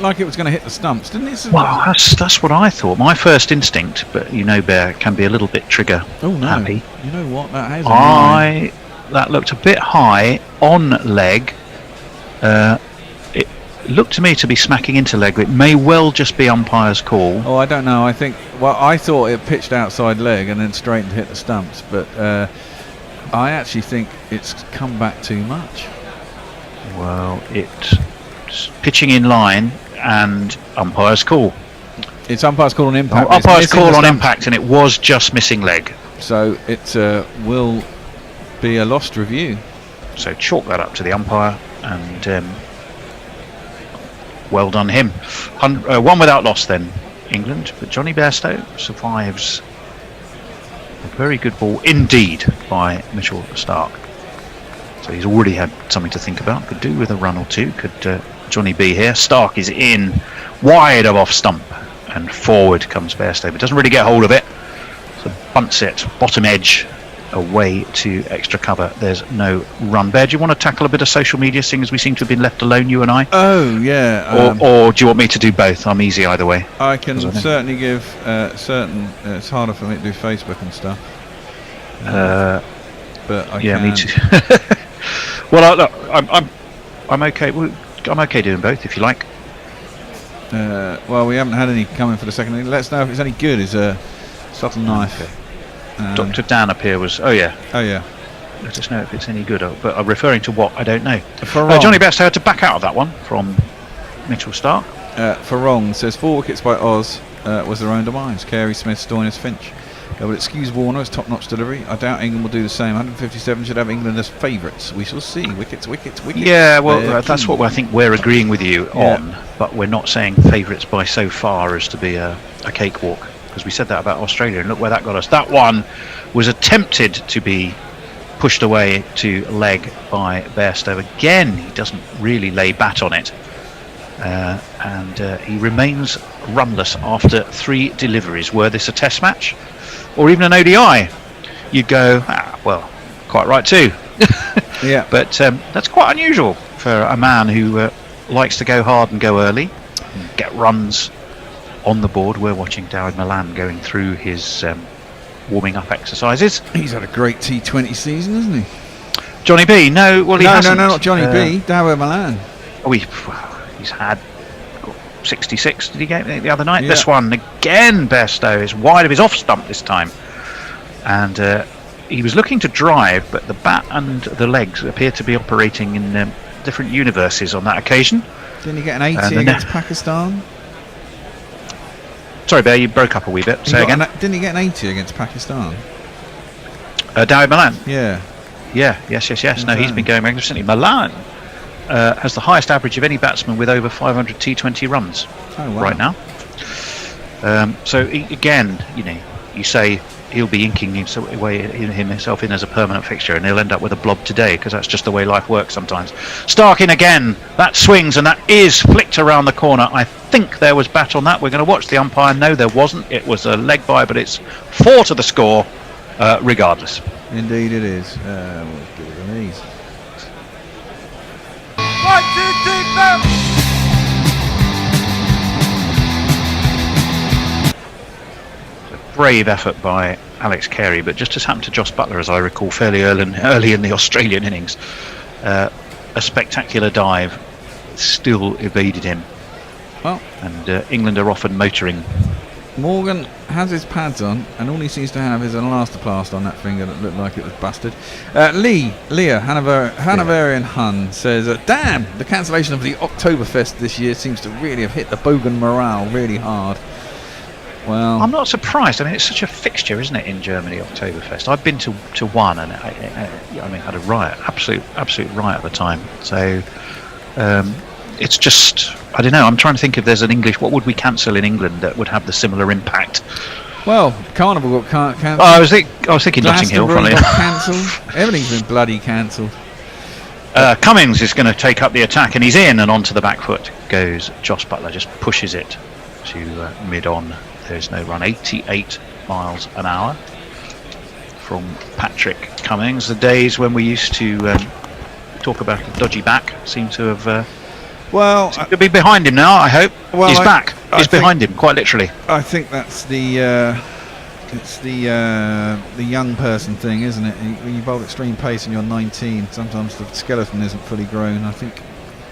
Speaker 4: like it was going to hit the stumps, didn't it?
Speaker 2: Well, that's what I thought. My first instinct, but you know, Bear can be a little bit trigger happy.
Speaker 4: You know what? That has
Speaker 2: that looked a bit high on leg. It looked to me to be smacking into leg. It may well just be umpire's call.
Speaker 4: Oh, I don't know. I thought it pitched outside leg and then straightened to hit the stumps, but I actually think it's come back too much.
Speaker 2: Well, it's pitching in line and umpire's call.
Speaker 4: It's umpire's call on impact.
Speaker 2: Umpire's call on impact, and it was just missing leg.
Speaker 4: So it will be a lost review.
Speaker 2: So chalk that up to the umpire, and well done him. One without loss then, England. But Johnny Bairstow survives a very good ball indeed by Mitchell Stark. So he's already had something to think about. Could do with a run or two. Could Johnny B here. Stark is in wide of off stump, and forward comes Bairstow, but doesn't really get hold of it. So bunts it bottom edge away to extra cover. There's no run. Bear, do you want to tackle a bit of social media, seeing as we seem to have been left alone, you and I?
Speaker 4: Oh yeah.
Speaker 2: Or do you want me to do both? I'm easy either way.
Speaker 4: I can certainly give it's harder for me to do Facebook and stuff. But I can.
Speaker 2: Me too. Well, look, I'm okay. I'm okay doing both if you like.
Speaker 4: Well, we haven't had any coming for the second. Let us know if it's any good. Is a subtle knife.
Speaker 2: Okay. Dr. Dan up here was. Oh yeah. Let us know if it's any good. But I'm referring to what I don't know. Johnny Bairstow had to back out of that one from Mitchell Stark.
Speaker 4: For wrong says 4 wickets by Oz was their own demise. Carey, Smith, Stoinis, Finch. Will excuse Warner as top-notch delivery. I doubt England will do the same. 157 should have England as favourites. We shall see. Wickets.
Speaker 2: Yeah, well, that's what I think we're agreeing with you on. But we're not saying favourites by so far as to be a cakewalk, because we said that about Australia, and look where that got us. That one was attempted to be pushed away to leg by Bairstow. Again, he doesn't really lay bat on it. And he remains runless after 3 deliveries. Were this a test match or even an ODI, you'd go, well, quite right too.
Speaker 4: Yeah.
Speaker 2: But that's quite unusual for a man who likes to go hard and go early and get runs on the board. We're watching Dawid Malan going through his warming up exercises.
Speaker 4: He's had a great T20 season, hasn't he?
Speaker 2: Johnny B? No, well, he hasn't.
Speaker 4: No, not Johnny B. Dawid Malan.
Speaker 2: He's had 66 did he get the other night? This one again, Bairstow is wide of his off stump this time, and he was looking to drive, but the bat and the legs appear to be operating in different universes on that occasion.
Speaker 4: Didn't he get an 80 against Pakistan?
Speaker 2: Sorry, Bear, you broke up a wee bit. Say again.
Speaker 4: Didn't he get an 80 against Pakistan?
Speaker 2: Dawid Malan.
Speaker 4: Yes.
Speaker 2: No, he's been going magnificently. Malan has the highest average of any batsman with over 500 T20 runs right now. So again, you say he'll be inking himself in as a permanent fixture, and he'll end up with a blob today, because that's just the way life works sometimes. Stark in again. That swings, and that is flicked around the corner. I think there was bat on that. We're going to watch the umpire. No, there wasn't. It was a leg by, but it's 4 to the score regardless.
Speaker 4: Indeed it is. We'll give it an ease.
Speaker 15: 1, 2, 3, 4.
Speaker 2: Brave effort by Alex Carey, but just as happened to Joss Buttler, as I recall, fairly early in the Australian innings. A spectacular dive still evaded him.
Speaker 4: Well,
Speaker 2: and England are often motoring.
Speaker 4: Morgan has his pads on, and all he seems to have is an elastoplast on that finger that looked like it was busted. Leah Hanoverian Hun says, damn, the cancellation of the Oktoberfest this year seems to really have hit the Bogan morale really hard. Well,
Speaker 2: I'm not surprised. I mean, it's such a fixture, isn't it, in Germany, Oktoberfest? I've been to one, and I had a riot, absolute riot at the time. So it's just, I don't know. I'm trying to think if there's an English. What would we cancel in England that would have the similar impact?
Speaker 4: Well, Carnival got cancelled.
Speaker 2: I was thinking Notting Hill. Funny
Speaker 4: got cancelled. Everything's been bloody cancelled.
Speaker 2: Cummings is going to take up the attack, and he's in, and onto the back foot goes Joss Buttler. Just pushes it to mid on. There's no run. 88 miles an hour from Patrick Cummings. The days when we used to talk about a dodgy back seem to have seem to be behind him now, I hope.
Speaker 4: Well,
Speaker 2: he's back. He's behind him, quite literally.
Speaker 4: I think that's the it's the young person thing, isn't it? When you bowl extreme pace and you're 19, sometimes the skeleton isn't fully grown. I think,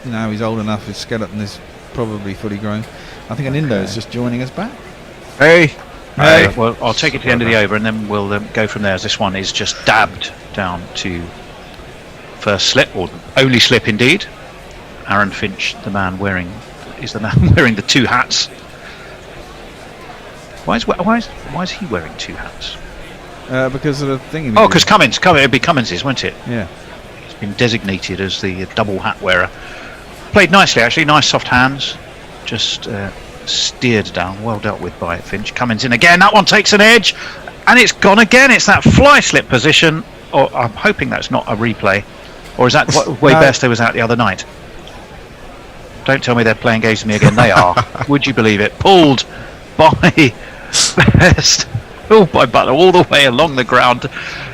Speaker 4: you know, he's old enough, his skeleton is probably fully grown. I think an Indo is just joining us back.
Speaker 9: Hey.
Speaker 2: Well, I'll take it to the end of the over and then we'll go from there, as this one is just dabbed down to first slip, or only slip indeed. Aaron Finch, the man wearing the two hats. Why is he wearing two hats?
Speaker 4: Because of the thing.
Speaker 2: Oh, because Cummins, it'd be Cummins's, won't it?
Speaker 4: Yeah.
Speaker 2: He's been designated as the double hat wearer. Played nicely, actually. Nice soft hands. Just steered down. Well dealt with by Finch. Cummins in again. That one takes an edge, and it's gone again. It's that fly slip position. Or I'm hoping that's not a replay, or is that what way Bairstow was out the other night? Don't tell me they're playing games with me again. They are. Would you believe it? Pulled by by Butler all the way along the ground.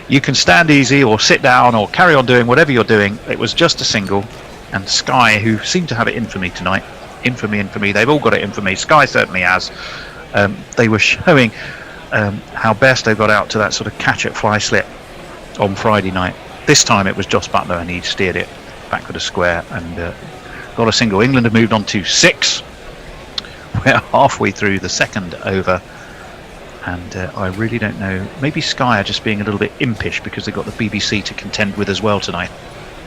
Speaker 2: You can stand easy or sit down or carry on doing whatever you're doing. It was just a single, and Sky, who seem to have it in for me tonight, infamy, they've all got it in for me. Sky certainly has. They were showing how Bairstow got out to that sort of catch at fly slip on Friday night. This time it was Joss Butler, and he steered it back with a square and got a single. England have moved on to 6. We're halfway through the second over, and I really don't know. Maybe Sky are just being a little bit impish because they've got the BBC to contend with as well tonight.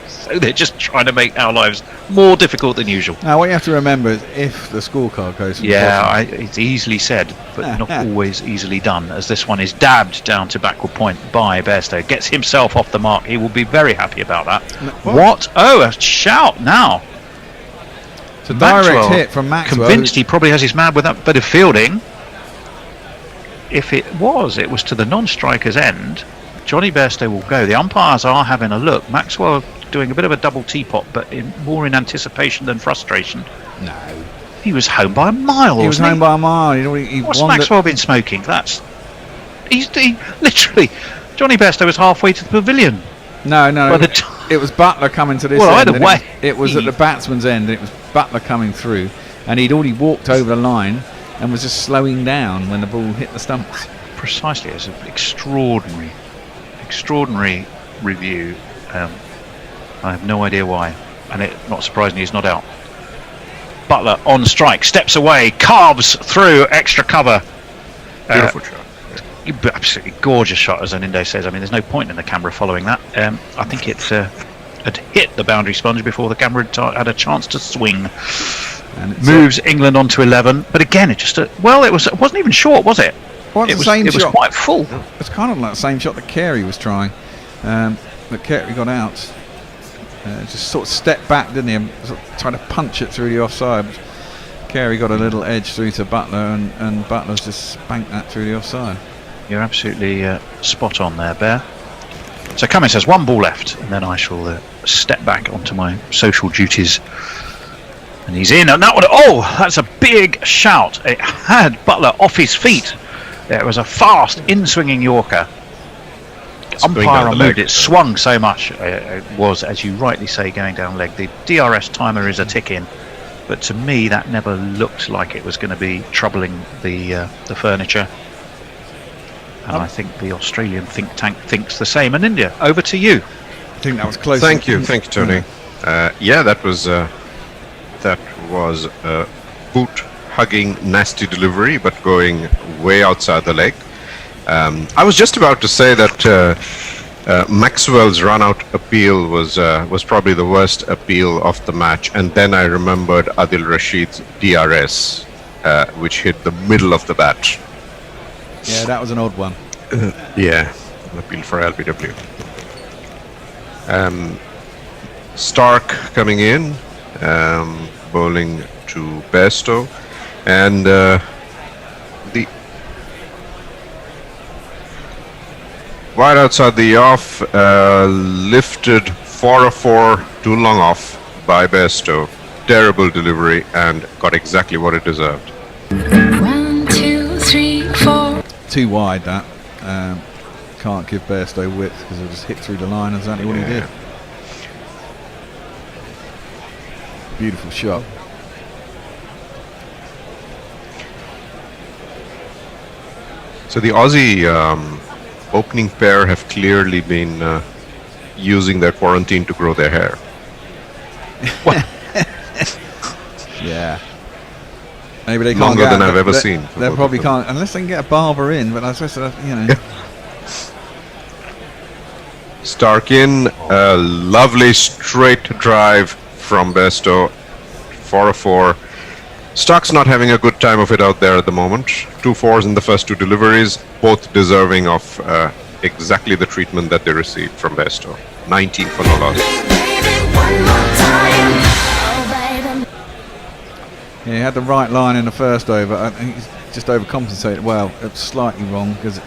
Speaker 2: So they're just trying to make our lives more difficult than usual.
Speaker 4: Now, what you have to remember is if the scorecard goes from the bottom,
Speaker 2: it's easily said, but not always easily done, as this one is dabbed down to backward point by Bairstow. Gets himself off the mark. He will be very happy about that. What? Oh, a shout now.
Speaker 4: It's a direct hit from Maxwell.
Speaker 2: Convinced he probably has his man with that bit of fielding. If it was to the non-striker's end. Johnny Bairstow will go. The umpires are having a look. Maxwell doing a bit of a double teapot, but more in anticipation than frustration.
Speaker 4: No.
Speaker 2: He was home by a mile.
Speaker 4: He was home by a mile.
Speaker 2: What's Maxwell been smoking? He literally. Johnny Bairstow was halfway to the pavilion.
Speaker 4: No. It was Butler coming to this
Speaker 2: end.
Speaker 4: Well,
Speaker 2: either way.
Speaker 4: It was at the batsman's end, and it was Butler coming through, and he'd already walked over the line and was just slowing down when the ball hit the stumps.
Speaker 2: Precisely. It's an extraordinary review. I have no idea why, and not surprisingly he's not out. Butler on strike, steps away, carves through extra cover.
Speaker 9: Beautiful shot.
Speaker 2: Absolutely gorgeous shot, as Anindo says. I mean, there's no point in the camera following that. I think it had hit the boundary sponge before the camera had a chance to swing. And moves England on to 11, but again, it wasn't even short, was it?
Speaker 4: Well, it was
Speaker 2: quite full.
Speaker 4: It's kind of like the same shot that Carey was trying, but Carey got out. Just sort of stepped back, didn't he? And sort of tried to punch it through the offside. Carey got a little edge through to Butler, and Butler's just spanked that through the offside.
Speaker 2: You're absolutely spot on there, Bear. So Cummins has one ball left, and then I shall step back onto my social duties. And he's in, and that one, that's a big shout. It had Butler off his feet. It was a fast, in-swinging Yorker. Umpire moved it, swung so much. It was, as you rightly say, going down leg. The DRS timer is a tick-in, but to me that never looked like it was going to be troubling the furniture. And I think the Australian think tank thinks the same. And India, over to you.
Speaker 4: I think that was close.
Speaker 9: Thank you, Tony. That was a boot-hugging, nasty delivery, but going way outside the leg. I was just about to say that Maxwell's run-out appeal was probably the worst appeal of the match, and then I remembered Adil Rashid's DRS, which hit the middle of the bat.
Speaker 4: Yeah, that was an odd one.
Speaker 9: Yeah, an appeal for LBW. Stark coming in, bowling to Bairstow, and the wide outside the off, lifted for a 4, too long off by Bairstow. Terrible delivery, and got exactly what it deserved.
Speaker 12: 1, 2, 3, 4.
Speaker 4: Too wide, that. can't give Bairstow width because he'll just hit through the line. Exactly what he did. Beautiful shot.
Speaker 9: So the Aussie opening pair have clearly been using their quarantine to grow their hair.
Speaker 4: Yeah. Maybe they can't
Speaker 9: Longer
Speaker 4: get
Speaker 9: than
Speaker 4: out,
Speaker 9: I've ever
Speaker 4: they-
Speaker 9: seen.
Speaker 4: They probably can't unless they can get a barber in. But I suppose you know.
Speaker 9: Stark in, a lovely straight drive from Bairstow for a 4. Stark's not having a good time of it out there at the moment. 2 4s in the first 2 deliveries, both deserving of exactly the treatment that they received from Bairstow. 19 for no loss.
Speaker 4: Yeah, he had the right line in the first over. I think he's just overcompensated. Well, it's slightly wrong because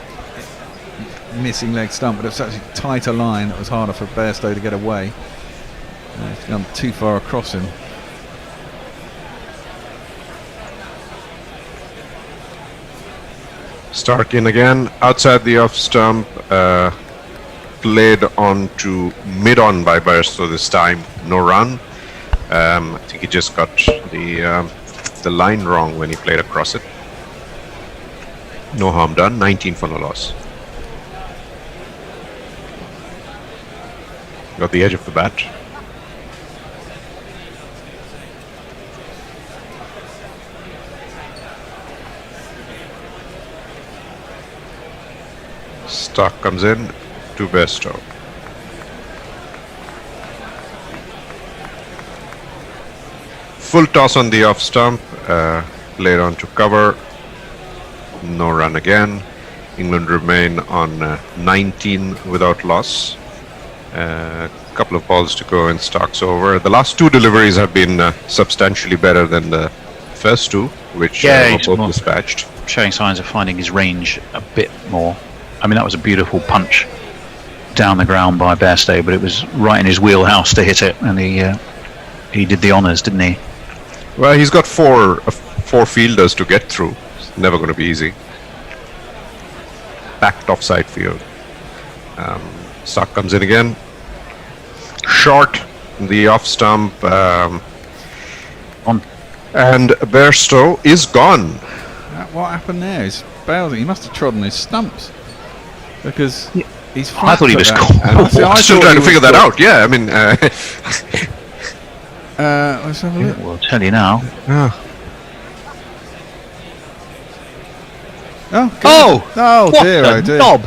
Speaker 4: missing leg stump, but it's actually a tighter line that was harder for Bairstow to get away. It's gone too far across him.
Speaker 9: Stark in again, outside the off stump, played on to mid-on by Bairstow this time, no run. I think he just got the line wrong when he played across it. No harm done, 19 for no loss. Got the edge of the bat. Stark comes in to Bairstow. Full toss on the off stump, played on to cover, no run again. England remain on 19 without loss. A couple of balls to go in Stark's over. The last 2 deliveries have been substantially better than the first 2, which were both dispatched.
Speaker 2: Showing signs of finding his range a bit more. I mean, that was a beautiful punch down the ground by Bairstow, but it was right in his wheelhouse to hit it, and he did the honours, didn't he?
Speaker 9: Well, he's got four fielders to get through. It's never going to be easy. Backed offside field. Stark comes in again. Short, the off stump. And Bairstow is gone.
Speaker 4: What happened there? He's bailed. He must have trodden his stumps because he's.
Speaker 2: I thought he was.
Speaker 9: I'm still trying to figure that out. Yeah, I mean.
Speaker 4: Let's have a look.
Speaker 2: We'll tell you now.
Speaker 4: Oh dear, oh dear.
Speaker 2: Knob.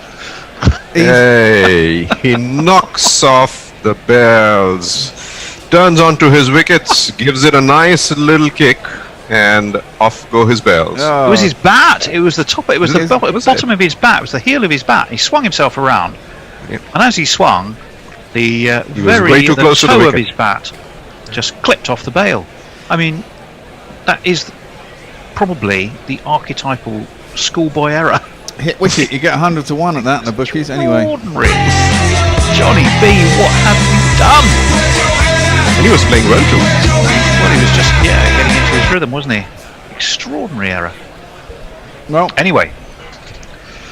Speaker 9: Hey, he knocks off the bells, turns onto his wickets, gives it a nice little kick, and off go his bells.
Speaker 2: It was his bat. It was the top. It was the bottom of his bat. It was the heel of his bat. He swung himself around, and as he swung, the toe of his bat just clipped off the bail. I mean, that is probably the archetypal schoolboy error.
Speaker 4: Hit wicket, you get 100 to 1 at that in the bookies anyway.
Speaker 2: Extraordinary. Johnny B, what have you done?
Speaker 9: And he was playing well too.
Speaker 2: Well, he was just getting into his rhythm, wasn't he? Extraordinary error.
Speaker 4: Well,
Speaker 2: anyway,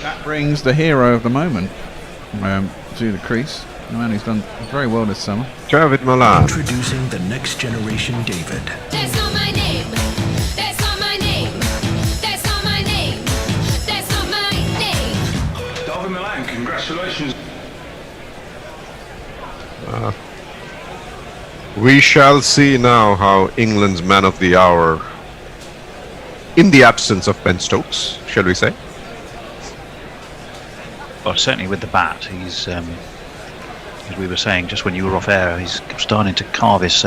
Speaker 4: that brings the hero of the moment to the crease. The man who's done very well this summer.
Speaker 9: Javid Malan.
Speaker 16: Introducing the next generation David.
Speaker 17: That's not my name. That's not my name. That's not my name. That's not my name.
Speaker 14: David Milan, congratulations.
Speaker 9: We shall see now how England's man of the hour, in the absence of Ben Stokes, shall we say?
Speaker 2: well, certainly with the bat, he's as we were saying just when you were off air, he's starting to carve his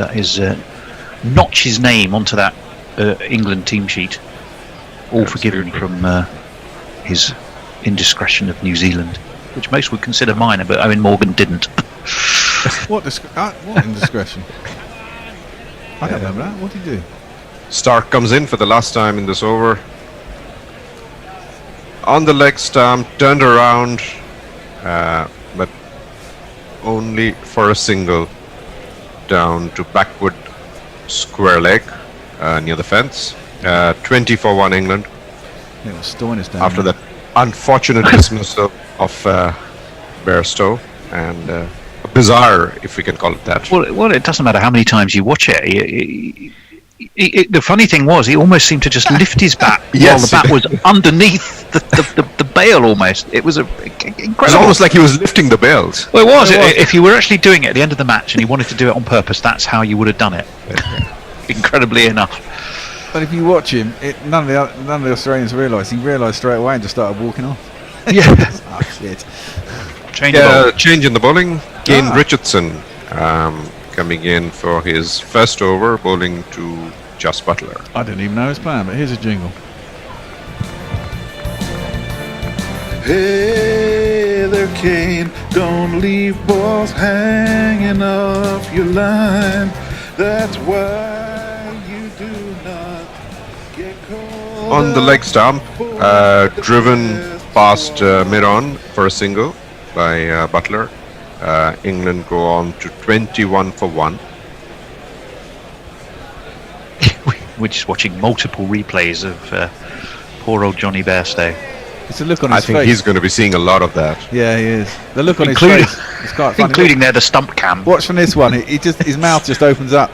Speaker 2: notch his name onto that England team sheet. All forgiven from his indiscretion of New Zealand, which most would consider minor, but Owen Morgan didn't.
Speaker 4: What indiscretion? I don't remember that. What did he do?
Speaker 9: Stark comes in for the last time in this over. On the leg stump, turned around, but only for a single down to backward square leg near the fence. 20 for 1 England.
Speaker 4: I think it was Stoinis down
Speaker 9: after
Speaker 4: there.
Speaker 9: that unfortunate dismissal of Bairstow, and bizarre, if we can call it that.
Speaker 2: Well, it doesn't matter how many times you watch it. The funny thing was, he almost seemed to just lift his bat while the bat was underneath the bail almost. It was incredible.
Speaker 9: It was almost like he was lifting the bails.
Speaker 2: Well, it was. If you were actually doing it at the end of the match and you wanted to do it on purpose, that's how you would have done it. Incredibly enough.
Speaker 4: But if you watch him, none of the Australians realised. He realised straight away and just started walking off.
Speaker 2: Yeah.
Speaker 4: Oh, shit.
Speaker 9: Change in the bowling. Kane Richardson coming in for his first over, bowling to Jos Buttler.
Speaker 4: I didn't even know he was playing, but here's a jingle.
Speaker 6: Hey there, Kane, don't leave balls hanging off your line. That's why you do not get caught.
Speaker 9: On the leg stump, driven past mid-on for a single by Buttler. England go on to 21 for 1.
Speaker 2: We're just watching multiple replays of poor old Johnny Bairstow.
Speaker 4: It's a look on his face.
Speaker 9: I think he's going to be seeing a lot of that.
Speaker 4: Yeah, he is. The look on his face. It's quite funny.
Speaker 2: Including the stump cam.
Speaker 4: Watch from this one. His mouth just opens up.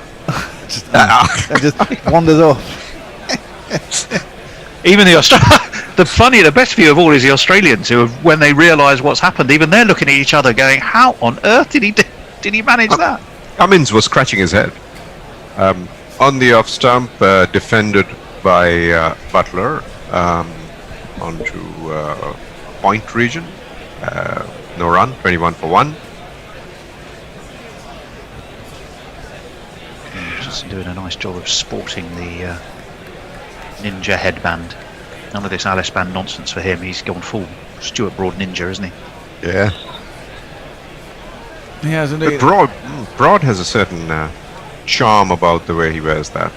Speaker 4: and just wanders off.
Speaker 2: Even the best view of all is the Australians who, when they realise what's happened, even they're looking at each other going, how on earth did he manage that?
Speaker 9: Cummins was scratching his head. On the off stump, defended by Buttler onto point region. No run, 21 for 1.
Speaker 2: Just doing a nice job of sporting the ninja headband. None of this Alice band nonsense for him. He's gone full Stuart Broad ninja, isn't he?
Speaker 9: Yeah.
Speaker 4: He has indeed.
Speaker 9: Broad has a certain charm about the way he wears that.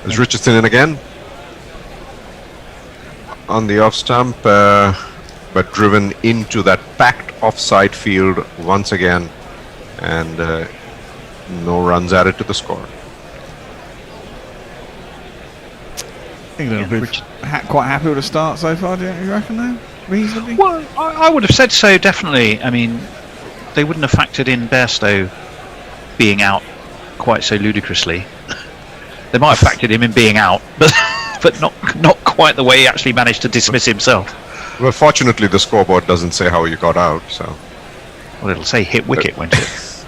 Speaker 9: Is Richardson in again? On the off stump, but driven into that packed offside field once again, and no runs added to the score.
Speaker 4: England will be quite happy with the start so far, do you reckon, though? Reasonably?
Speaker 2: Well, I would have said so, definitely. I mean, they wouldn't have factored in Bairstow being out quite so ludicrously. They might have factored him in being out, but not quite the way he actually managed to dismiss himself.
Speaker 9: Well, fortunately, the scoreboard doesn't say how you got out, so...
Speaker 2: Well, it'll say hit wicket, won't it?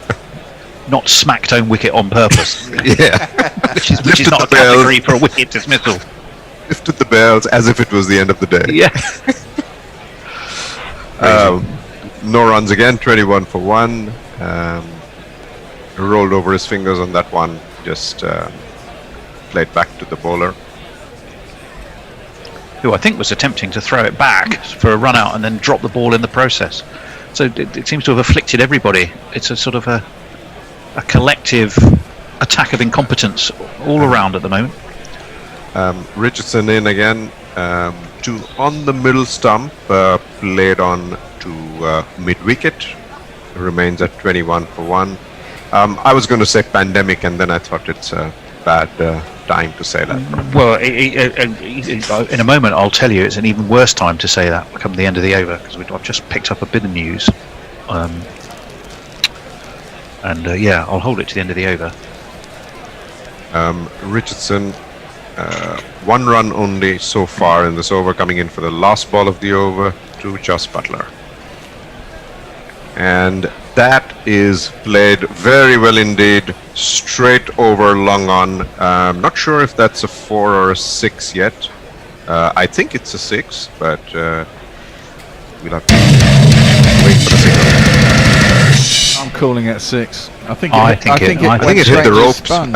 Speaker 2: Not smacked home wicket on purpose.
Speaker 9: Yeah.
Speaker 2: which is not a category for a wicket dismissal.
Speaker 9: Lifted the bells as if it was the end of the day.
Speaker 2: Yeah.
Speaker 9: No runs again, 21 for 1. Rolled over his fingers on that one, just played back to the bowler.
Speaker 2: Who I think was attempting to throw it back for a run out and then drop the ball in the process. So it seems to have afflicted everybody. It's a sort of a collective attack of incompetence all around at the moment.
Speaker 9: Richardson in again, on the middle stump, played on to mid-wicket, remains at 21 for 1. I was going to say pandemic, and then I thought it's a bad time to say that.
Speaker 2: Well, in a moment I'll tell you it's an even worse time to say that come the end of the over, because I've just picked up a bit of news. Yeah, I'll hold it to the end of the over.
Speaker 9: Richardson, 1 run only so far in this over, coming in for the last ball of the over to Jos Buttler. And that is played very well indeed, straight over long on. Not sure if that's a 4 or a 6 yet. I think it's a 6, but we'll have to wait for the signal.
Speaker 4: I'm calling it 6. I think
Speaker 9: it hit the ropes on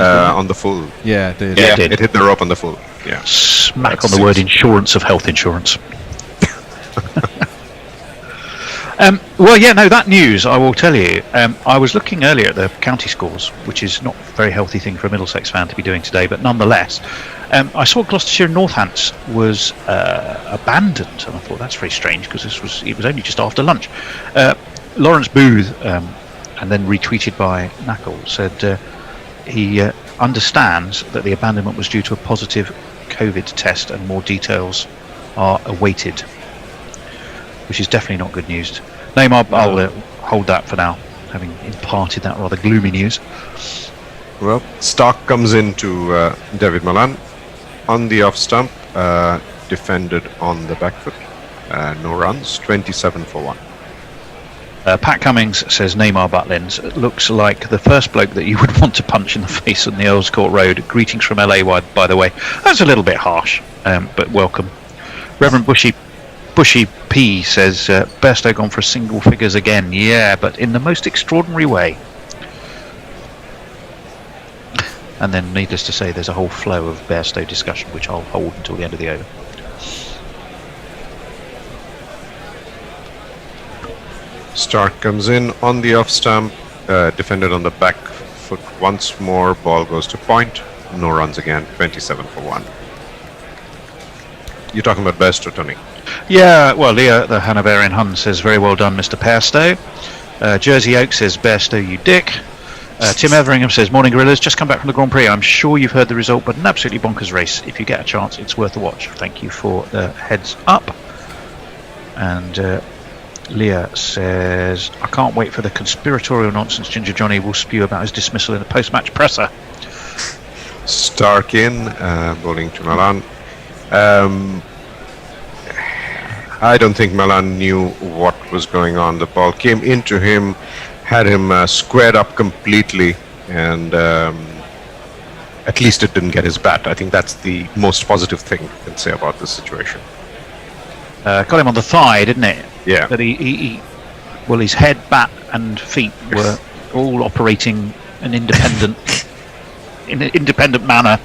Speaker 9: the full.
Speaker 4: Yeah, it did.
Speaker 9: Yeah, it hit the rope on the full. Yeah.
Speaker 2: Smack on the word insurance of health insurance. Well, yeah, no, that news, I will tell you. I was looking earlier at the county scores, which is not a very healthy thing for a Middlesex fan to be doing today, but nonetheless, I saw Gloucestershire and Northants was abandoned, and I thought that's very strange because it was only just after lunch. Lawrence Booth, and then retweeted by Knackle, said he understands that the abandonment was due to a positive COVID test and more details are awaited, which is definitely not good news. Neymar, I'll hold that for now, having imparted that rather gloomy news.
Speaker 9: Well, Stark comes into David Malan on the off stump, defended on the back foot. No runs, 27 for 1.
Speaker 2: Pat Cummings says Neymar Butlins looks like the first bloke that you would want to punch in the face on the Earls Court Road. Greetings from LA, by the way. That's a little bit harsh, but welcome. Reverend Bushy P says Bairstow gone for single figures again. Yeah, but in the most extraordinary way. And then, needless to say, there's a whole flow of Bairstow discussion, which I'll hold until the end of the over.
Speaker 9: Stark comes in on the off stump, defended on the back foot once more. Ball goes to point. No runs again. 27 for 1. You're talking about Bairstow, Tony?
Speaker 2: Yeah, well, Leah, the Hanoverian Hun, says very well done, Mr. Bairstow. Jersey Oak says Bairstow, you dick. Tim Everingham says, morning gorillas, just come back from the Grand Prix. I'm sure you've heard the result, but an absolutely bonkers race. If you get a chance, it's worth a watch. Thank you for the heads up. And Leah says, I can't wait for the conspiratorial nonsense Ginger Johnny will spew about his dismissal in the post-match presser.
Speaker 9: Stark in, bowling to Malan. I don't think Malan knew what was going on. The ball came into him, had him squared up completely, and at least it didn't get his bat. I think that's the most positive thing you can say about this situation.
Speaker 2: Got him on the thigh, didn't it?
Speaker 9: Yeah.
Speaker 2: But well, his head, bat, and feet were all operating in in an independent manner.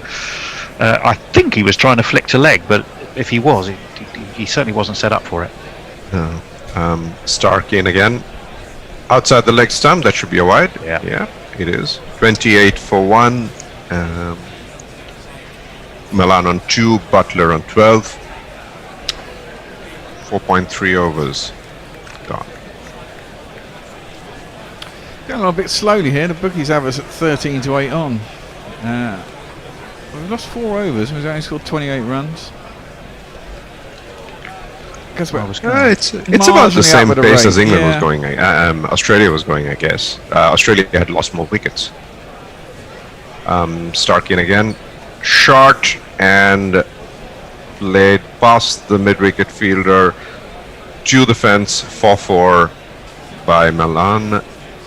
Speaker 2: I think he was trying to flick to leg, but if he was, he certainly wasn't set up for it.
Speaker 9: Stark in again. Outside the leg stump, that should be a wide.
Speaker 2: Yeah,
Speaker 9: it is. 28 for 1. Malan on 2, Butler on 12. 4.3 overs. Gone.
Speaker 4: Going on a bit slowly here. The bookies have us at 13 to 8 on. We've lost 4 overs. We've only scored 28 runs.
Speaker 9: It's about the same pace as England was going. Australia was going, I guess. Australia had lost more wickets. Stark in again. Short and laid past the mid-wicket fielder to the fence. 4-4 by Malan.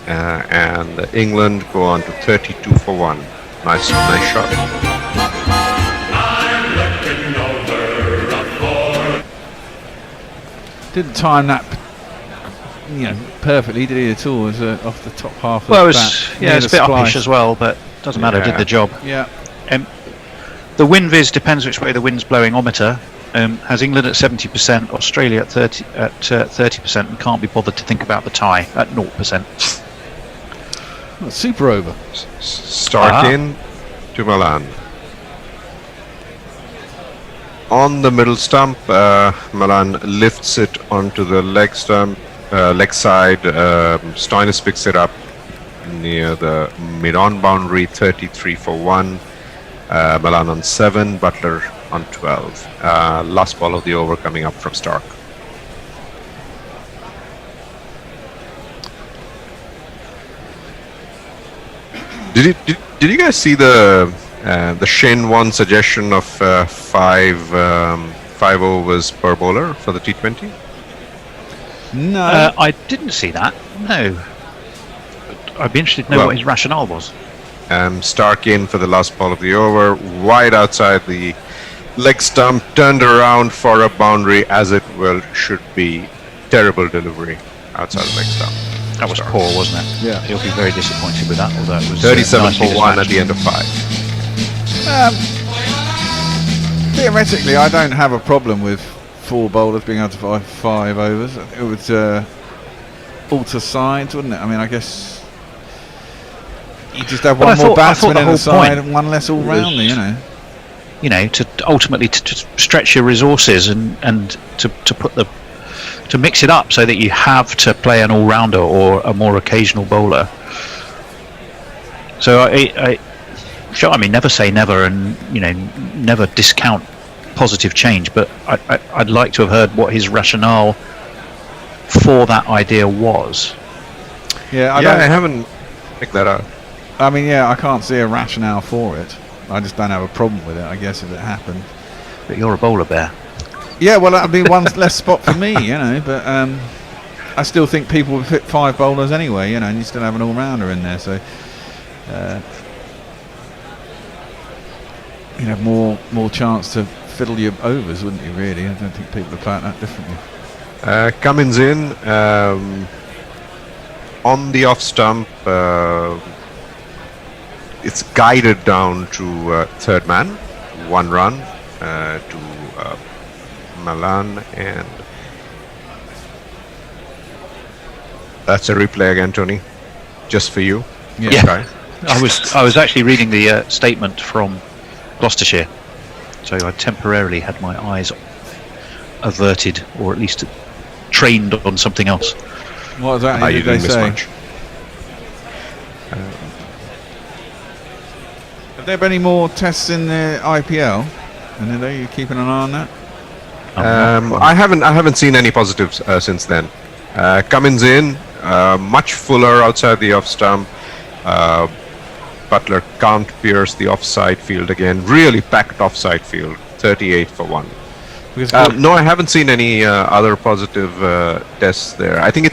Speaker 9: And England go on to 32 for 1. Nice shot.
Speaker 4: Didn't time that, perfectly, did he at all? It was off the top half.
Speaker 2: Well,
Speaker 4: of
Speaker 2: it was, it's a bit uppish as well, but doesn't matter. Did the job.
Speaker 4: Yeah.
Speaker 2: The wind viz depends which way the wind's blowing. Ometer has England at 70%, Australia at 30%, and can't be bothered to think about the tie at 0%.
Speaker 4: Well, super over.
Speaker 9: Stark in to Malan. On the middle stump, Malan lifts it onto the leg stump, leg side. Stoinis picks it up near the mid-on boundary, 33 for 1. Malan on 7, Butler on 12. Last ball of the over coming up from Stark. Did you guys see the Shane Warne suggestion of 5 overs per bowler for the T20?
Speaker 4: No,
Speaker 2: I didn't see that. No, I'd be interested to know what his rationale was.
Speaker 9: Stark in for the last ball of the over, wide outside the leg stump, turned around for a boundary, as it should be. Terrible delivery outside the leg stump.
Speaker 2: That was poor, wasn't it?
Speaker 4: Yeah.
Speaker 2: He'll be very disappointed with that. Although it was
Speaker 9: 37 for 1 at the end of 5.
Speaker 4: Theoretically, I don't have a problem with 4 bowlers being able to find 5 overs. It would alter sides, wouldn't it? I mean, I guess you just have one more batsman in the side and one less all-rounder,
Speaker 2: to ultimately to stretch your resources and to put to mix it up so that you have to play an all-rounder or a more occasional bowler. So I mean, never say never, and never discount positive change. But I'd like to have heard what his rationale for that idea was.
Speaker 4: Yeah,
Speaker 9: I haven't picked that out.
Speaker 4: I mean, yeah, I can't see a rationale for it. I just don't have a problem with it, I guess, if it happened.
Speaker 2: But you're a bowler bear.
Speaker 4: Yeah, well, that'd be one less spot for me, you know, but I still think people would pick 5 bowlers anyway, you know, and you still have an all-rounder in there, so you'd have more chance to fiddle your overs, wouldn't you, really? I don't think people would play it that differently.
Speaker 9: Cummins in on the off stump. It's guided down to third man, 1 run to Malan, and that's a replay again, Tony, just for you.
Speaker 2: Yeah. Okay. I was actually reading the statement from Gloucestershire, so I temporarily had my eyes averted, or at least trained on something else.
Speaker 4: What was that?
Speaker 9: You didn't miss much.
Speaker 4: Have there been any more tests in the IPL? And are you keeping an eye on that?
Speaker 9: I haven't seen any positives since then. Cummins in, much fuller outside the off stump. Butler can't pierce the offside field again. Really packed offside field. 38 for 1. No, I haven't seen any other positive tests there. I think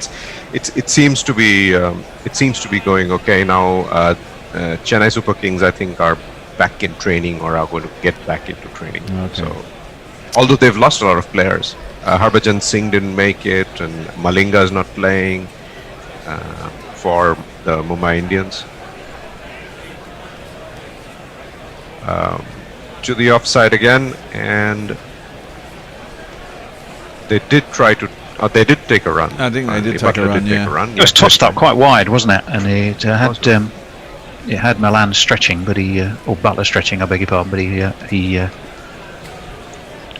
Speaker 9: it seems to be going okay now. Chennai Super Kings, I think, are back in training, or are going to get back into training.
Speaker 4: Okay.
Speaker 9: So, although they've lost a lot of players, Harbhajan Singh didn't make it, and Malinga is not playing for the Mumbai Indians. To the offside again, and they did try to. They did take a run.
Speaker 4: I think they did take a run. Yeah.
Speaker 2: It was tossed up quite wide, wasn't it? And it had Malan stretching, but or Butler stretching, I beg your pardon, but he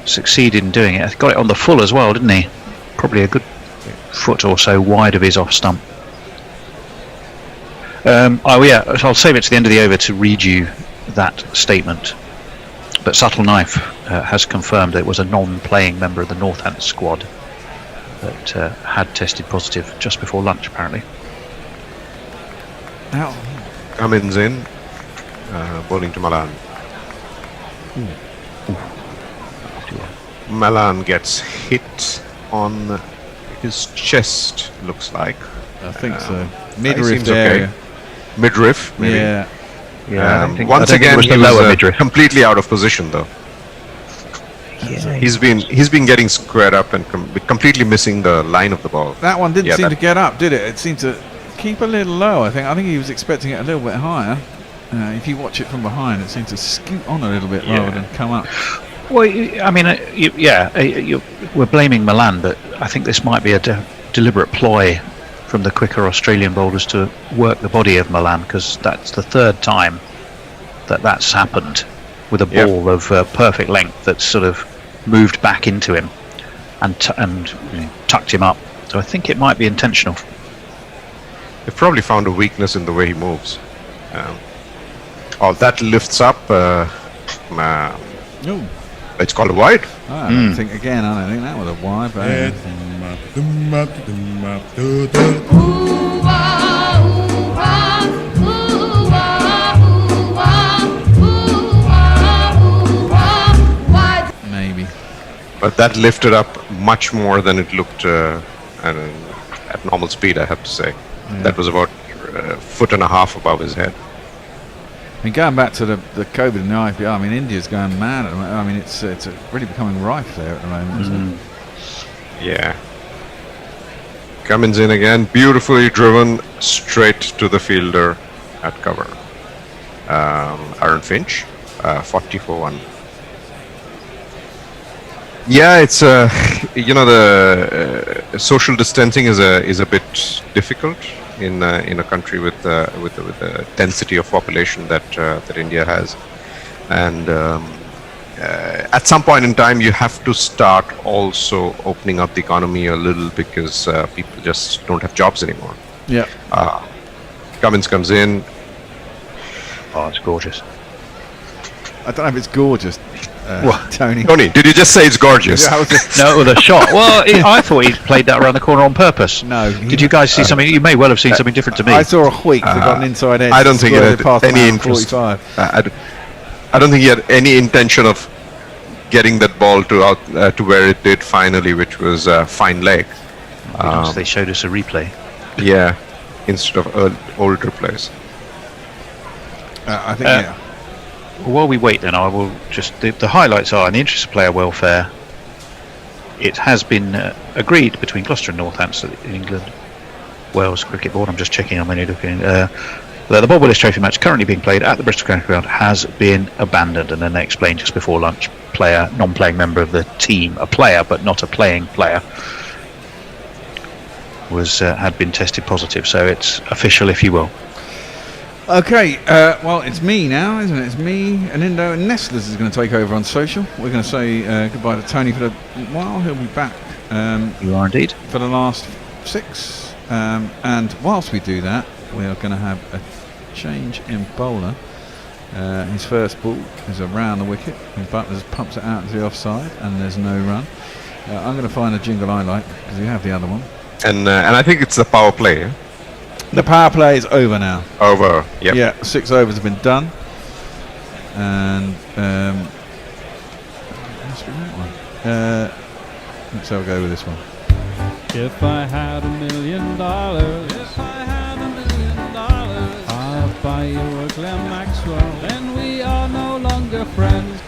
Speaker 2: succeeded in doing it. Got it on the full as well, didn't he? Probably a good foot or so wide of his off stump. I'll save it to the end of the over to read you that statement. But Subtle Knife has confirmed that it was a non-playing member of the Northants squad that had tested positive just before lunch, apparently.
Speaker 9: Cummins in, bowling to Malan. Malan gets hit on his chest, looks like.
Speaker 4: I think so. Midriff area.
Speaker 9: Okay. Midriff, maybe.
Speaker 4: Yeah.
Speaker 9: Once again, he was completely out of position, though.
Speaker 4: Yeah.
Speaker 9: He's been getting squared up and completely missing the line of the ball.
Speaker 4: That one didn't seem to get up, did it? It seemed to keep a little low. I think he was expecting it a little bit higher. If you watch it from behind, it seemed to scoot on a little bit rather than come up.
Speaker 2: Well, I mean, we're blaming Malan, but I think this might be a deliberate ploy from the quicker Australian bowlers to work the body of Malan, because that's the 3rd time that's happened with a ball of perfect length that's sort of moved back into him and tucked him up. So I think it might be intentional.
Speaker 9: They've probably found a weakness in the way he moves. That lifts up. It's called a wide.
Speaker 4: I don't think that was a wide. But maybe.
Speaker 9: But that lifted up much more than it looked at normal speed, I have to say.
Speaker 4: Yeah.
Speaker 9: That was about a foot and a half above his head.
Speaker 4: I mean, going back to the COVID and the IPL, I mean, India's going mad at the moment. I mean, it's really becoming rife there at the moment, isn't it?
Speaker 9: Yeah. Cummins in again, beautifully driven straight to the fielder at cover. Aaron Finch, 40 for 1. Yeah, it's the social distancing is a bit difficult in a country with the density of population that India has, and at some point in time you have to start also opening up the economy a little, because people just don't have jobs anymore.
Speaker 4: Yeah.
Speaker 9: Cummins comes in.
Speaker 2: Oh, it's gorgeous.
Speaker 4: I don't know if it's gorgeous. Tony.
Speaker 9: Tony, did you just say it's gorgeous?
Speaker 2: No, with a shot. Well, I thought he played that around the corner on purpose.
Speaker 4: No.
Speaker 2: Did you guys see something? You may well have seen something different to me.
Speaker 4: I saw a whick that got an inside edge.
Speaker 9: I don't think it had
Speaker 4: past
Speaker 9: any
Speaker 4: man
Speaker 9: interest.
Speaker 4: 45.
Speaker 9: I don't think he had any intention of getting that ball to where it did finally, which was fine leg.
Speaker 2: Because they showed us a replay.
Speaker 9: Yeah, instead of older players.
Speaker 4: I think, yeah.
Speaker 2: While we wait, then I will just. The highlights are, in the interest of player welfare, it has been agreed between Gloucester and Northampton, England, Wales Cricket Board. I'm just checking how many looking. That the Bob Willis Trophy match currently being played at the Bristol Cricket Ground has been abandoned, and then they explained just before lunch, non-playing member of the team, a player but not a playing player, had been tested positive, so it's official, if you will.
Speaker 4: Okay, well, it's me now, isn't it? It's me, and Indo, and Nestlers is going to take over on social. We're going to say goodbye to Tony for a while. He'll be back.
Speaker 2: You are indeed.
Speaker 4: For the last 6. And whilst we do that, we are going to have a change in bowler. His first ball is around the wicket, and Butlers pumps it out to the offside, and there's no run. I'm going to find a jingle I like, because we have the other one.
Speaker 9: And I think it's the power play. Yeah?
Speaker 4: The power play is over now.
Speaker 9: Over, yep.
Speaker 4: Yeah, 6 overs have been done. And must be that one. Let's have a go with this one.
Speaker 1: If I had $1 million, I'll buy you a Glenn Maxwell, then we are no longer friends.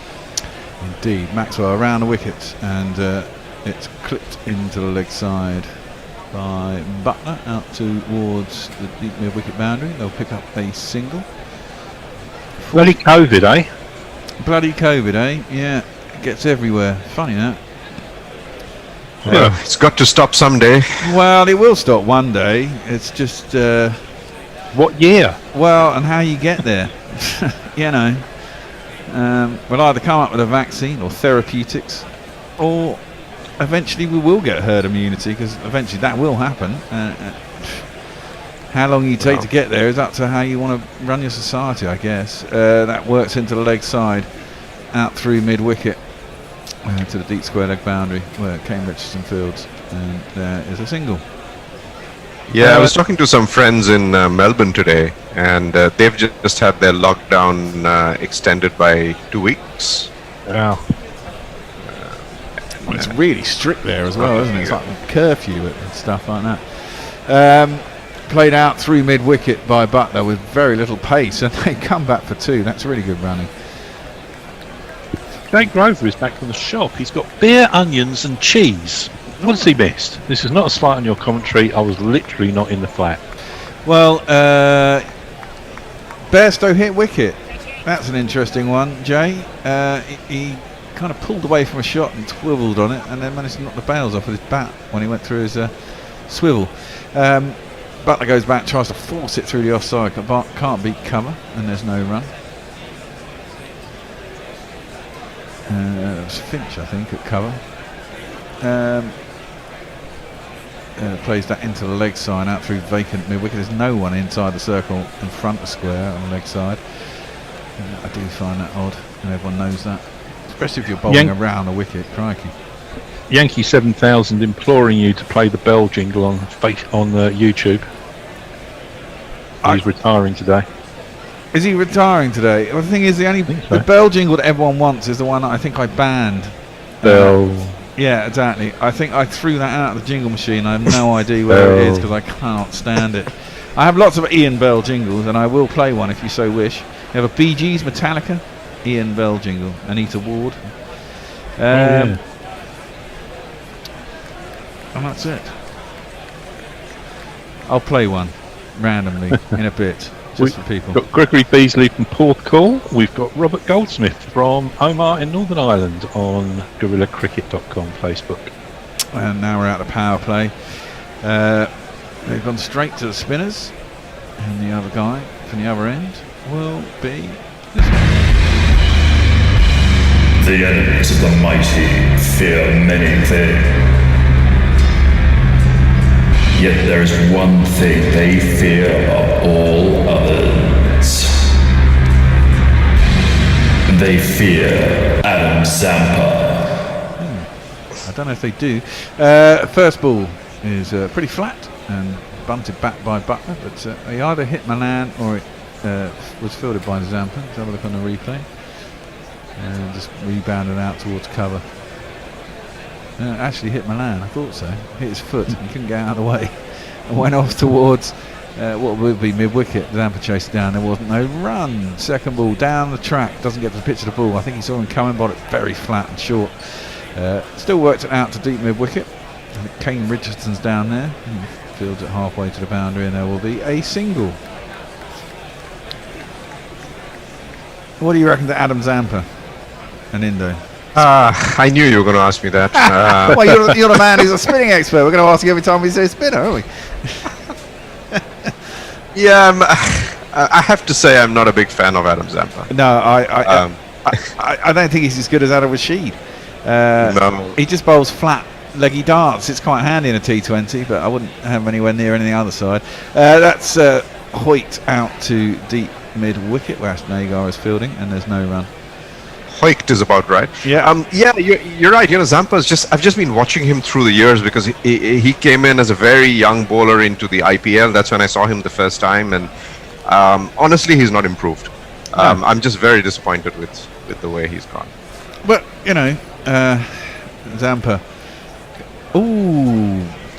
Speaker 4: Indeed, Maxwell around the wicket, and it's clipped into the leg side by Butler out towards the deep mid wicket boundary. They'll pick up a single.
Speaker 3: Bloody COVID, eh?
Speaker 4: Bloody COVID, eh? Yeah, it gets everywhere. Funny that.
Speaker 9: It's got to stop someday.
Speaker 4: Well, it will stop one day. It's just
Speaker 3: what year?
Speaker 4: Well, and how you get there. You know, we'll either come up with a vaccine or therapeutics, or eventually we will get herd immunity, because eventually that will happen. How long you take to get there is up to how you want to run your society, I guess. That works into the leg side, out through mid wicket to the deep square leg boundary where it came Richardson Fields, and there is a single.
Speaker 9: Yeah, I was talking to some friends in Melbourne today, and they've just had their lockdown extended by 2 weeks.
Speaker 3: Wow.
Speaker 4: It's really strict there as well, isn't it? It's like a curfew and stuff like that. Played out through mid wicket by Butler with very little pace, and they come back for 2. That's really good running.
Speaker 3: Jake Grover is back from the shop. He's got beer, onions and cheese. What has he missed? This is not a slight on your commentary. I was literally not in the flat.
Speaker 4: Well, Bairstow hit wicket. That's an interesting one, Jay. He kind of pulled away from a shot and twiveled on it, and then managed to knock the bails off with his bat when he went through his swivel. Butler goes back, tries to force it through the offside, can't beat cover, and there's no run. It was Finch, I think, at cover. Plays that into the leg side, out through vacant mid wicket. There's no one inside the circle in front of square on the leg side. I do find that odd, and everyone knows that, especially if you're bowling around a wicket. Crikey.
Speaker 3: Yankee 7000 imploring you to play the bell jingle on YouTube. He's retiring today.
Speaker 4: Is he retiring today? Well, the thing is, the bell jingle that everyone wants is the one that I think I banned.
Speaker 3: Bell.
Speaker 4: Yeah, exactly. I think I threw that out of the jingle machine. I have no idea where it is, because I can't stand it. I have lots of Ian Bell jingles, and I will play one if you so wish. You have a Bee Gees, Metallica, Ian Bell jingle, Anita Ward. And that's it. I'll play one randomly in a bit, just for people.
Speaker 3: We've got Gregory Beasley from Porthcawl. We've got Robert Goldsmith from Omar in Northern Ireland on GorillaCricket.com Facebook.
Speaker 4: And now we're out of power play. They've gone straight to the spinners, and the other guy from the other end will be this one.
Speaker 18: The enemies of the mighty fear many things. Yet there is one thing they fear of all others. They fear animals. Adam Zampa.
Speaker 4: I don't know if they do. First ball is pretty flat and bunted back by Butler, but he either hit Milan or it was fielded by Zampa. Let's have a look on the replay. And just rebounded out towards cover. Actually hit Milan, I thought so. Hit his foot, he couldn't get out of the way. And went off towards what would be mid-wicket. Zampa chased down, there wasn't no run. Second ball down the track, doesn't get to the pitch of the ball. I think he saw him coming, but it's very flat and short. Still worked it out to deep mid-wicket. Kane Richardson's down there. Fields it halfway to the boundary, and there will be a single. What do you reckon to Adam Zampa and Indo?
Speaker 9: I knew you were going to ask me that.
Speaker 4: Well, you're the man who's a spinning expert. We're going to ask you every time we say spinner, aren't we?
Speaker 9: Yeah, I have to say I'm not a big fan of Adam Zampa.
Speaker 4: No, I don't think he's as good as Adam Rashid.
Speaker 9: No.
Speaker 4: He just bowls flat, leggy darts. It's quite handy in a T20, but I wouldn't have him anywhere near any other side. That's Hoyt out to deep mid-wicket where Nagar is fielding, and there's no run.
Speaker 9: Hoyt is about right.
Speaker 4: Yeah.
Speaker 9: You're right. Zampa's I've just been watching him through the years because he came in as a very young bowler into the IPL. That's when I saw him the first time, and honestly, he's not improved. I'm just very disappointed with the way he's gone.
Speaker 4: But Zampa,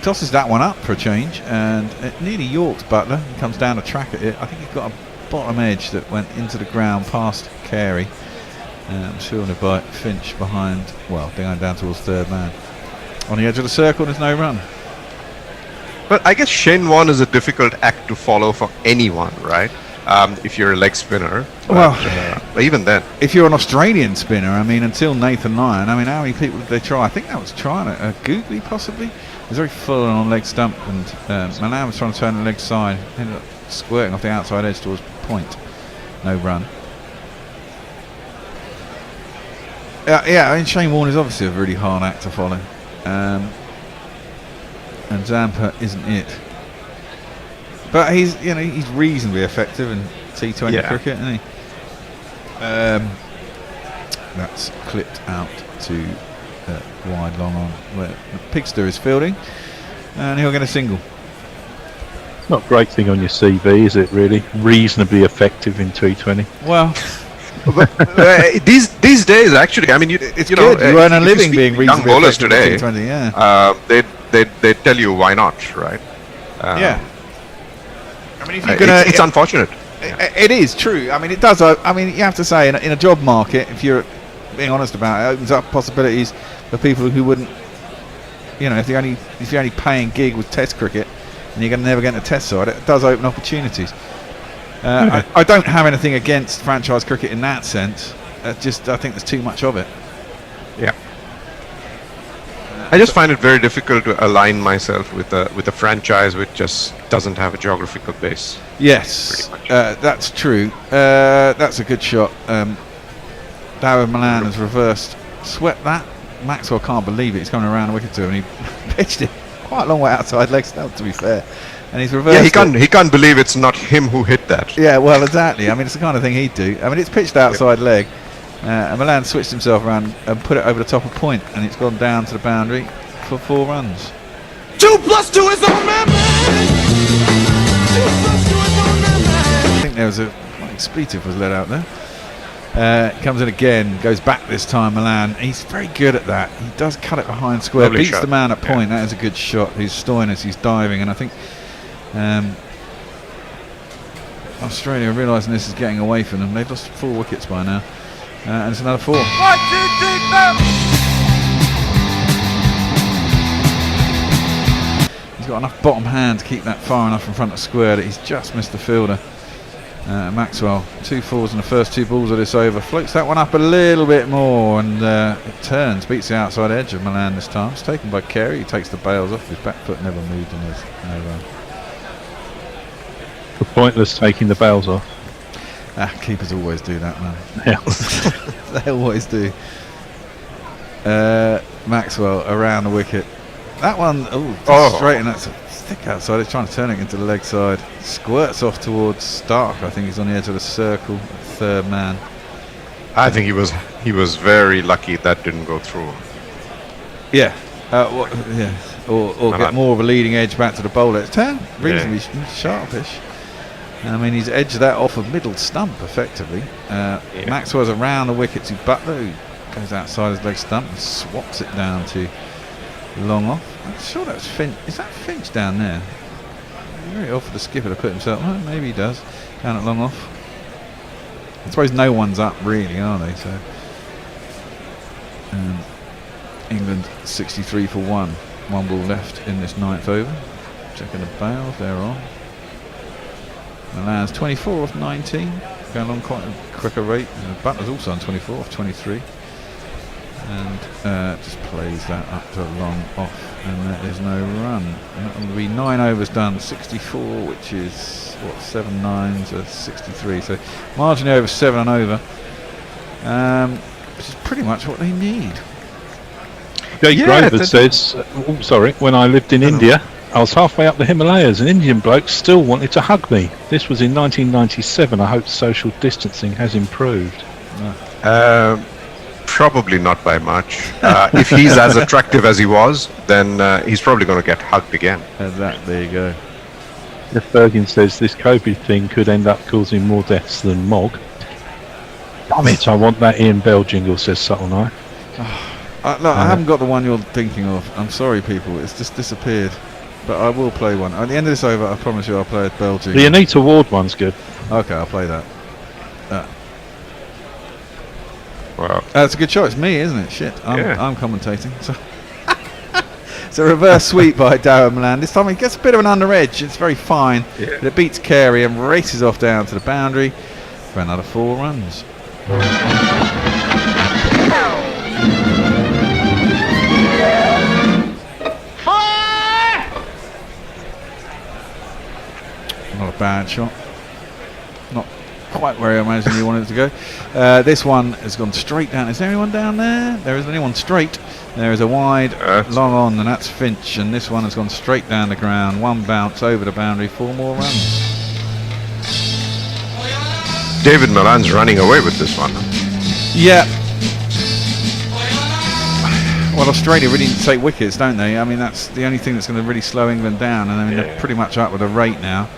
Speaker 4: tosses that one up for a change, and it nearly yorked Butler. He comes down to track at it. I think he's got a bottom edge that went into the ground past Carey. Shielded by Finch behind, going down towards third man. On the edge of the circle, there's no run.
Speaker 9: But I guess Shane Warne is a difficult act to follow for anyone, right? If you're a leg spinner. But even then.
Speaker 4: If you're an Australian spinner, until Nathan Lyon, how many people did they try? I think that was trying it. Googly, possibly? It was very full on leg stump, and Malan was trying to turn the leg side. Ended up squirting off the outside edge towards point. No run. Shane Warne is obviously a really hard act to follow, and Zampa isn't it. But he's reasonably effective in T20 cricket, isn't he? That's clipped out to wide long on where Pigster is fielding, and he'll get a single.
Speaker 3: Not a great thing on your CV, is it? Really, reasonably effective in T20.
Speaker 4: Well.
Speaker 9: These days, actually,
Speaker 4: it's good. You earn a living being
Speaker 9: young bowlers today.
Speaker 4: T20, yeah.
Speaker 9: They tell you why not, right?
Speaker 4: If you're gonna,
Speaker 9: it's unfortunate.
Speaker 4: It is true. It does. You have to say, in a job market, if you're being honest about it, opens up possibilities for people who wouldn't. If you're only paying gig with Test cricket, and you're going to never get into Test side, it does open opportunities. I don't have anything against franchise cricket in that sense. I think there's too much of it.
Speaker 9: Yeah. I just find it very difficult to align myself with a franchise which just doesn't have a geographical base.
Speaker 4: Yes, that's true. That's a good shot. Darren Milan has reversed, swept that. Maxwell can't believe it. He's coming around the wicket to him, and he pitched it quite a long way outside leg stump, to be fair. And he's reversed.
Speaker 9: Yeah, he can't believe it's not him who hit that.
Speaker 4: Yeah, well, exactly. It's the kind of thing he'd do. It's pitched outside leg, and Milan switched himself around and put it over the top of point, and it's gone down to the boundary for 4 runs.
Speaker 15: 2 + 2 is on man.
Speaker 4: I think there was a expletive was let out there. Comes in again, goes back this time. Milan, he's very good at that. He does cut it behind square,
Speaker 9: Lovely
Speaker 4: beats
Speaker 9: shot.
Speaker 4: the man at point. That is a good shot. He's Stoinis, he's diving, and I think Australia are realising this is getting away from them. They've lost 4 wickets by now, and it's another 4.
Speaker 15: 1, 2, 3, 4.
Speaker 4: He's got enough bottom hand to keep that far enough in front of square that he's just missed the fielder. Maxwell, 2 fours in the first 2 balls of this over, floats that one up a little bit more, and it turns, beats the outside edge of Milan this time. It's taken by Carey. He takes the bails off. His back foot never moved, and there's no run.
Speaker 3: Pointless taking the bails off.
Speaker 4: Keepers always do that, man.
Speaker 3: Yeah.
Speaker 4: They always do. Maxwell around the wicket. That one, straight, and that's a thick outside. It's trying to turn it into the leg side. Squirts off towards Stark. I think he's on the edge of the circle, third man.
Speaker 9: I think he was He was very lucky that didn't go through.
Speaker 4: Yeah. Yeah. Or get more of a leading edge back to the bowler. It's reasonably sharpish. I mean, he's edged that off a middle stump effectively. Maxwell's around the wicket to Butler, who goes outside his leg stump and swaps it down to long off. I'm sure that's Finch. Is that Finch down there? Very odd for the skipper to put himself. Well, maybe he does. Down at long off. I suppose no one's up really, are they? So England 63 for 1. 1 ball left in this 9th over. Checking the bails, they're on. Milan's 24 off 19, going along quite a quicker rate. Butler's also on 24 off 23. And just plays that up to long off, and there is no run. And that will be 9 overs done, 64, which is what, 7 nines are 63. So margin over 7 and over, which is pretty much what they need.
Speaker 3: Jake Grover says, when I lived in India, I was halfway up the Himalayas. An Indian bloke still wanted to hug me. This was in 1997. I hope social distancing has improved.
Speaker 9: Probably not by much. If he's as attractive as he was, then he's probably going to get hugged again.
Speaker 4: There you go.
Speaker 3: Jeff Bergen says this COVID thing could end up causing more deaths than Mog. Damn it, I want that Ian Bell jingle, says Subtle Knife.
Speaker 4: No, I haven't got the one you're thinking of. I'm sorry, people. It's just disappeared. But I will play one. At the end of this over, I promise you I'll play a Bell jingle.
Speaker 3: The Anita Ward one's good.
Speaker 4: Okay, I'll play that.
Speaker 9: Wow.
Speaker 4: That's a good choice. Me, isn't it? Shit. I'm commentating. So it's a reverse sweep by Darren Milan. This time he gets a bit of an under edge. It's very fine.
Speaker 9: Yeah.
Speaker 4: But it beats Carey and races off down to the boundary for another 4 runs. Not a bad shot. Not quite where I imagine you wanted it to go. This one has gone straight down. Is there anyone down there? There isn't anyone straight. There is a wide, long on, and that's Finch. And this one has gone straight down the ground. 1 bounce over the boundary, 4 more runs.
Speaker 9: David Milan's running away with this one.
Speaker 4: Yeah. Well, Australia really need to take wickets, don't they? I mean, that's the only thing that's going to really slow England down. And I mean, they're pretty much up with a rate now.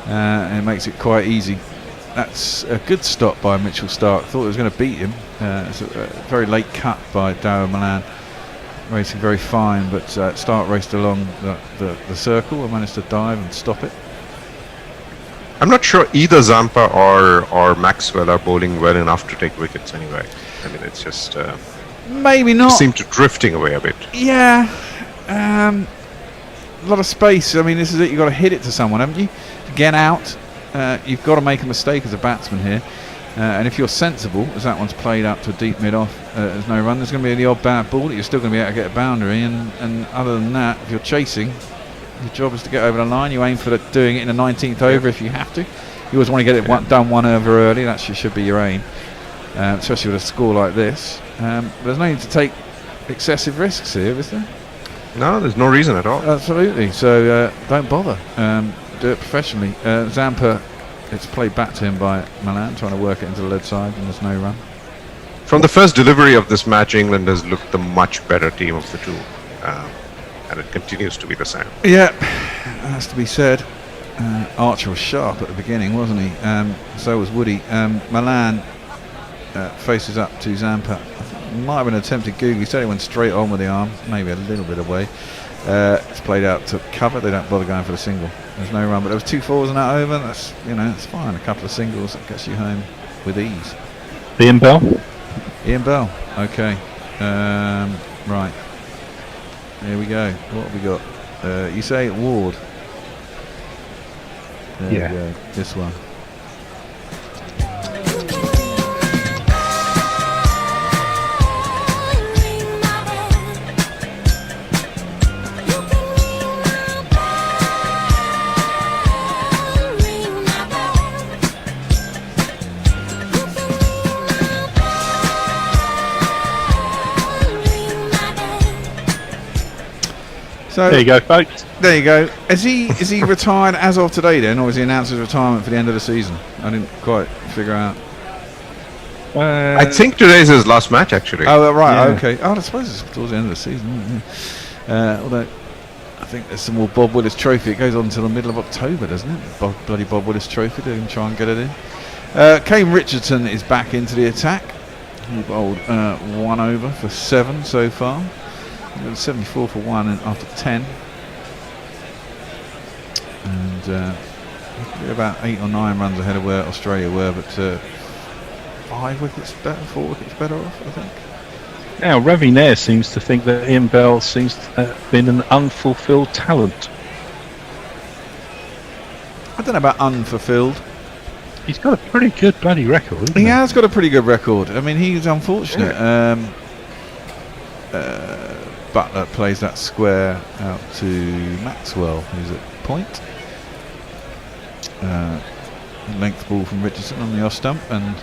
Speaker 4: And it makes it quite easy. That's a good stop by Mitchell Starc. Thought it was going to beat him. It's a very late cut by Darren Milan. Racing very fine, but Starc raced along the circle and managed to dive and stop it.
Speaker 9: I'm not sure either Zampa or Maxwell are bowling well enough to take wickets anyway. I mean, it's just...
Speaker 4: maybe not.
Speaker 9: Seem to drifting away a bit.
Speaker 4: Yeah. A lot of space. I mean, this is it. You've got to hit it to someone, haven't you? To get out. You've got to make a mistake as a batsman here. And if you're sensible, as that one's played up to a deep mid-off, there's no run, there's going to be the odd bad ball that you're still going to be able to get a boundary. And other than that, if you're chasing, your job is to get over the line. You aim for doing it in the 19th over if you have to. You always want to get it done 1 over early. That should be your aim, especially with a score like this. But there's no need to take excessive risks here, is there?
Speaker 9: No, there's no reason at all.
Speaker 4: Absolutely. So don't bother. Do it professionally. Zampa, it's played back to him by Milan, trying to work it into the lead side, and there's no run.
Speaker 9: From the first delivery of this match, England has looked the much better team of the two. And it continues to be the same.
Speaker 4: Yeah, that has to be said. Archer was sharp at the beginning, wasn't he? So was Woody. Milan faces up to Zampa. Might have been an attempted googly. He said he went straight on with the arm, maybe a little bit away. It's played out to cover. They don't bother going for the single. There's no run, but there was 2 fours in that over. That's, it's fine. A couple of singles that gets you home with ease.
Speaker 3: Ian Bell.
Speaker 4: Okay. Right. Here we go. What have we got? You say Ward. There we go. This one. So
Speaker 3: there you go, folks.
Speaker 4: There you go. Is he retired as of today then, or has he announced his retirement for the end of the season? I didn't quite figure out.
Speaker 9: I think today's his last match, actually.
Speaker 4: Oh, right, okay. Oh, I suppose it's towards the end of the season, isn't it? Although, I think there's some more Bob Willis Trophy. It goes on until the middle of October, doesn't it? Bloody Bob Willis Trophy. They can try and get it in. Kane Richardson is back into the attack. He bowled 1 over for 7 so far. 74 for 1 after 10. And about 8 or 9 runs ahead of where Australia were, but 5 wickets better, 4 wickets better off, I think.
Speaker 3: Now, Ravi Nair seems to think that Ian Bell seems to have been an unfulfilled talent.
Speaker 4: I don't know about unfulfilled.
Speaker 3: He's got a pretty good bloody record, hasn't
Speaker 4: He has got a pretty good record. I mean, he's unfortunate. Butler plays that square out to Maxwell, who's at point. Length ball from Richardson on the off stump, and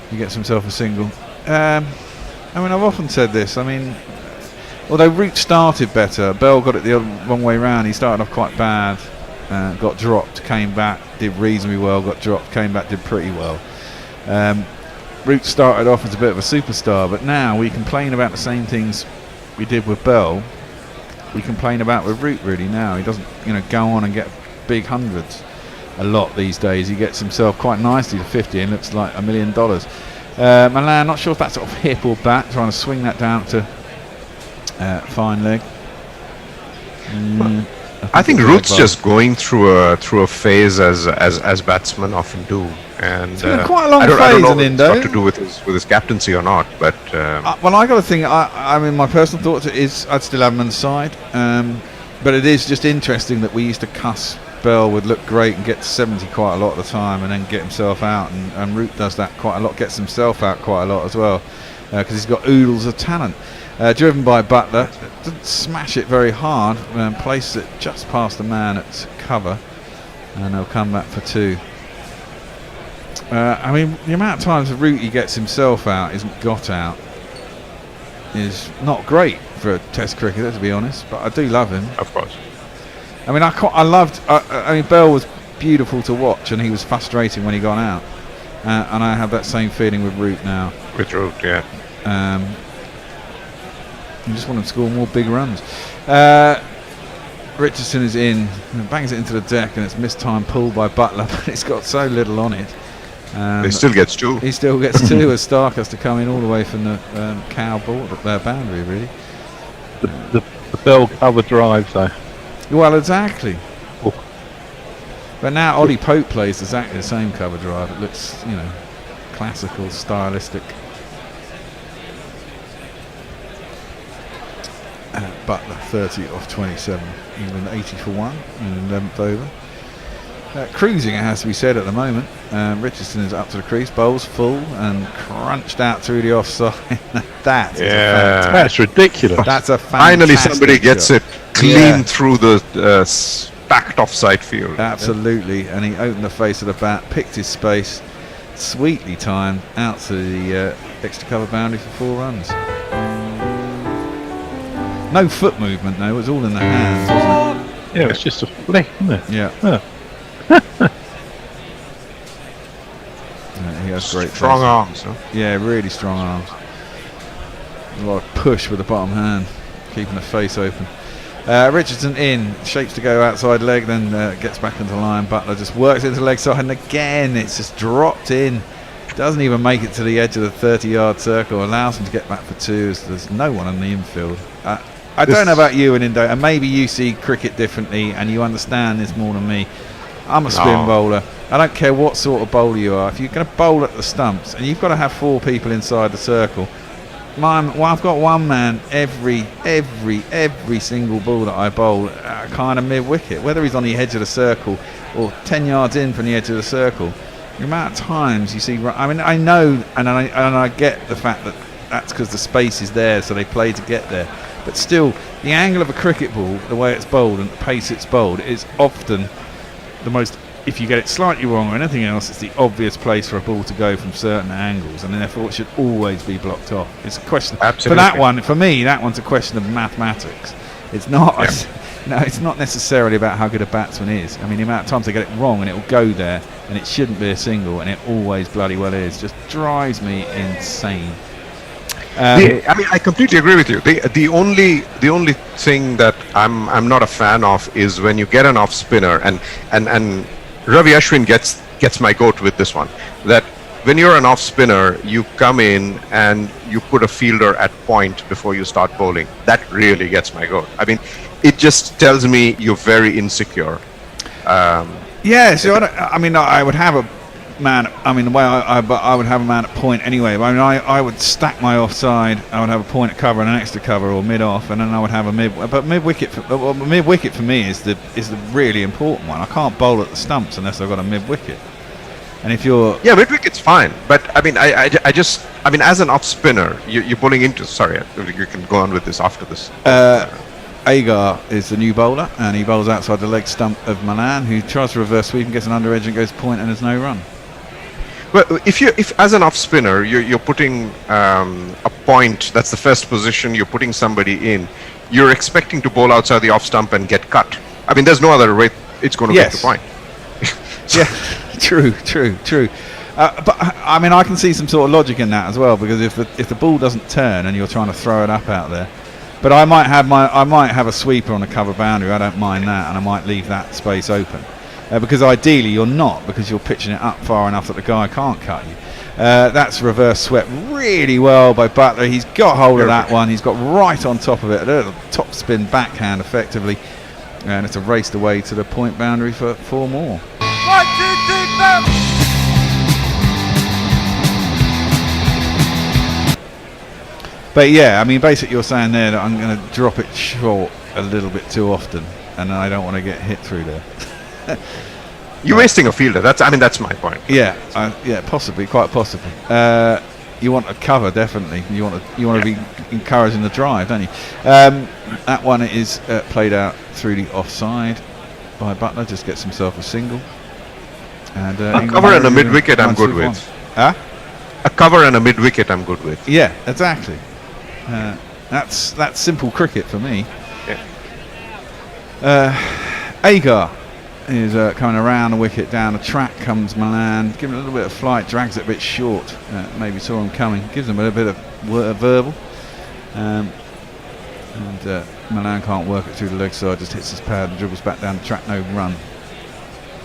Speaker 4: he gets himself a single. I mean, I've often said this. I mean, although Root started better, Bell got it the wrong way round. He started off quite bad, got dropped, came back, did reasonably well, got dropped, came back, did pretty well. Root started off as a bit of a superstar, but now we complain about the same things we did with Bell. We complain about with Root really now. He doesn't, go on and get big hundreds a lot these days. He gets himself quite nicely to 50 and looks like $1 million. Milan, not sure if that's sort of hip or back, trying to swing that down to fine leg.
Speaker 9: I think Root's just going through a phase as batsmen often do, and
Speaker 4: quite a long
Speaker 9: I don't
Speaker 4: phase
Speaker 9: know
Speaker 4: in
Speaker 9: if
Speaker 4: Indo.
Speaker 9: it's got to do with his captaincy or not, but
Speaker 4: well, I got to think. I mean, my personal thoughts is I'd still have him on the side, but it is just interesting that we used to cuss Bell would look great and get to 70 quite a lot of the time, and then get himself out, and Root does that quite a lot, gets himself out quite a lot as well, because he's got oodles of talent. Driven by Butler, doesn't smash it very hard, places it just past the man at cover, and they'll come back for 2. I mean, the amount of times Root he gets himself out, isn't got out, is not great for a Test cricketer, to be honest, but I do love him.
Speaker 9: Of course.
Speaker 4: I mean, I mean, Bell was beautiful to watch, and he was frustrating when he got out. And I have that same feeling with Root now.
Speaker 9: With Root, yeah.
Speaker 4: You just want him to score more big runs. Richardson is in, and bangs it into the deck, and it's mistimed pull by Butler, but it's got so little on it.
Speaker 9: He still gets 2.
Speaker 4: He still gets 2 as Stark has to come in all the way from the cow boundary, really.
Speaker 3: The Bell cover drive, though.
Speaker 4: Well, exactly. But now Ollie Pope plays exactly the same cover drive. It looks, classical, stylistic. Butler 30 off 27. England 80 for 1 in the 11th over. Cruising, it has to be said, at the moment. Richardson is up to the crease, bowls full and crunched out through the offside.
Speaker 3: That's ridiculous.
Speaker 4: That's a fantastic
Speaker 9: Finally somebody gets
Speaker 4: shot.
Speaker 9: it clean through the stacked offside field.
Speaker 4: Absolutely, and he opened the face of the bat, picked his space, sweetly timed, out to the extra cover boundary for 4 runs. No foot movement though, it was all in the hands, wasn't it?
Speaker 3: Yeah, it's just a flick, isn't it?
Speaker 4: Yeah. He has great
Speaker 9: strong arms, huh?
Speaker 4: Yeah, really strong arms. A lot of push with the bottom hand, keeping the face open. Richardson in, shapes to go outside leg, then gets back into line. Butler just works into the leg side, and again it's just dropped in. Doesn't even make it to the edge of the 30-yard circle. Allows him to get back for 2 as there's no one on the infield. I don't know about you and Indo, and maybe you see cricket differently and you understand this more than me. I'm a spin bowler. I don't care what sort of bowler you are. If you're going to bowl at the stumps and you've got to have 4 people inside the circle, I've got one man every single ball that I bowl kind of mid-wicket, whether he's on the edge of the circle or 10 yards in from the edge of the circle. The amount of times you see, I mean, I know and I get the fact that that's because the space is there, so they play to get there. But still, the angle of a cricket ball, the way it's bowled and the pace it's bowled, is often the most, if you get it slightly wrong or anything else, it's the obvious place for a ball to go from certain angles, and therefore it should always be blocked off. It's a question.
Speaker 9: Absolutely.
Speaker 4: For that one, for me, that one's a question of mathematics. It's not. No, it's not necessarily about how good a batsman is. I mean, the amount of times they get it wrong and it will go there and it shouldn't be a single, and it always bloody well is. Just drives me insane.
Speaker 9: I mean, I completely agree with you. The only thing that I'm not a fan of is when you get an off spinner, and Ravi Ashwin gets my goat with this one. That when you're an off spinner, you come in and you put a fielder at point before you start bowling. That really gets my goat. I mean, it just tells me you're very insecure.
Speaker 4: Yeah, so I would have a man. I mean, the way I would have a man at point anyway. I mean, I would stack my offside. I would have a point at cover and an extra cover, or mid off, and then I would have a mid. But mid wicket for me is the really important one. I can't bowl at the stumps unless I've got a mid wicket. And if you're
Speaker 9: mid wicket's fine, but I mean, I mean, as an off spinner, you're bowling into. Sorry, you can go on with this after this.
Speaker 4: Agar is the new bowler, and he bowls outside the leg stump of Malan, who tries to reverse sweep and gets an under edge and goes point, and there's no run.
Speaker 9: Well, if as an off spinner you're putting a point, that's the first position, you're putting somebody in, you're expecting to bowl outside the off stump and get cut. I mean, there's no other way it's going to get the point.
Speaker 4: Yeah, true. But I mean, I can see some sort of logic in that as well, because if the ball doesn't turn and you're trying to throw it up out there, but I might have a sweeper on a cover boundary. I don't mind that, and I might leave that space open. Because ideally you're not, because you're pitching it up far enough that the guy can't cut you. That's reverse swept really well by Butler. He's got hold of that one. He's got right on top of it. A top spin backhand effectively. And it's a raced away to the point boundary for 4 more. 1, 2, 3, 4. But yeah, I mean, basically you're saying there that I'm going to drop it short a little bit too often, and I don't want to get hit through there.
Speaker 9: You're wasting a fielder. That's my point.
Speaker 4: Yeah, possibly, quite possibly. You want a cover, definitely. You want to be encouraging the drive, don't you? That one is played out through the offside by Butler. Just gets himself a single. And
Speaker 9: a cover and a mid wicket, I'm good with.
Speaker 4: Huh?
Speaker 9: A cover and a mid wicket, I'm good with.
Speaker 4: Yeah, exactly. That's simple cricket for me.
Speaker 9: Yeah.
Speaker 4: Agar is coming around the wicket, down the track comes Malan, giving a little bit of flight, drags it a bit short, maybe saw him coming, gives him a bit of verbal, and Malan can't work it through the leg side, just hits his pad and dribbles back down the track, no run.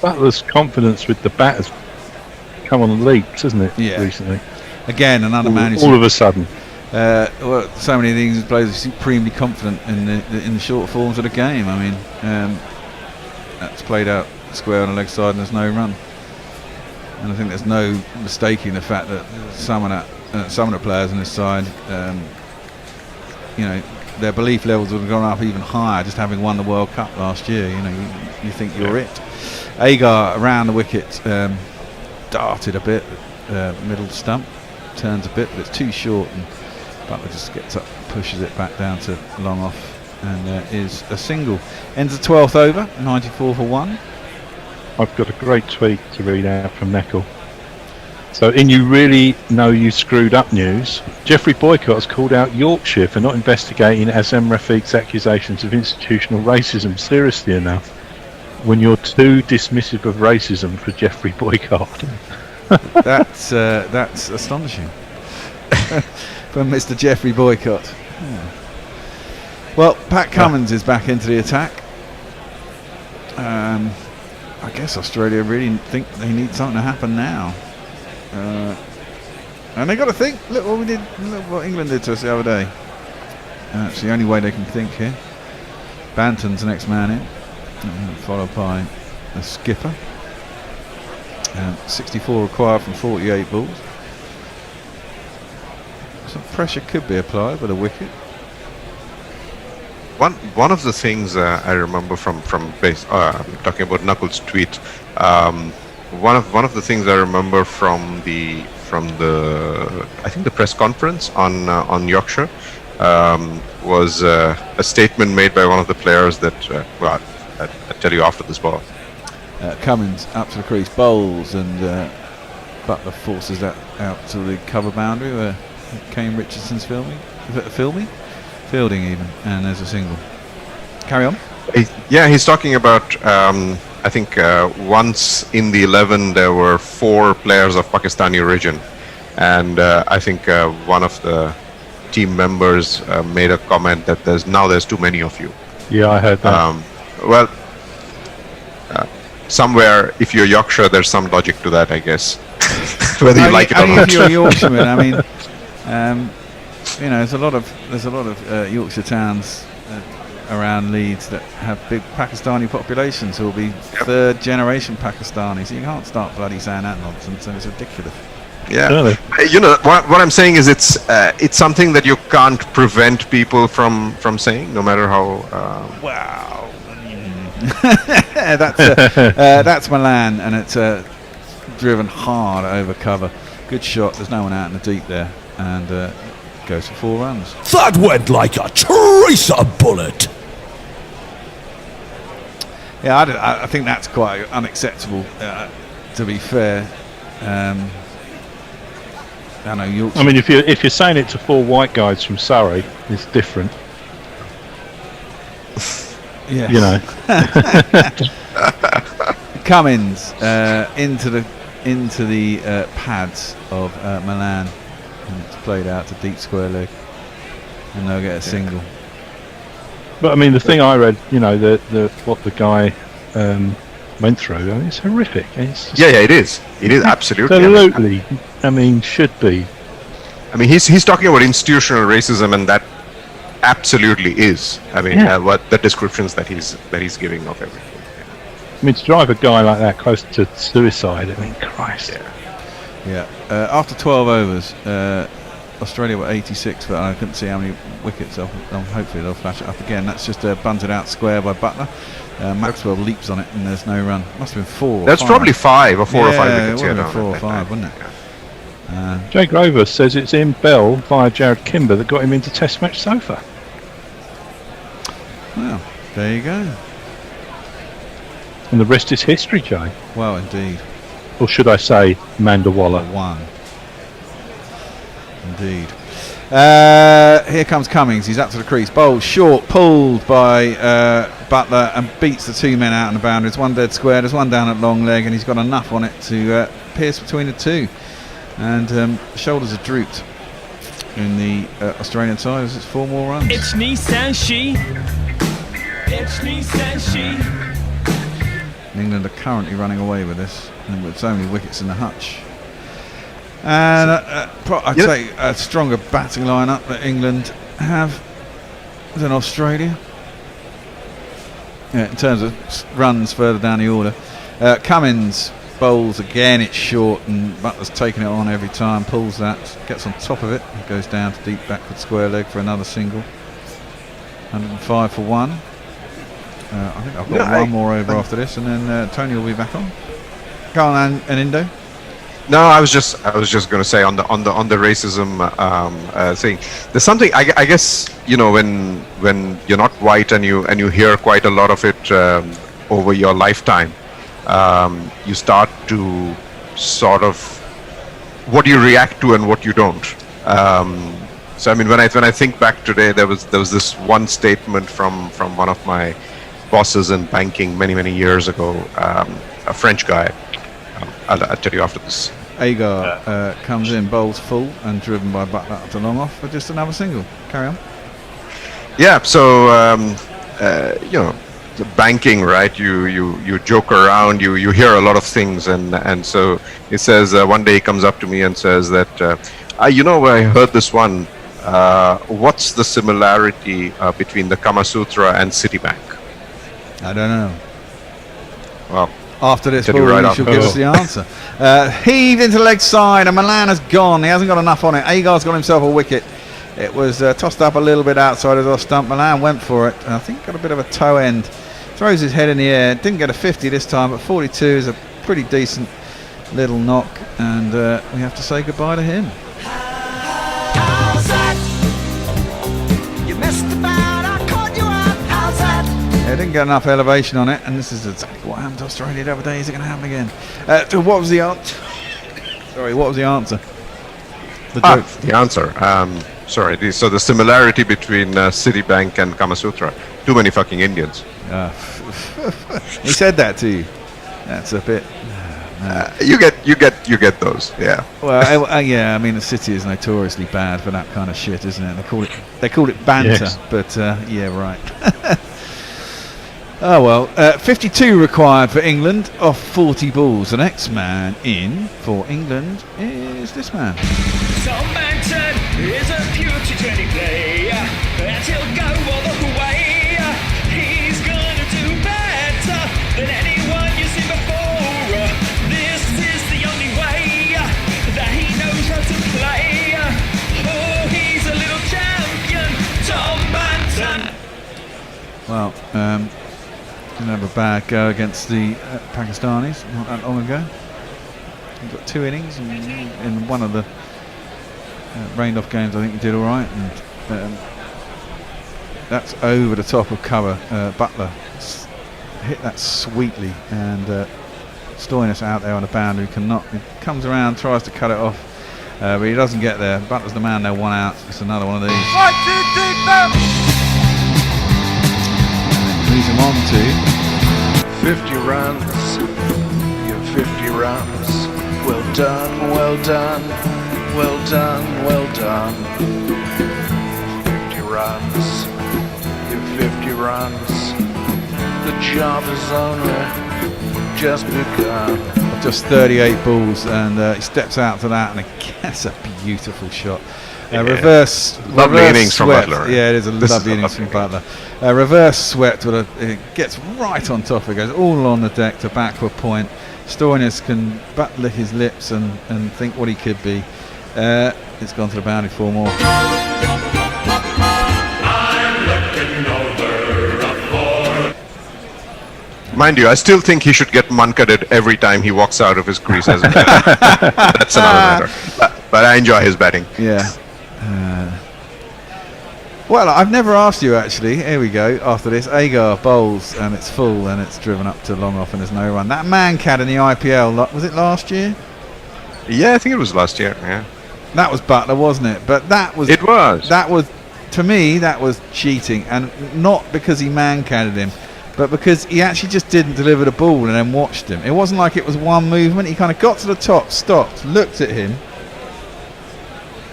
Speaker 3: Butler's confidence with the bat has come on leaps, hasn't it, recently? Again,
Speaker 4: another man
Speaker 3: all of a sudden.
Speaker 4: Well, so many things, players are supremely confident in the short forms of the game. I mean, that's played out square on the leg side and there's no run. And I think there's no mistaking the fact that some of the players on this side, their belief levels would have gone up even higher just having won the World Cup last year. You think you're it. Agar around the wicket, darted a bit, middle stump, turns a bit, but it's too short, and Butler just gets up, pushes it back down to long off, and is a single. Ends the 12th over, 94 for 1.
Speaker 3: I've got a great tweet to read out from Neckel. So, in You Really Know You Screwed Up news, Geoffrey Boycott has called out Yorkshire for not investigating Azam Rafiq's accusations of institutional racism seriously enough. When you're too dismissive of racism for Geoffrey Boycott.
Speaker 4: That's astonishing. From Mr. Geoffrey Boycott. Yeah. Well, Pat Cummins is back into the attack. I guess Australia really think they need something to happen now. And they got to think. Look what England did to us the other day. It's the only way they can think here. Banton's the next man in, followed by the skipper. 64 required from 48 balls. Some pressure could be applied with a wicket.
Speaker 9: One of the things I remember from talking about Knuckles' tweet. One of the things I remember from the I think the press conference on Yorkshire was a statement made by one of the players that I'll tell you after this ball.
Speaker 4: Cummins up to the crease, bowls, and Butler forces that out to the cover boundary where Kane Richardson's fielding even, and there's a single. Carry on.
Speaker 9: Yeah, he's talking about. I think once in the 11 there were 4 players of Pakistani origin, and I think one of the team members made a comment that there's too many of you.
Speaker 3: Yeah, I heard that.
Speaker 9: Well, somewhere, if you're Yorkshire, there's some logic to that, I guess. Whether you like it or not.
Speaker 4: If you're a Yorkshireman, I mean, you know, there's a lot of Yorkshire towns around Leeds that have big Pakistani populations who will be third generation Pakistanis. You can't start bloody saying that nonsense, and it's ridiculous.
Speaker 9: Yeah,
Speaker 3: Really?
Speaker 9: you know what I'm saying is it's something that you can't prevent people from saying, no matter how.
Speaker 4: Wow. That's Milan, and it's driven hard over cover. Good shot. There's no one out in the deep there, and goes for 4 runs.
Speaker 16: That went like a tracer bullet.
Speaker 4: Yeah, I think that's quite unacceptable. To be fair, I know Yorkshire.
Speaker 3: I mean, if you're saying it to 4 white guys from Surrey, it's different.
Speaker 4: Yeah.
Speaker 3: You know.
Speaker 4: Cummins into the pads of Milan, and it's played out to deep square leg, and they'll get a single.
Speaker 3: But I mean, the thing I read, you know, what the guy went through, I mean, it's horrific. It's just
Speaker 9: Yeah, it is. It is absolutely.
Speaker 3: absolutely. I mean, should be.
Speaker 9: I mean, he's talking about institutional racism, and that absolutely is. I mean, what the descriptions that he's giving of everything.
Speaker 3: I mean, to drive a guy like that close to suicide, I mean, Christ.
Speaker 4: Yeah. After 12 overs, Australia were 86, but I couldn't see how many wickets. Hopefully they'll flash it up again. That's just bunted out square by Butler. Maxwell leaps on it, and there's no run. Must have been 4.
Speaker 9: That's probably 5 or 4 or 5 wickets.
Speaker 4: It would have been 4 or 5, wouldn't it?
Speaker 3: Jay Grover says it's Ian Bell via Jared Kimber that got him into Test match sofa.
Speaker 4: Well, there you go.
Speaker 3: And the rest is history, Jay.
Speaker 4: Well, indeed.
Speaker 3: Or should I say, Mandawala.
Speaker 4: 1. Indeed. Here comes Cummings. He's up to the crease. Bowls short, pulled by Butler, and beats the 2 men out on the boundaries. 1 dead square. There's 1 down at long leg, and he's got enough on it to pierce between the 2. And shoulders are drooped in the Australian side as it's 4 more runs.
Speaker 19: It's Nissan she. It's Nissan she.
Speaker 4: England are currently running away with this, and with so many wickets in the hutch. And I'd say a stronger batting lineup that England have than Australia. In terms of runs further down the order. Cummins bowls again, it's short, and Butler's taking it on every time, pulls that, gets on top of it, and goes down to deep backward square leg for another single. 105 for 1. I think I've got 1 more over after this, and then Tony will be back on. Go on, and Indo.
Speaker 9: No, I was just going to say on the racism thing. There's something I guess, you know, when you're not white and you hear quite a lot of it over your lifetime, you start to sort of what you react to and what you don't. So I mean, when I think back today, there was this one statement from one of my bosses in banking many years ago, a French guy. I'll tell you after this.
Speaker 4: Agar comes in, bowls full, and driven by Butler up to long off for just another single. Carry on.
Speaker 9: Yeah, so you know, the banking, right? You joke around, you hear a lot of things, and so he says one day he comes up to me and says that you know, I heard this one. What's the similarity between the Kama Sutra and Citibank?
Speaker 4: I don't know.
Speaker 9: Well,
Speaker 4: after this ball, he should give us the answer. Heaved into the leg side, and Milan has gone. He hasn't got enough on it. Agar's got himself a wicket. It was tossed up a little bit outside of the stump. Milan went for it, and I think got a bit of a toe end. Throws his head in the air. Didn't get a 50 this time, but 42 is a pretty decent little knock, and we have to say goodbye to him.
Speaker 15: How's that? You messed about, I caught you out. How's that?
Speaker 4: They didn't get enough elevation on it, and this is exactly what happened to Australia the other day. Is it going to happen again? So what was the answer? Sorry, what was the answer?
Speaker 9: The answer. Sorry. So the similarity between Citibank and Kama Sutra. Too many fucking Indians.
Speaker 4: He said that to you. That's a bit.
Speaker 9: You get those. Yeah.
Speaker 4: Well, yeah. I mean, the City is notoriously bad for that kind of shit, isn't it? They call it banter,
Speaker 3: Yes.
Speaker 4: but yeah, right. Oh well, 52 required for England off 40 balls. The next man in for England is this man.
Speaker 15: Tom Banton is a pure T20 player, and he'll go all the way. He's gonna do better than anyone you've seen before. This is the only way that he knows how to play. Oh, he's a little champion, Tom Banton.
Speaker 4: Well, didn't have a bad go against the Pakistanis not that long ago. He got 2 innings, and in one of the rained off games I think he did alright, and that's over the top of cover. Butler hit that sweetly, and Stoinis out there on the boundary cannot. He comes around, tries to cut it off, but he doesn't get there. Butler's the man there, 1 out. It's another one of these.
Speaker 15: 1, 2, 3, 4.
Speaker 4: Leads him on to
Speaker 20: 50 runs, you're 50 runs. Well done, well done, well done, well done. 50 runs, you're 50 runs. The job is only just begun.
Speaker 4: just 38 balls, and he steps out to that, and gets a beautiful shot. Reverse
Speaker 9: innings from
Speaker 4: swept.
Speaker 9: Butler.
Speaker 4: Yeah, it is a lovely innings from Butler. Reverse swept, it gets right on top. It goes all on the deck to backward point. Stoinis can but lick his lips and think what he could be. It's gone to the boundary 4 more.
Speaker 9: Mind you, I still think he should get munkaded every time he walks out of his crease as a batter. That's another matter. But I enjoy his batting.
Speaker 4: Yeah. Well, I've never asked you actually. Here we go. After this, Agar bowls and it's full and it's driven up to long off and there's no run. That Mancad in the IPL, was it last year?
Speaker 9: Yeah, I think it was last year. Yeah.
Speaker 4: That was Butler, wasn't it? But that was.
Speaker 9: It was.
Speaker 4: That was, to me, that was cheating, and not because he Mancaded him, but because he actually just didn't deliver the ball and then watched him. It wasn't like it was one movement. He kind of got to the top, stopped, looked at him,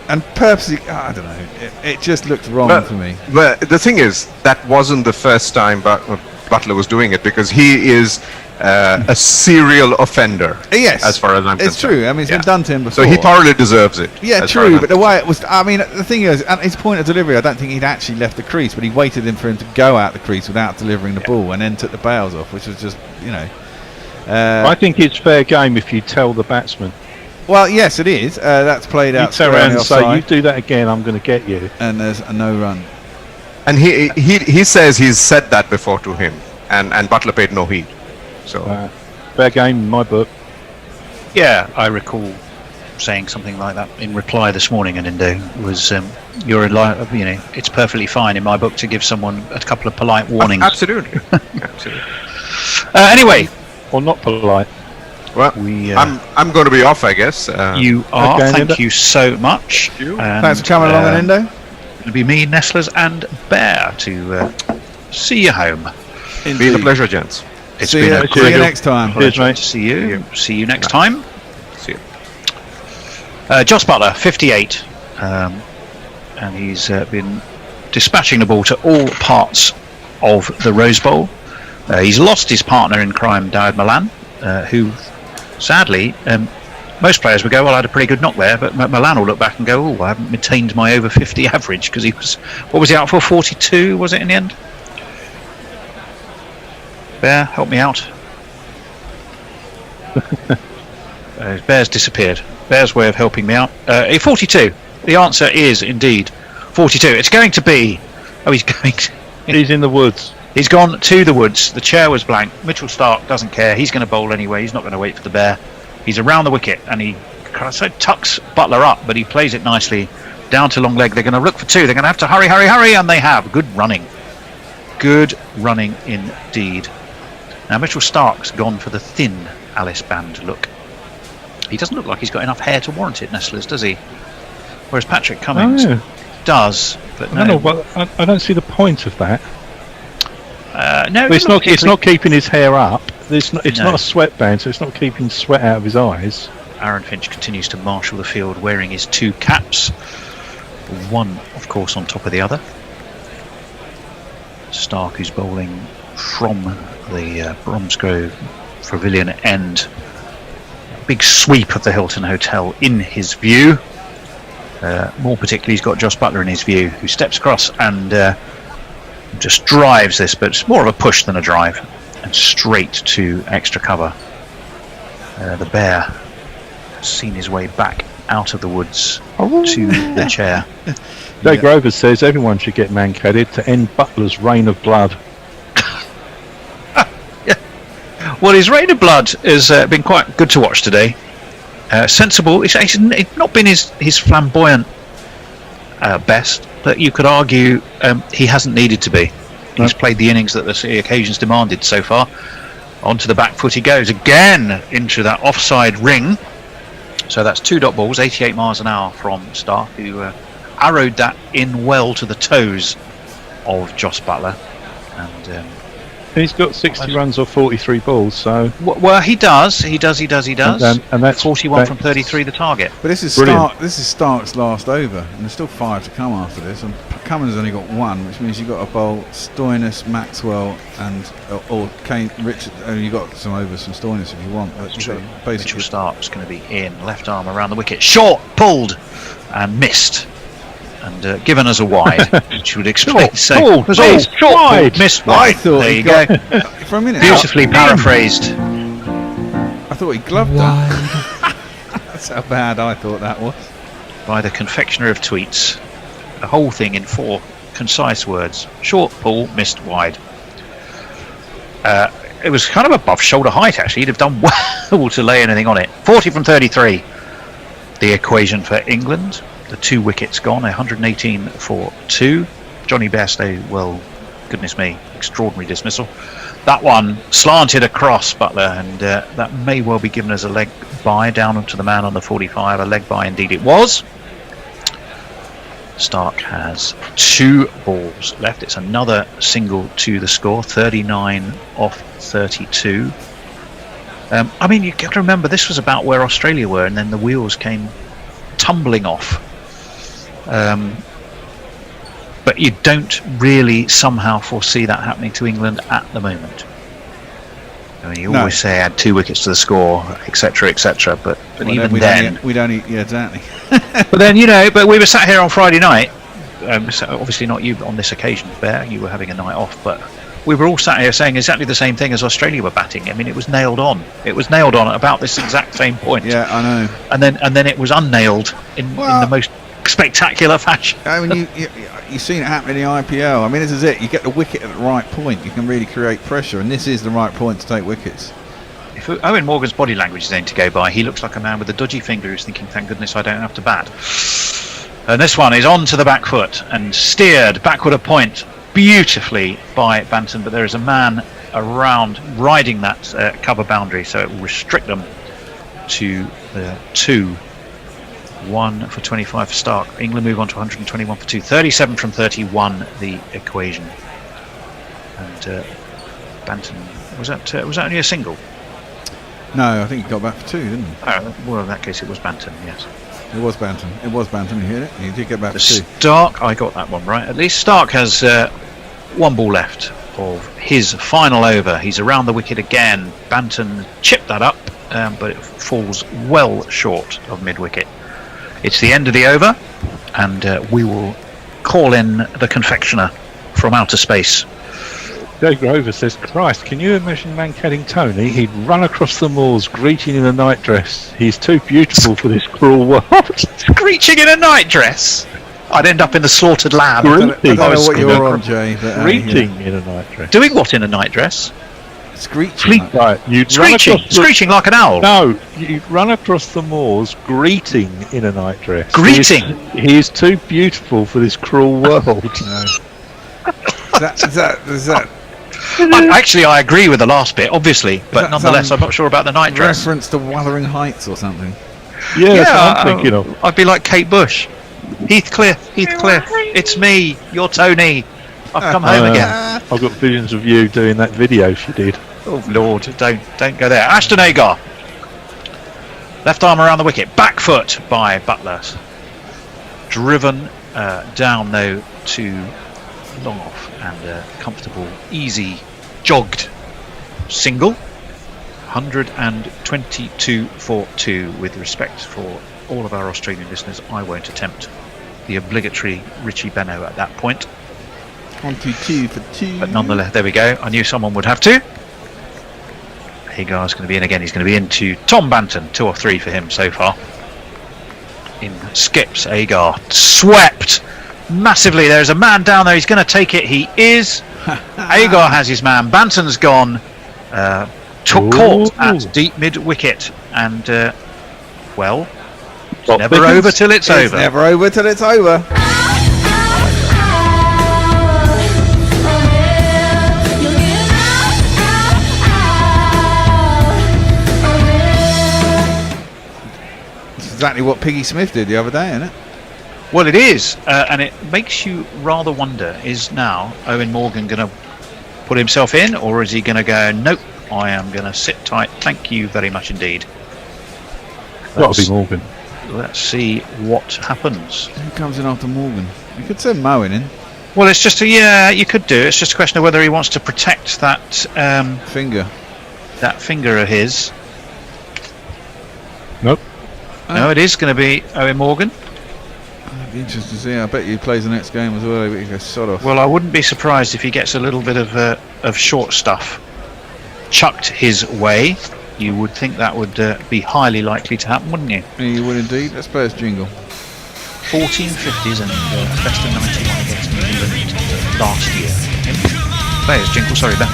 Speaker 4: and purposely, I don't know, it just looked wrong for me.
Speaker 9: But the thing is, that wasn't the first time Butler was doing it, because he is a serial offender.
Speaker 4: Yes,
Speaker 9: as far as I'm concerned.
Speaker 4: It's true. I mean, it's been done to him before.
Speaker 9: So he thoroughly deserves it.
Speaker 4: Yeah, true. But the way it was, I mean, the thing is, at his point of delivery, I don't think he'd actually left the crease, but he waited for him to go out the crease without delivering the ball, and then took the bails off, which was just, you know.
Speaker 3: I think it's fair game if you tell the batsman.
Speaker 4: Well, yes, it is. That's played out.
Speaker 3: You turn around and say, "You do that again, I'm going to get you."
Speaker 4: And there's a no run.
Speaker 9: And he says he's said that before to him, and Butler paid no heed. So
Speaker 3: fair game in my book.
Speaker 2: Yeah, I recall saying something like that in reply this morning, and Indo was, it's perfectly fine in my book to give someone a couple of polite warnings.
Speaker 9: Absolutely. Absolutely.
Speaker 2: Anyway,
Speaker 3: or not polite.
Speaker 9: Well, I'm going to be off, I guess.
Speaker 2: You are. Okay, thank you so much.
Speaker 4: Thanks for coming along, Indo.
Speaker 2: It'll be me, Nestlers, and Bear to see you home.
Speaker 9: It's been a pleasure, gents.
Speaker 2: It's
Speaker 4: see
Speaker 2: been
Speaker 4: you,
Speaker 2: a
Speaker 4: see you next time.
Speaker 2: Pleasure to see you. See you next time.
Speaker 9: See you.
Speaker 2: Joss Butler, 58, and he's been dispatching the ball to all parts of the Rose Bowl. He's lost his partner in crime, Dawid Malan, who, sadly, most players would go, well, I had a pretty good knock there, but Malan will look back and go, oh, I haven't maintained my over 50 average, because he was, what was he out for, 42, was it in the end? Bear, help me out. Bear's disappeared. Bear's way of helping me out. 42. The answer is indeed 42. It's going to be... Oh, he's going to...
Speaker 3: He's in the woods.
Speaker 2: He's gone to the woods. The chair was blank. Mitchell Starc doesn't care. He's going to bowl anyway. He's not going to wait for the Bear. He's around the wicket, and he kind of tucks Butler up, but he plays it nicely down to long leg. They're going to look for 2. They're going to have to hurry, and they have. Good running. Good running indeed. Now Mitchell Starc's gone for the thin Alice Band look. He doesn't look like he's got enough hair to warrant it, Nestlers, does he? Whereas Patrick Cummins does, but no.
Speaker 3: I don't see the point of that.
Speaker 2: No,
Speaker 3: It's not keeping his hair up. It's not a sweatband, so it's not keeping sweat out of his eyes.
Speaker 2: Aaron Finch continues to marshal the field wearing his 2 caps. One, of course, on top of the other. Stark, who's bowling from the Bromsgrove Pavilion end. Big sweep of the Hilton Hotel in his view. More particularly, he's got Joss Butler in his view, who steps across and just drives this, but it's more of a push than a drive, and straight to extra cover. The bear has seen his way back out of the woods to the chair.
Speaker 3: Jay Grover says everyone should get man-cadded to end Butler's reign of blood.
Speaker 2: Well, his reign of blood has been quite good to watch today. Sensible. It's not been his flamboyant best, but you could argue he hasn't needed to be. He's played the innings that the occasions demanded so far. Onto the back foot he goes again into that offside ring. So that's 2 dot balls, 88 miles an hour from Stark, who arrowed that in well to the toes of Joss Butler. And
Speaker 3: he's got 60 runs or 43 balls, so...
Speaker 2: Well, he does. And
Speaker 3: that's
Speaker 2: 41 from 33 the target.
Speaker 4: But this is Stark's last over, and there's still 5 to come after this, and Cummins only got 1, which means you've got to bowl Stoinis, Maxwell, and or Kane, Richard. You've got some overs from Stoinis if you want. But
Speaker 2: True. Mitchell Stark's going to be in, left arm around the wicket, short, pulled, and missed. And given us a wide, which would explain. Short, wide, missed wide.
Speaker 4: I thought
Speaker 2: there you go.
Speaker 4: For a minute,
Speaker 2: beautifully paraphrased.
Speaker 4: I thought he gloved that. That's how bad I thought that was.
Speaker 2: By the confectioner of tweets, the whole thing in 4 concise words: short, pull, missed wide. It was kind of above shoulder height. Actually, he'd have done well to lay anything on it. 40 from 33. The equation for England. The 2 wickets gone, 118 for 2. Johnny Bairstow, well, goodness me, extraordinary dismissal. That one slanted across Butler, and that may well be given as a leg bye down onto the man on the 45. A leg bye indeed it was. Stark has 2 balls left. It's another single to the score, 39 off 32. I mean, you've got to remember this was about where Australia were, and then the wheels came tumbling off. But you don't really somehow foresee that happening to England at the moment. I mean, you always say add 2 wickets to the score, etc., but even then
Speaker 4: we don't eat. Yeah, exactly.
Speaker 2: But then but we were sat here on Friday night. So obviously not you on this occasion, Bear. You were having a night off, but we were all sat here saying exactly the same thing as Australia were batting. I mean, it was nailed on. It was nailed on at about this exact same point.
Speaker 4: Yeah, I know.
Speaker 2: And then it was unnailed in the most spectacular fashion.
Speaker 4: I mean, you've seen it happen in the IPL. I mean, this is it. You get the wicket at the right point, you can really create pressure, and this is the right point to take wickets.
Speaker 2: If Owen Morgan's body language is anything to go by, he looks like a man with a dodgy finger who's thinking, thank goodness I don't have to bat. And this one is on to the back foot and steered backward a point beautifully by Banton, but there is a man around riding that cover boundary, so it will restrict them to 2. 1 for 25 for Stark. England move on to 121 for 2. 37 from 31 the equation. And Banton, was that only a single?
Speaker 4: No, I think he got back for 2, didn't he?
Speaker 2: Oh, well, in that case it was Banton, yes.
Speaker 4: It was Banton, you heard it? He did get back for 2.
Speaker 2: Stark, I got that one right. At least Stark has 1 ball left of his final over. He's around the wicket again. Banton chipped that up, but it falls well short of mid-wicket. It's the end of the over, and we will call in the confectioner from outer space.
Speaker 3: Joe Grover says, Christ, can you imagine man-cadding Tony? He'd run across the moors greeting in a nightdress. He's too beautiful for this cruel world.
Speaker 2: Screeching in a nightdress? I'd end up in the slaughtered lamb.
Speaker 4: I don't know what you're on, Jay.
Speaker 3: Greeting in a nightdress.
Speaker 2: Doing what in a nightdress?
Speaker 4: Screeching.
Speaker 3: Right,
Speaker 2: screeching like an owl.
Speaker 3: No, you'd run across the moors greeting in a nightdress.
Speaker 2: Greeting?
Speaker 3: He is too beautiful for this cruel world.
Speaker 4: No. Is that
Speaker 2: Actually, I agree with the last bit, obviously, but nonetheless, I'm not sure about the nightdress.
Speaker 4: Reference to Wuthering Heights or something?
Speaker 3: Yeah, that's what I'm thinking of.
Speaker 2: I'd be like Kate Bush. Heathcliff, it's me, you're Tony. I've come home again.
Speaker 3: I've got visions of you doing that video she did.
Speaker 2: Oh Lord, don't go there. Ashton Agar. Left arm around the wicket. Back foot by Butler. Driven down though to long off and comfortable, easy, jogged single. 122 for 2. With respect for all of our Australian listeners, I won't attempt the obligatory Richie Benno at that point.
Speaker 4: 122 for 2.
Speaker 2: But nonetheless, there we go. I knew someone would have to. Hagar's going to be in again. He's going to be into Tom Banton. 2 or 3 for him so far. In skips Agar. Swept massively. There's a man down there. He's going to take it. He is. Agar has his man. Banton's gone. Caught at deep mid wicket. And, well, it's never over till it's over.
Speaker 4: It's never over till it's over. Exactly what Piggy Smith did the other day, isn't it?
Speaker 2: Well, it is, and it makes you rather wonder, is now Owen Morgan going to put himself in, or is he going to go, nope, I am going to sit tight, thank you very much indeed.
Speaker 3: That'll be Morgan.
Speaker 2: Let's see what happens.
Speaker 4: Who comes in after Morgan? You could send Moen in.
Speaker 2: Well, it's just you could do. It's just a question of whether he wants to protect that
Speaker 4: finger.
Speaker 2: That finger of his.
Speaker 3: Nope.
Speaker 2: No, it is going to be Owen Morgan.
Speaker 4: I'd be interested to see. I bet he plays the next game as well. But he goes sod off.
Speaker 2: Well, I wouldn't be surprised if he gets a little bit of short stuff chucked his way. You would think that would be highly likely to happen, wouldn't you?
Speaker 4: Yeah, you would indeed. Let's play his jingle.
Speaker 2: 1450s and best of 91 against New Zealand last year. Play his jingle. Sorry, Ben.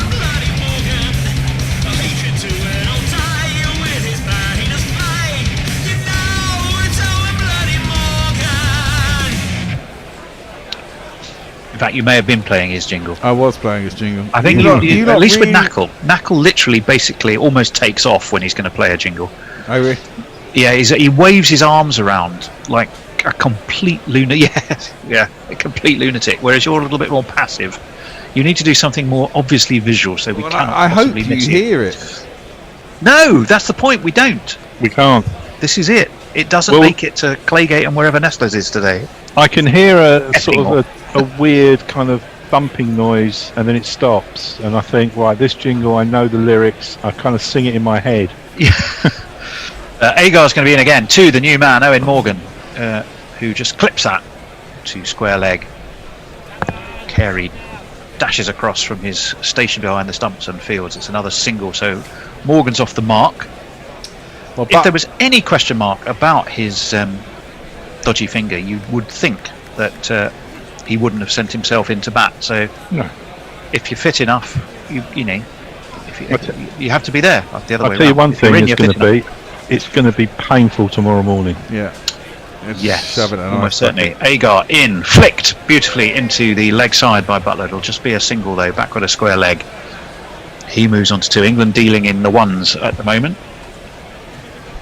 Speaker 2: In fact, you may have been playing his jingle.
Speaker 4: I was playing his jingle.
Speaker 2: I think you at least really... with Knackle literally basically almost takes off when he's going to play a jingle.
Speaker 4: Oh really?
Speaker 2: Yeah, he waves his arms around like a complete lunatic. Yeah, a complete lunatic. Whereas you're a little bit more passive. You need to do something more obviously visual, so we cannot
Speaker 4: I hope
Speaker 2: possibly
Speaker 4: you
Speaker 2: miss
Speaker 4: hear it.
Speaker 2: No, that's the point. We don't.
Speaker 3: We can't.
Speaker 2: This is it. It doesn't make it to Claygate and wherever Nestle's is today.
Speaker 3: I can hear a sort of a weird kind of bumping noise, and then it stops. And I think, right, this jingle, I know the lyrics. I kind of sing it in my head.
Speaker 2: Yeah. Agar's going to be in again. To the new man, Owen Morgan, who just clips that to square leg. Carey dashes across from his station behind the stumps and fields. It's another single, so Morgan's off the mark. Well, if there was any question mark about his dodgy finger, you would think that he wouldn't have sent himself into bat. So
Speaker 3: no.
Speaker 2: If you're fit enough, you know, you have to be there. The other way
Speaker 3: I'll tell you one thing
Speaker 2: it's
Speaker 3: going to be painful tomorrow morning.
Speaker 4: Yeah.
Speaker 2: Yes, almost certainly. Agar in, flicked beautifully into the leg side by Butler. It'll just be a single though, back with a square leg. He moves on to 2. England dealing in the ones at the moment.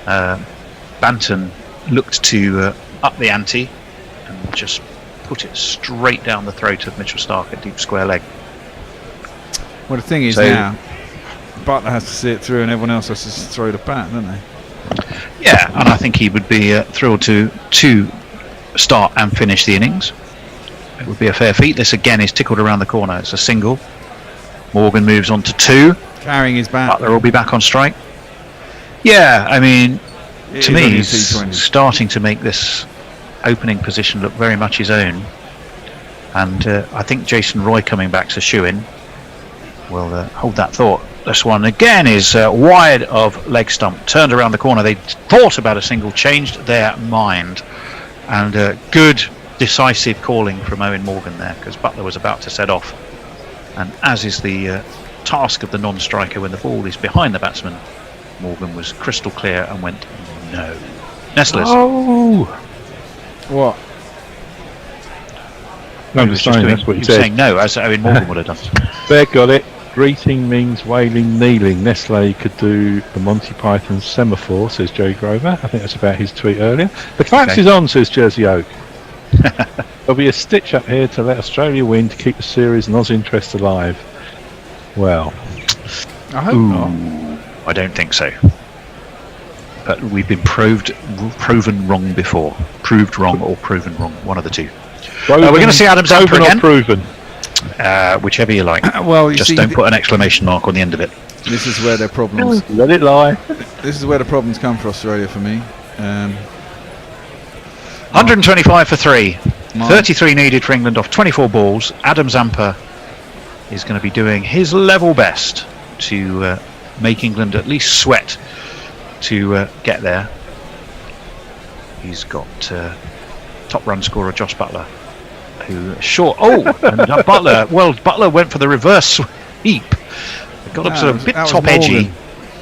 Speaker 2: Banton looked to up the ante and just put it straight down the throat of Mitchell Stark at deep square leg.
Speaker 4: Well, the thing is now, Butler has to see it through and everyone else has to throw the bat, don't they?
Speaker 2: Yeah, and I think he would be thrilled to start and finish the innings. It would be a fair feat. This again is tickled around the corner. It's a single. Morgan moves on to 2.
Speaker 4: Carrying his bat.
Speaker 2: Butler will be back on strike. Yeah, I mean, to me, he's starting to make this opening position look very much his own. And I think Jason Roy coming back to shoe-in will hold that thought. This one again is wide of leg stump, turned around the corner. They thought about a single, changed their mind, and good decisive calling from Owen Morgan there, because Butler was about to set off, and as is the task of the non-striker when the ball is behind the batsman, Morgan was crystal clear and went no. Nestlers.
Speaker 3: Oh,
Speaker 4: what?
Speaker 3: No, I'm just saying that's what he said.
Speaker 2: Saying no, as Owen Morgan would have done.
Speaker 3: There, got it. Greeting means wailing, kneeling. Nestle could do the Monty Python semaphore, says Joe Grover. I think that's about his tweet earlier. The collapse is on, says Jersey Oak. There'll be a stitch up here to let Australia win to keep the series and Oz interest alive. Well,
Speaker 4: I hope not.
Speaker 2: I don't think so. But we've been proven wrong before. Proved wrong or proven wrong. One of the two. We're going to see Adam Zampa again.
Speaker 3: Proven.
Speaker 2: Whichever you like.
Speaker 4: Well, you
Speaker 2: just
Speaker 4: see,
Speaker 2: don't put an exclamation mark on the end of it.
Speaker 4: This is where their problems.
Speaker 3: Let it lie.
Speaker 4: This is where the problems come for Australia for me.
Speaker 2: 125 for 3. 33 needed for England off 24 balls. Adam Zampa is going to be doing his level best to make England at least sweat to get there. He's got top run scorer Josh Buttler, who short. Oh, and Buttler. Well, Buttler went for the reverse sweep. It got up sort of a bit top edgy,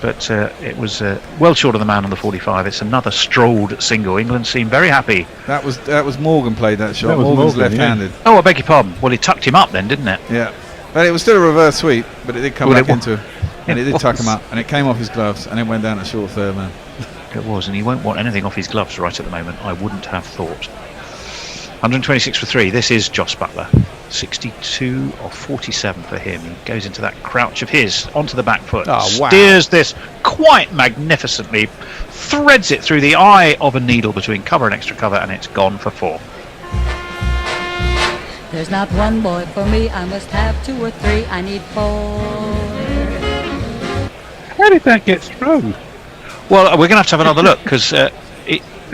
Speaker 2: but it was well short of the man on the 45. It's another strolled single. England seemed very happy.
Speaker 4: That was Morgan played that shot.
Speaker 3: That was
Speaker 4: Morgan's
Speaker 3: Morgan,
Speaker 4: left-handed.
Speaker 2: Yeah. Oh, I beg your pardon. Well, he tucked him up then, didn't it?
Speaker 4: Yeah, but it was still a reverse sweep, but it did come back into, and it did tuck him up, and it came off his gloves, and it went down a short third man.
Speaker 2: It was, and he won't want anything off his gloves right at the moment. I wouldn't have thought. 126 for 3. This is Josh Buttler. 62 or 47 for him. He goes into that crouch of his onto the back foot.
Speaker 4: Oh, wow.
Speaker 2: Steers this quite magnificently. Threads it through the eye of a needle between cover and extra cover, and it's gone for 4.
Speaker 8: There's not one boy for me, I must have 2 or 3, I need 4.
Speaker 3: How did that get through?
Speaker 2: Well, we're going to have another look, because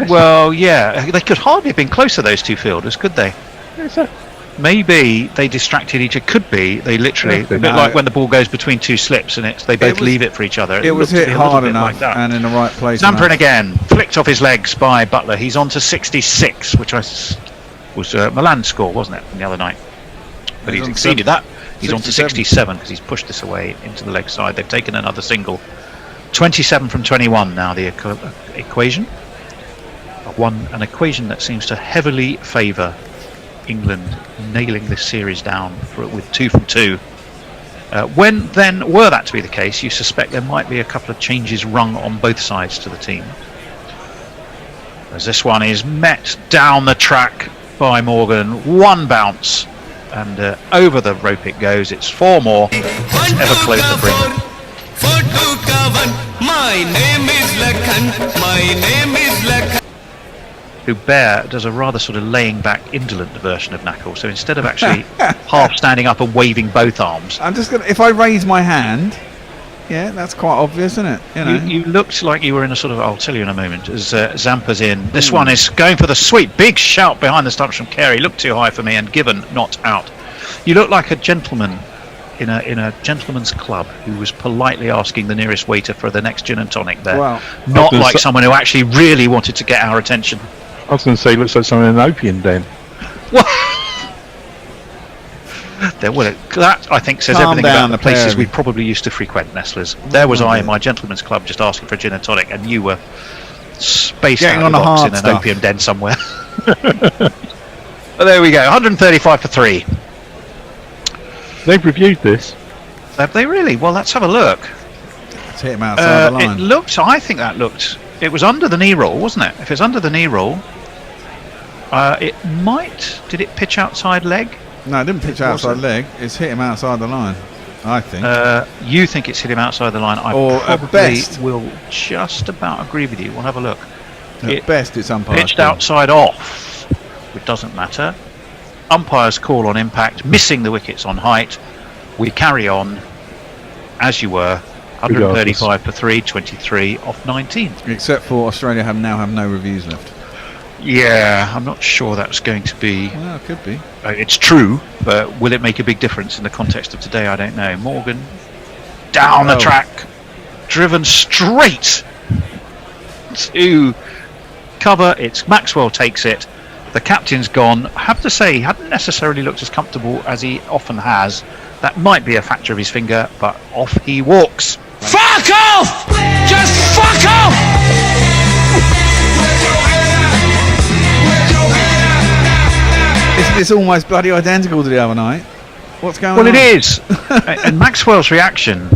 Speaker 2: well, yeah, they could hardly have been closer, those two fielders, could they? Maybe they distracted each other. Could be they literally, a bit like when the ball goes between two slips and they both leave it for each other.
Speaker 4: It was hit hard enough and in the right place.
Speaker 2: Zampa in again, flicked off his legs by Buttler. He's on to 66, which was Milan's score, wasn't it, from the other night? But he's exceeded that. He's on to 67 because he's pushed this away into the leg side. They've taken another single. 27 from 21 now, the equation. An equation that seems to heavily favour England nailing this series down with 2 from 2. When then were that to be the case, you suspect there might be a couple of changes rung on both sides to the team. As this one is met down the track by Morgan, one bounce and over the rope it goes. It's 4 more. It's ever closer for England.
Speaker 7: My name is Lakhan. My name is Lakhan.
Speaker 2: Hubert does a rather sort of laying back, indolent version of Knackle. So instead of actually half standing up and waving both arms,
Speaker 4: I'm just gonna. If I raise my hand, yeah, that's quite obvious, isn't it? You know,
Speaker 2: you looked like you were in a sort of. I'll tell you in a moment. As Zampa's in, this one is going for the sweep. Big shout behind the stumps from Carey. Looked too high for me, and given not out. You look like a gentleman in a gentleman's club who was politely asking the nearest waiter for the next gin and tonic there.
Speaker 4: Wow.
Speaker 2: Not like someone who actually really wanted to get our attention.
Speaker 3: I was going to say, looks like someone in an opium den.
Speaker 2: Well, that I think says everything about the places we probably used to frequent, Nestlers. There was I in my gentleman's club just asking for a gin and tonic, and you were spaced out of the box in an opium den somewhere. But there we go, 135 for 3.
Speaker 3: They've reviewed this.
Speaker 2: Have they really? Well, let's have a look.
Speaker 4: Let's hit him outside the line.
Speaker 2: I think that looked. It was under the knee roll, wasn't it? If it's under the knee roll, it might. Did it pitch outside leg?
Speaker 4: No, it didn't pitch outside leg. It's hit him outside the line, I think.
Speaker 2: You think it's hit him outside the line? I probably will just about agree with you. We'll have a look.
Speaker 4: At best, it's umpire.
Speaker 2: Pitched outside off. It doesn't matter. Umpire's call on impact, missing the wickets on height. We carry on as you were. 135 for 3, 23 off 19.
Speaker 4: Except for Australia now have no reviews left.
Speaker 2: Yeah, I'm not sure that's going to be.
Speaker 4: Well, it could be.
Speaker 2: It's true, but will it make a big difference in the context of today? I don't know. Morgan down the track, driven straight to cover. It's Maxwell takes it. The captain's gone. I have to say, he hadn't necessarily looked as comfortable as he often has. That might be a factor of his finger, but off he walks.
Speaker 7: Fuck off! Just fuck off!
Speaker 4: It's almost bloody identical to the other night. What's going on?
Speaker 2: Well, it is. And Maxwell's reaction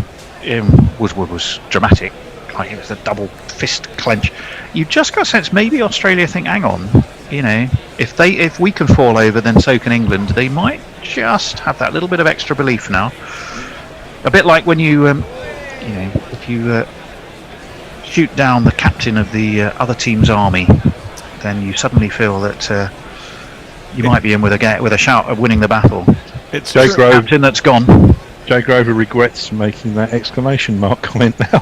Speaker 2: was dramatic. Like it was a double fist clench. You just got a sense maybe Australia think, hang on, you know, if we can fall over, then so can England. They might just have that little bit of extra belief now. A bit like when you know, if you shoot down the captain of the other team's army, then you suddenly feel that you might be in with a shout of winning the battle.
Speaker 3: It's Joe Grove,
Speaker 2: captain that's gone.
Speaker 3: Joe Grover regrets making that exclamation mark comment now.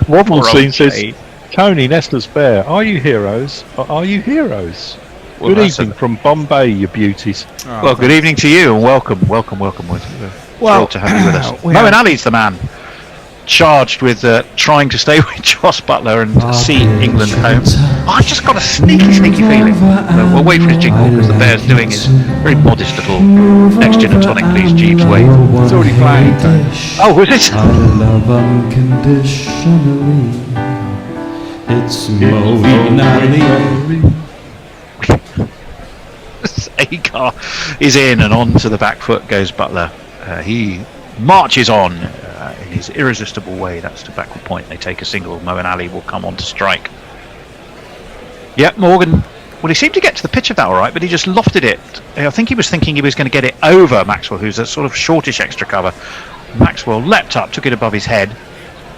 Speaker 3: Wobblesean says, Tony, Nestler's Bear, are you heroes? Or are you heroes?
Speaker 2: Well,
Speaker 3: good evening from Bombay, you beauties.
Speaker 2: Oh, well, good evening to you and welcome. We're thrilled to have you with us. Moeen Ali's the man charged with trying to stay with Jos Buttler and see England home. I've just got a sneaky feeling. We'll wait for his jingle because the Bear's doing his very modest little next gin and tonic, please, Jeeves. Wait.
Speaker 4: It's already playing.
Speaker 2: Oh, was it?
Speaker 11: I love unconditionally. It's Moeen Ali.
Speaker 2: Agar is in and on to the back foot goes Buttler. He marches on in his irresistible way. That's to backward point. They take a single. Moeen Ali will come on to strike. Yep, Morgan. Well, he seemed to get to the pitch of that all right, but he just lofted it. I think he was thinking he was going to get it over Maxwell, who's a sort of shortish extra cover. Maxwell leapt up, took it above his head.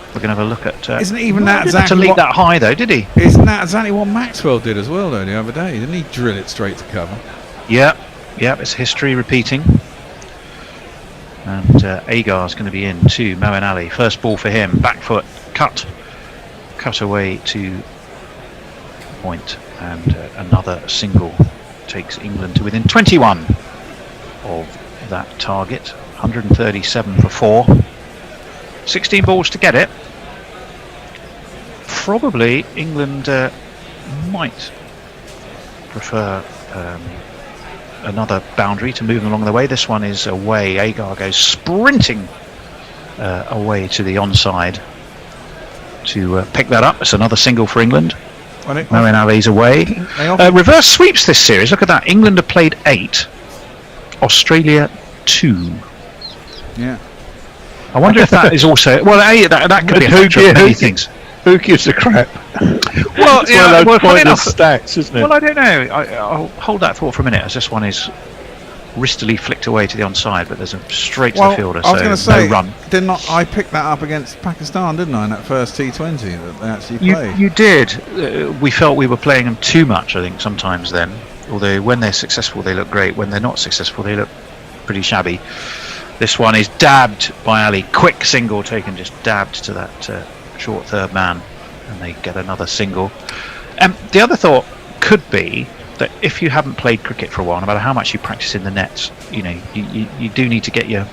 Speaker 2: We're going to have a look at.
Speaker 4: Isn't even that
Speaker 2: exactly to leap that high though? Did he?
Speaker 4: Isn't that exactly what Maxwell did as well though the other day? Didn't he drill it straight to cover?
Speaker 2: Yeah, it's history repeating. And Agar's going to be in to Moeen Ali. First ball for him. Back foot cut away to point, and another single takes England to within 21 of that target. 137 for 4. 16 balls to get it. Probably England might prefer another boundary to move along the way. This one is away. Agar goes sprinting away to the onside to pick that up. It's another single for England. Moeen Ali's away. Reverse sweeps this series. Look at that. England have played 8, Australia 2.
Speaker 4: Yeah.
Speaker 2: I wonder if that is also that could be a factor of many things.
Speaker 3: Who gives a crap?
Speaker 2: Well, yeah, funny enough,
Speaker 3: stats, isn't it?
Speaker 2: Well, I don't know. I'll hold that thought for a minute, as this one is wristily flicked away to the onside, but there's a straight to the fielder,
Speaker 4: I was going to say,
Speaker 2: no run.
Speaker 4: I picked that up against Pakistan, didn't I, in that first T20 that they actually played?
Speaker 2: You did. We felt we were playing them too much, I think, sometimes then. Although when they're successful, they look great. When they're not successful, they look pretty shabby. This one is dabbed by Ali. Quick single taken, just dabbed to that short third man, and they get another single. The other thought could be that if you haven't played cricket for a while, no matter how much you practice in the nets, you know, you do need to get your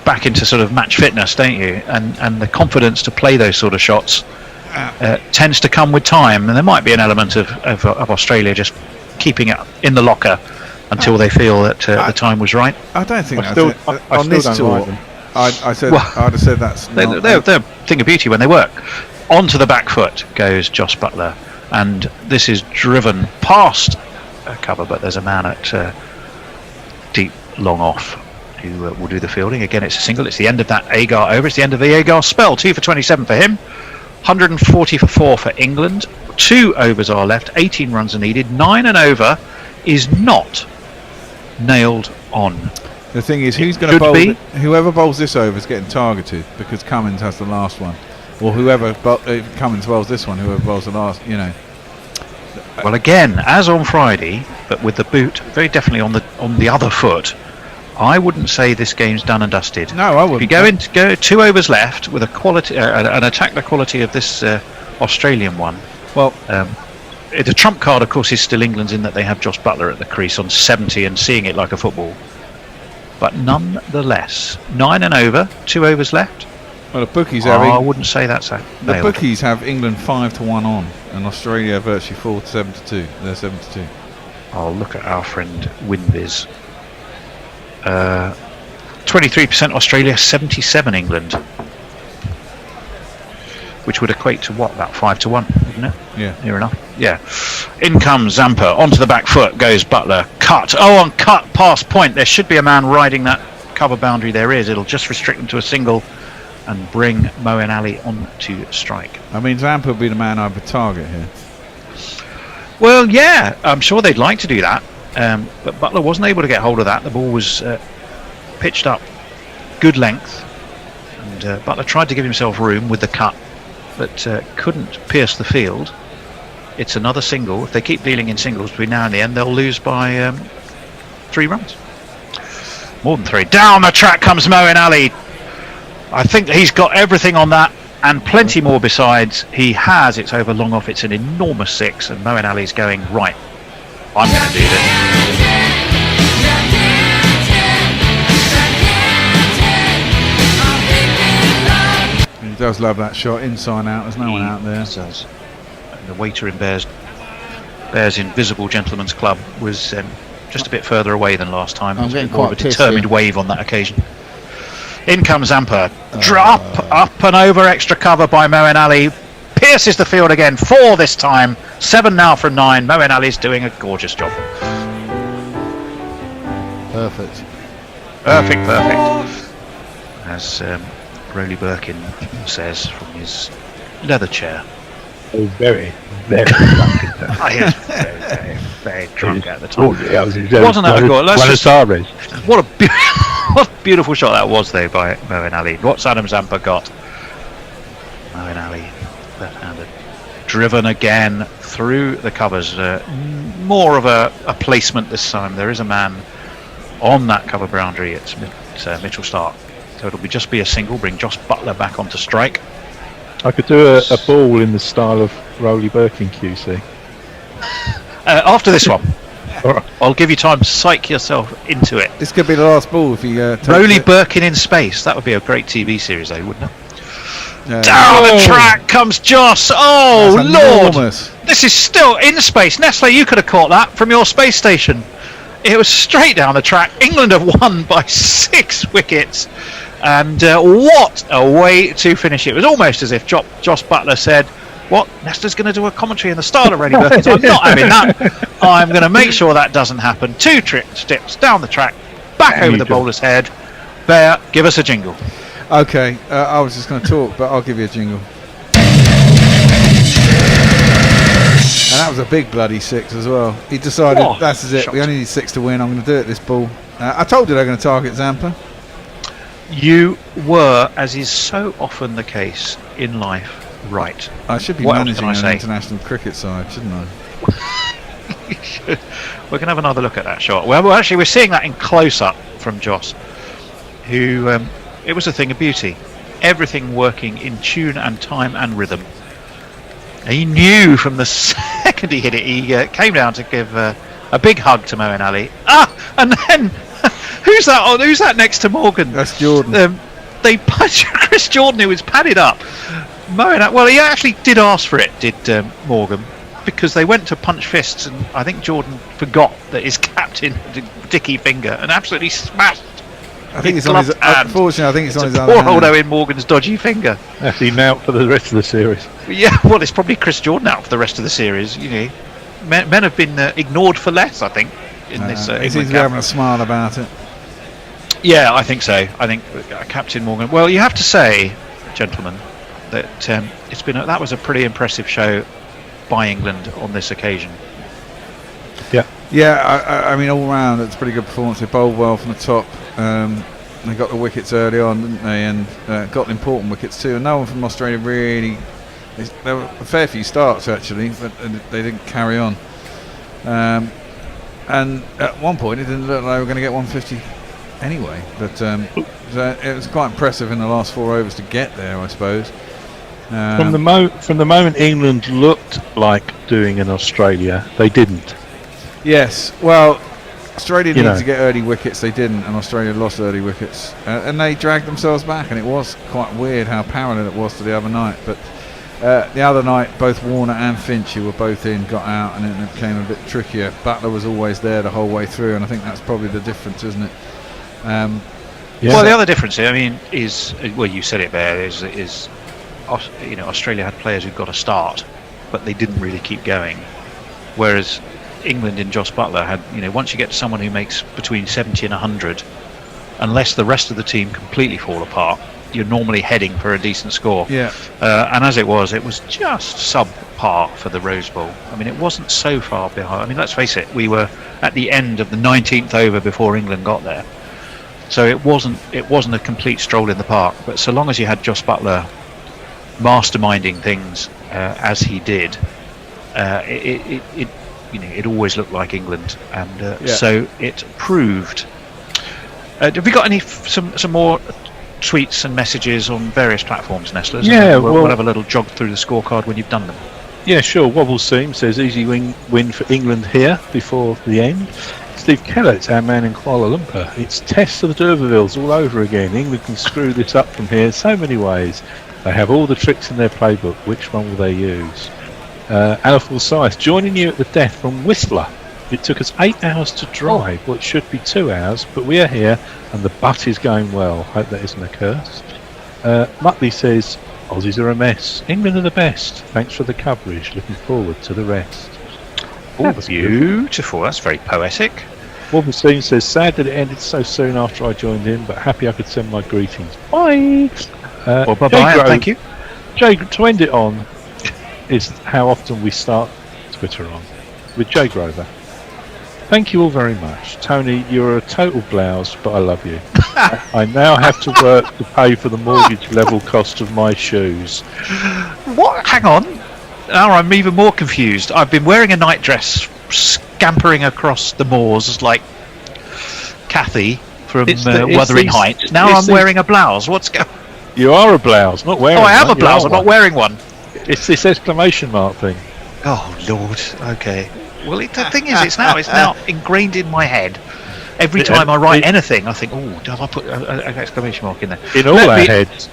Speaker 2: back into sort of match fitness, don't you? And the confidence to play those sort of shots tends to come with time, and there might be an element of Australia just keeping it in the locker until they feel that the time was right.
Speaker 4: I don't think
Speaker 3: I
Speaker 4: that's
Speaker 3: still
Speaker 4: on this
Speaker 3: don't
Speaker 4: tour.
Speaker 3: like them.
Speaker 4: I'd have said that's not.
Speaker 2: They're a thing of beauty when they work. Onto the back foot goes Jos Buttler, and this is driven past a cover, but there's a man at deep long off who will do the fielding. Again, it's a single. It's the end of that Agar over. It's the end of the Agar spell. 2 for 27 for him. 140 for 4 for England. 2 overs are left. 18 runs are needed. 9 and over is not nailed on.
Speaker 4: The thing is, who's going to bowl? Whoever bowls this over is getting targeted because Cummins has the last one, or whoever Cummins bowls this one, whoever bowls the last, you know.
Speaker 2: Well, again, as on Friday, but with the boot very definitely on the other foot, I wouldn't say this game's done and dusted.
Speaker 4: No, I wouldn't.
Speaker 2: If you go 2 overs left with a quality, and attack the quality of this Australian one.
Speaker 4: Well,
Speaker 2: the trump card, of course, is still England's in that they have Jos Buttler at the crease on 70 and seeing it like a football. But nonetheless, 9 and over, 2 overs left.
Speaker 4: Well, the bookies
Speaker 2: I wouldn't say that's a
Speaker 4: the bookies have England 5-1 on, and Australia virtually 4-7-2. They're 7-2.
Speaker 2: I'll look at our friend Winviz. 23% Australia, 77 England, which would equate to what, about 5-1, wouldn't it?
Speaker 4: Yeah,
Speaker 2: near enough. Yeah. In comes Zampa, onto the back foot goes Buttler. Cut. On cut past point. There should be a man riding that cover boundary. There is. It'll just restrict them to a single and bring Moeen Ali on to strike.
Speaker 4: I mean, Zampa would be the man I would target here.
Speaker 2: Well, yeah, I'm sure they'd like to do that, but Butler wasn't able to get hold of that. The ball was pitched up good length, and Butler tried to give himself room with the cut, but couldn't pierce the field. It's another single. If they keep dealing in singles between now and the end, they'll lose by 3 runs. More than 3. Down the track comes Moeen Ali. I think he's got everything on that and plenty more besides. He has. It's over long off. It's an enormous 6, and Moeen Ali's going, right, I'm going to do this.
Speaker 4: He does love that shot, inside out. There's no one out there.
Speaker 2: He does. And the waiter in Bears Invisible Gentlemen's Club was just a bit further away than last time.
Speaker 4: I'm getting
Speaker 2: more of a
Speaker 4: quite pissed
Speaker 2: determined
Speaker 4: here.
Speaker 2: wave on that occasion. In comes Zampa. Drop up and over extra cover by Moeen Ali. Pierces the field again. 4 this time. 7 now from 9. Moeen Ali's doing a gorgeous job.
Speaker 4: Perfect.
Speaker 2: Perfect. As Rowley Birkin says from his leather chair.
Speaker 3: Oh, very drunk.
Speaker 2: I was very drunk at the time.
Speaker 3: Wasn't
Speaker 2: that a goal? What a beautiful shot that was, though, by Moeen Ali. What's Adam Zampa got? Moeen Ali, left-handed, driven again through the covers. More of a placement this time. There is a man on that cover boundary. It's Mitchell Stark. So it'll just be a single. Bring Josh Butler back onto strike.
Speaker 3: I could do a ball in the style of Rowley Birkin, QC.
Speaker 2: After this one, I'll give you time to psych yourself into it.
Speaker 4: This could be the last ball if you
Speaker 2: Rowley Birkin in space. That would be a great TV series, though, wouldn't it?
Speaker 4: Down
Speaker 2: the track comes Joss. Oh,
Speaker 4: That's
Speaker 2: Lord.
Speaker 4: enormous.
Speaker 2: This is still in space. Nestle, you could have caught that from your space station. It was straight down the track. England have won by 6 wickets. And what a way to finish it. It was almost as if Joss Butler said, what, Nesta's going to do a commentary in the style of Rowley Birkin. I'm not having that. I'm going to make sure that doesn't happen. 2 steps down the track, back over the bowler's head. Bear, give us a jingle.
Speaker 4: Okay, I was just going to talk, but I'll give you a jingle. And that was a big bloody 6 as well. He decided, that's it, we only need 6 to win, I'm going to do it this ball. I told you they're going to target Zampa.
Speaker 2: You were, as is so often the case in life, right.
Speaker 4: I should be managing an international cricket side, shouldn't I?
Speaker 2: We're going to have another look at that shot. Well, actually, we're seeing that in close-up from Joss, who, it was a thing of beauty. Everything working in tune and time and rhythm. He knew from the second he hit it, he came down to give a big hug to Moeen Ali. And then... Who's that next to Morgan?
Speaker 4: That's Jordan.
Speaker 2: They punched Chris Jordan, who was padded up. Well, he actually did ask for it, did Morgan, because they went to punch fists, and I think Jordan forgot that his captain, Dickie Finger, and absolutely smashed.
Speaker 4: I think it's on his. Unfortunately, I think it's on his
Speaker 2: other hand. Poor old Owen Morgan's dodgy finger.
Speaker 3: Actually, now for the rest of the series.
Speaker 2: Yeah, well, it's probably Chris Jordan out for the rest of the series. You know, men have been ignored for less, I think. In this,
Speaker 4: he seems to be having a smile about it.
Speaker 2: Yeah, I think so. I think Captain Morgan. Well, you have to say, gentlemen, that that was a pretty impressive show by England on this occasion.
Speaker 4: Yeah, I mean, all round it's a pretty good performance. They bowled well from the top. They got the wickets early on, didn't they? And got the important wickets too. And no one from Australia really. There were a fair few starts actually, but they didn't carry on. And at one point, it didn't look like they were going to get 150 anyway. But it was quite impressive in the last 4 overs to get there, I suppose.
Speaker 3: From the moment England looked like doing in Australia, they didn't.
Speaker 4: Yes, well, Australia needed to get early wickets. They didn't, and Australia lost early wickets, and they dragged themselves back. And it was quite weird how parallel it was to the other night. But the other night, both Warner and Finch, who were both in, got out, and it became a bit trickier. Butler was always there the whole way through, and I think that's probably the difference, isn't it?
Speaker 2: Well, the other difference, I mean, is you said it there. Is Australia had players who got a start, but they didn't really keep going, whereas England in Joss Butler had, once you get to someone who makes between 70 and 100, unless the rest of the team completely fall apart, you're normally heading for a decent score.
Speaker 4: Yeah.
Speaker 2: And as it was just subpar for the Rose Bowl. I mean, it wasn't so far behind. I mean, let's face it, we were at the end of the 19th over before England got there. So it wasn't a complete stroll in the park. But so long as you had Joss Buttler masterminding things as he did, it always looked like England, and so it proved. Have we got some more tweets and messages on various platforms, Nestlers?
Speaker 3: Yeah,
Speaker 2: we'll have a little jog through the scorecard when you've done them.
Speaker 3: Yeah, sure. Wobbles Seam says easy win for England here before the end. Steve Kellett's our man in Kuala Lumpur. It's Test of the D'Urbervilles all over again. England can screw this up from here so many ways. They have all the tricks in their playbook. Which one will they use? Alfred Sice joining you at the death from Whistler. It took us 8 hours to drive. Well, it should be 2 hours, but we are here and the butt is going well. Hope that isn't a curse. Muttley says Aussies are a mess. England are the best. Thanks for the coverage. Looking forward to the rest.
Speaker 2: Oh, beautiful. That's very poetic.
Speaker 3: Wolfenstein says, sad that it ended so soon after I joined in, but happy I could send my greetings. Bye.
Speaker 2: Well, bye-bye. Thank you.
Speaker 3: Jay, to end it on is how often we start Twitter on with Jay Grover. Thank you all very much. Tony, you're a total blouse, but I love you. I now have to work to pay for the mortgage level cost of my shoes.
Speaker 2: What? Hang on. Now I'm even more confused. I've been wearing a night dress, scampering across the moors like Kathy from Wuthering Heights. Now I'm wearing a blouse. What's going?
Speaker 3: You are a blouse, not wearing.
Speaker 2: Oh, I am a blouse. I'm not wearing one.
Speaker 3: It's this exclamation mark thing.
Speaker 2: Oh Lord. Okay. Well, the thing is, it's now ingrained in my head. Every time I write anything, I think, oh, have I put an exclamation mark in there?
Speaker 3: In all our heads.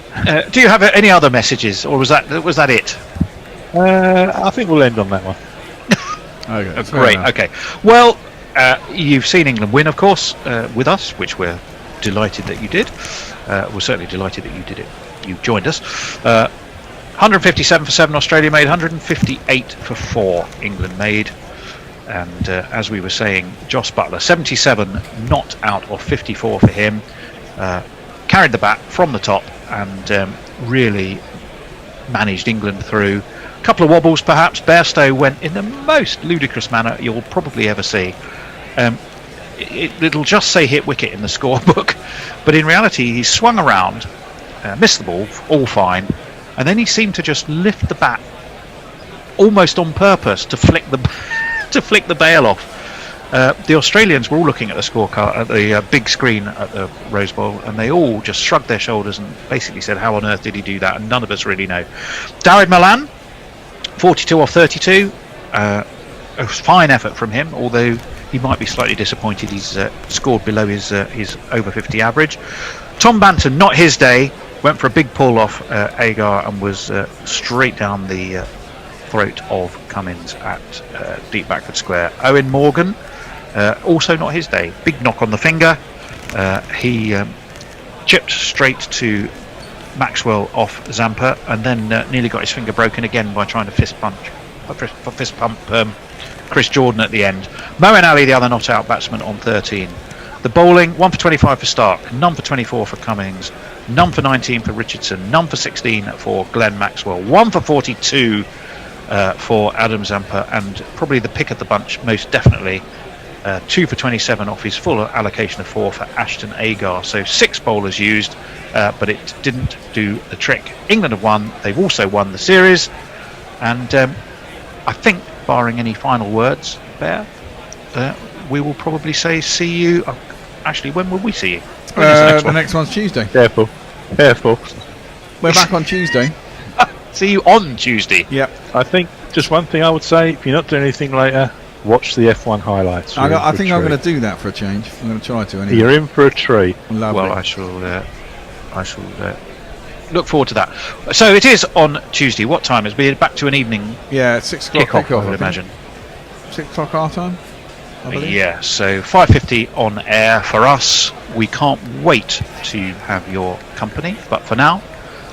Speaker 2: Do you have any other messages, or was that it?
Speaker 3: I think we'll end on that one.
Speaker 4: Okay,
Speaker 2: great. Okay. Well, you've seen England win, of course, with us, which we're delighted that you did. We're certainly delighted that you did it. You joined us. 157 for 7 Australia made, 158 for 4 England made. And as we were saying, Joss Buttler, 77 not out of 54 for him. Carried the bat from the top and really managed England through. A couple of wobbles perhaps. Bairstow went in the most ludicrous manner you'll probably ever see. It'll just say hit wicket in the scorebook, but in reality he swung around, missed the ball, all fine, and then he seemed to just lift the bat almost on purpose to flick the bail off. The Australians were all looking at the scorecard at the big screen at the Rose Bowl, and they all just shrugged their shoulders and basically said, how on earth did he do that? And none of us really know. Darid Malan, 42 off 32, a fine effort from him, although he might be slightly disappointed he's scored below his over 50 average. Tom Banton, not his day, went for a big pull off Agar and was straight down the throat of Cummins at deep backward square. Owen Morgan, also not his day, big knock on the finger. He chipped straight to Maxwell off Zampa and then nearly got his finger broken again by trying to fist pump Chris Jordan at the end. Moeen Ali, the other not out batsman, on 13. The bowling, 1 for 25 for Stark, none for 24 for Cummings, none for 19 for Richardson, none for 16 for Glenn Maxwell, 1 for 42 for Adam Zampa, and probably the pick of the bunch most definitely 2 for 27 off his full allocation of 4 for Ashton Agar. So 6 bowlers used, but it didn't do the trick. England have won. They've also won the series, and I think, barring any final words, Bear, we will probably say see you. Actually, when will we see you?
Speaker 4: The next one's Tuesday.
Speaker 3: Careful.
Speaker 4: We're back on Tuesday.
Speaker 2: See you on Tuesday.
Speaker 4: Yep.
Speaker 3: I think just one thing I would say: if you're not doing anything later, watch the F1 highlights.
Speaker 4: I think I'm going to do that for a change. I'm going to try to anyway.
Speaker 3: You're in for a treat.
Speaker 4: Lovely.
Speaker 2: Well, I shall look forward to that. So it is on Tuesday. What time is it? Back to an evening.
Speaker 4: Yeah, 6 o'clock
Speaker 2: kickoff, I would imagine.
Speaker 4: 6 o'clock our time.
Speaker 2: Yeah, so 5:50 on air for us. We can't wait to have your company. But for now,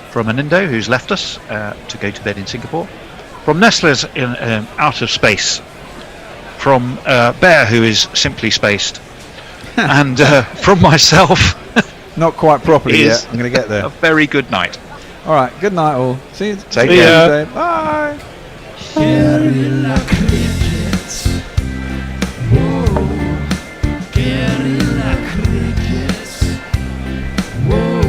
Speaker 2: from Anindo, who's left us to go to bed in Singapore, from Nestler's in out of space, from Bear, who is simply spaced, and from myself,
Speaker 4: Not quite properly
Speaker 2: Is
Speaker 4: yet. I'm going to get there.
Speaker 2: a very good night.
Speaker 4: All right. Good night, all. See you.
Speaker 2: Take
Speaker 4: see you
Speaker 2: care.
Speaker 4: Tuesday. Bye.
Speaker 1: Guerrilla crickets. Whoa. Guerrilla crickets. Whoa.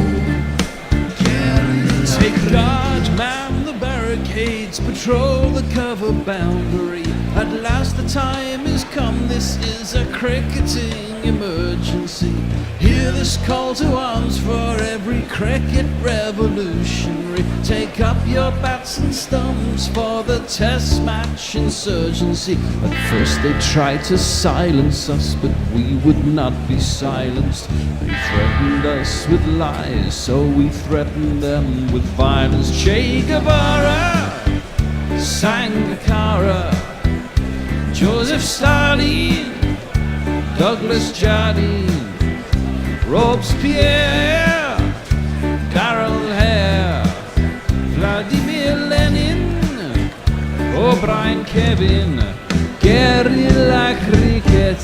Speaker 1: Guerrilla. Take guard, man the barricades, patrol the cover boundary. At last the time is come, this is a cricketing emergency. Hear this call to arms for every cricket revolutionary. Take up your bats and stumps for the test match insurgency. At first they tried to silence us, but we would not be silenced. They threatened us with lies, so we threatened them with violence. Che Guevara, Sangakkara, Joseph Stalin, Douglas Jardine, Robespierre, Carol Hare, Vladimir Lenin, O'Brien Kevin, guerrilla cricket.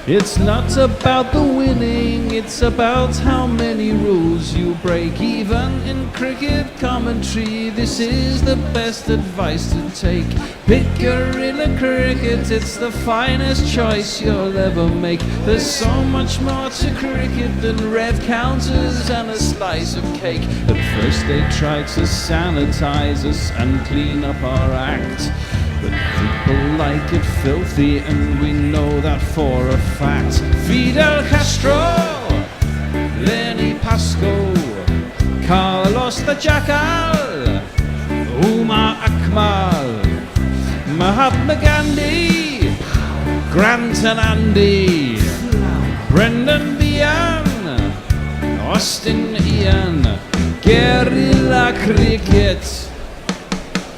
Speaker 1: It's not about the winning, it's about how many rules you break. Even in cricket commentary, this is the best advice to take. Pick guerrilla cricket, it's the finest choice you'll ever make. There's so much more to cricket than red counters and a slice of cake. At first they tried to sanitize us and clean up our act, but people like it filthy, and we know that for a fact. Fidel Castro, Lenny Pascoe, Carlos the Jackal, Umar Akmal, Mahatma Gandhi, Grant and Andy, Brendan Behan, Austin Ian, guerrilla cricket.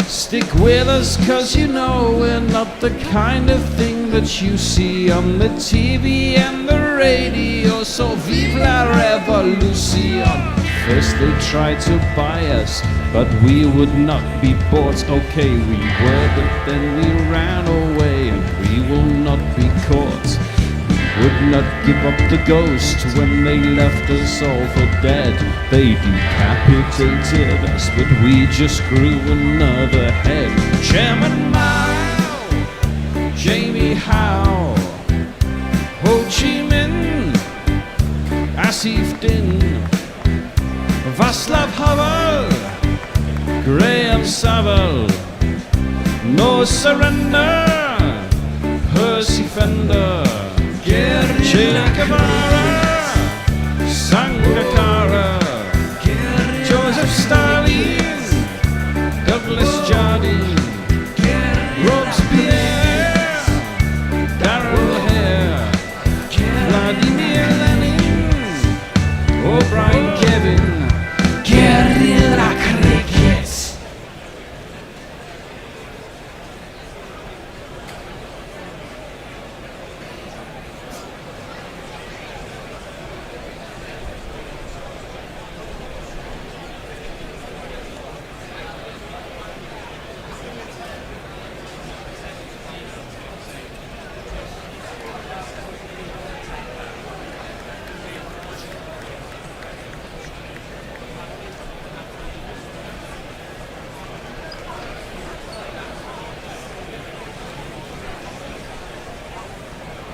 Speaker 1: Stick with us, cause you know we're not the kind of thing that you see on the TV and the radio. So vive la revolution. First they tried to buy us, but we would not be bought. Okay, we were, but then we ran away, and we will not be caught. Would not give up the ghost when they left us all for dead. They decapitated us, but we just grew another head. Chairman Mao, Jamie Howe, Ho Chi Minh, Asif Din, Václav Havel, Graham Saville, No Surrender, Percy Fender, Che Guevara, Sangakkara.